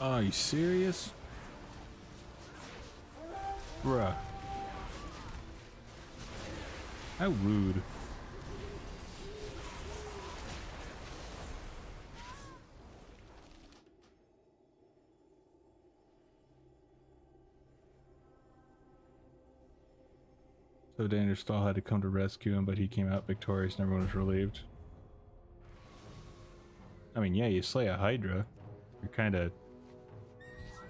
Oh, are you serious? Bruh. How rude. So Dangerstall had to come to rescue him, but he came out victorious and everyone was relieved. I mean, yeah, you slay a Hydra. You're kind of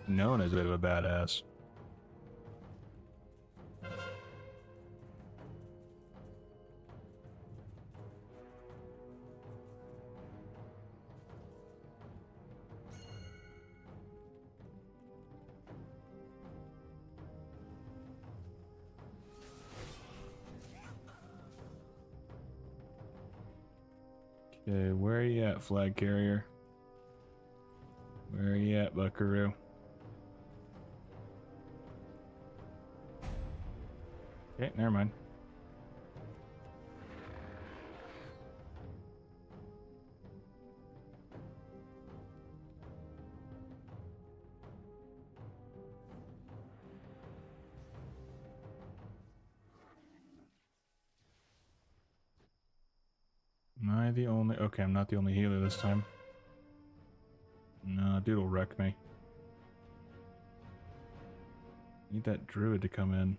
known as a bit of a badass. Okay, where are you at, flag carrier? Where are you at, buckaroo? Okay, never mind. the only... Okay, I'm not the only healer this time. No, dude will wreck me. Need that druid to come in.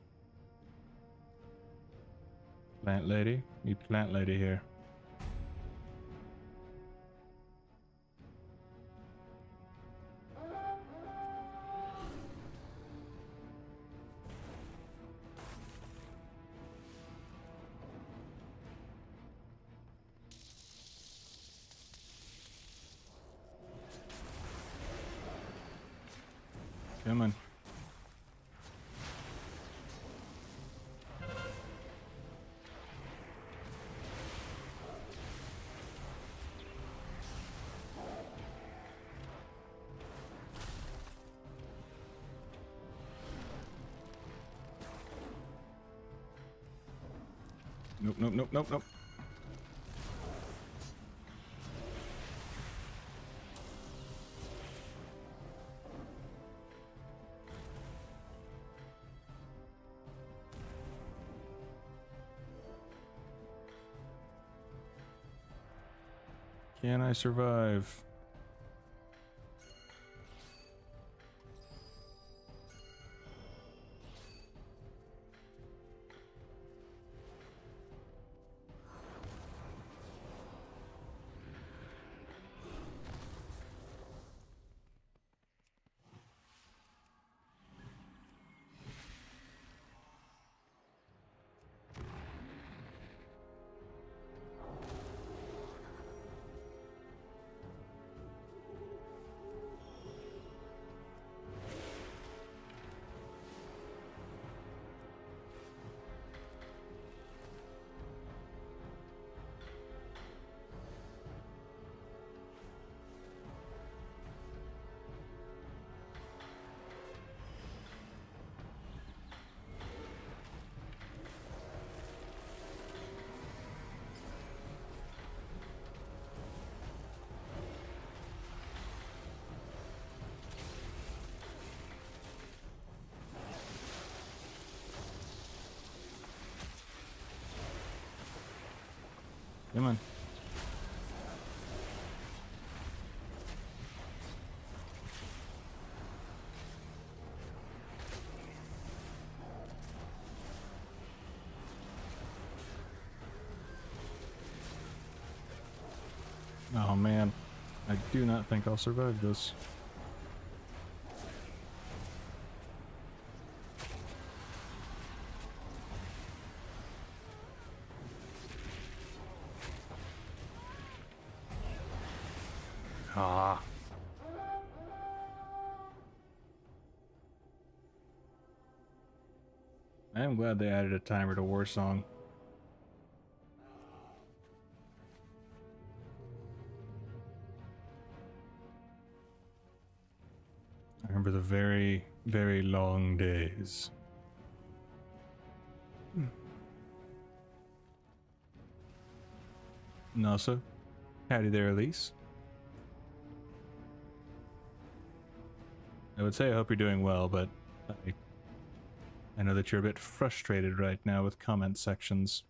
Plant lady? Need plant lady here. Come on. Nope, nope, nope, nope, nope. Can I survive? Come on. Oh man, I do not think I'll survive this. Ah. I am glad they added a timer to Warsong. I remember the very, very long days. Nasa, howdy there, Elise. I would say I hope you're doing well, but I know that you're a bit frustrated right now with comment sections,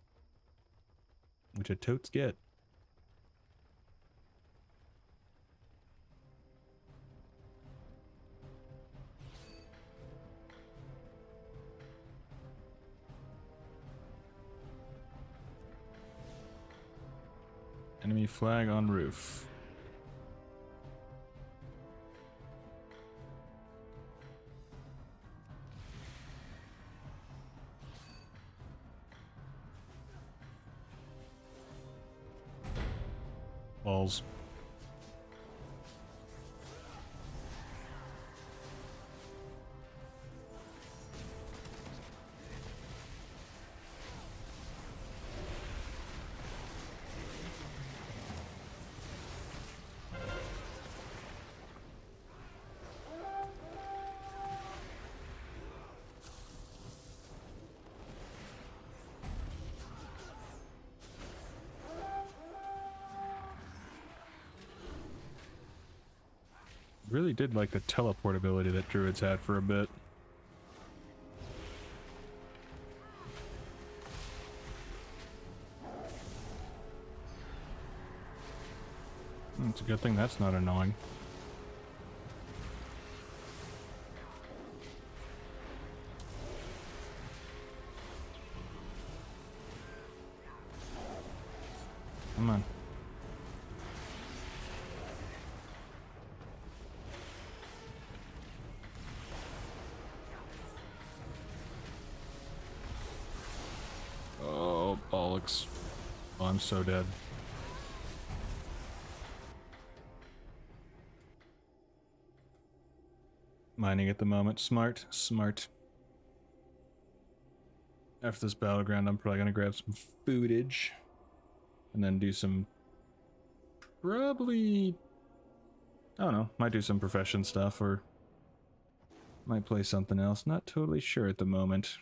which I totes get. Enemy flag on roof. Balls. Really did like the teleport ability that druids had for a bit. It's a good thing that's not annoying. Come on. Oh, bollocks. Oh, I'm so dead. Mining at the moment. Smart. Smart. After this battleground, I'm probably gonna grab some footage. And then do some... Probably... I don't know. Might do some profession stuff, or... Might play something else. Not totally sure at the moment.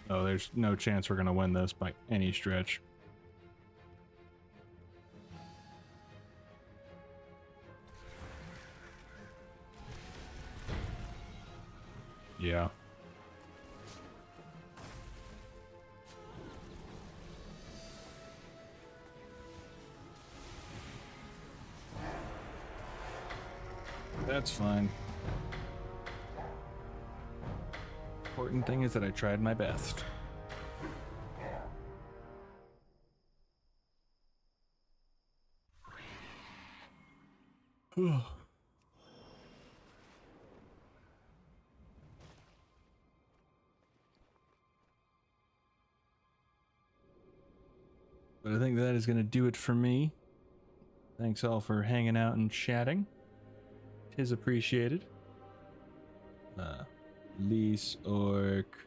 Oh, there's no chance we're gonna win this by any stretch. Yeah. That's fine. Important thing is that I tried my best. But I think that is going to do it for me. Thanks all for hanging out and chatting. 'Tis appreciated. Lise, Orc,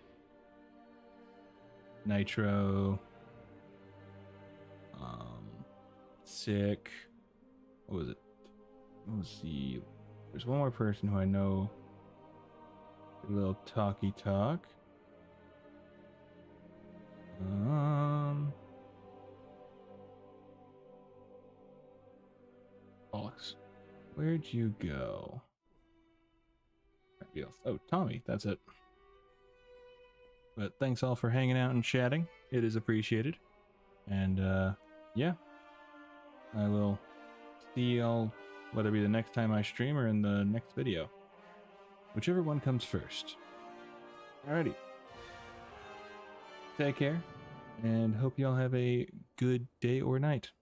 Nitro, Sick. What was it? What was the... There's one more person who I know. A little talky talk. Alex, where'd you go? Oh, Tommy, that's it. But thanks all for hanging out and chatting. It is appreciated. And, yeah. I will see y'all, whether it be the next time I stream or in the next video. Whichever one comes first. Alrighty. Take care, and hope y'all have a good day or night.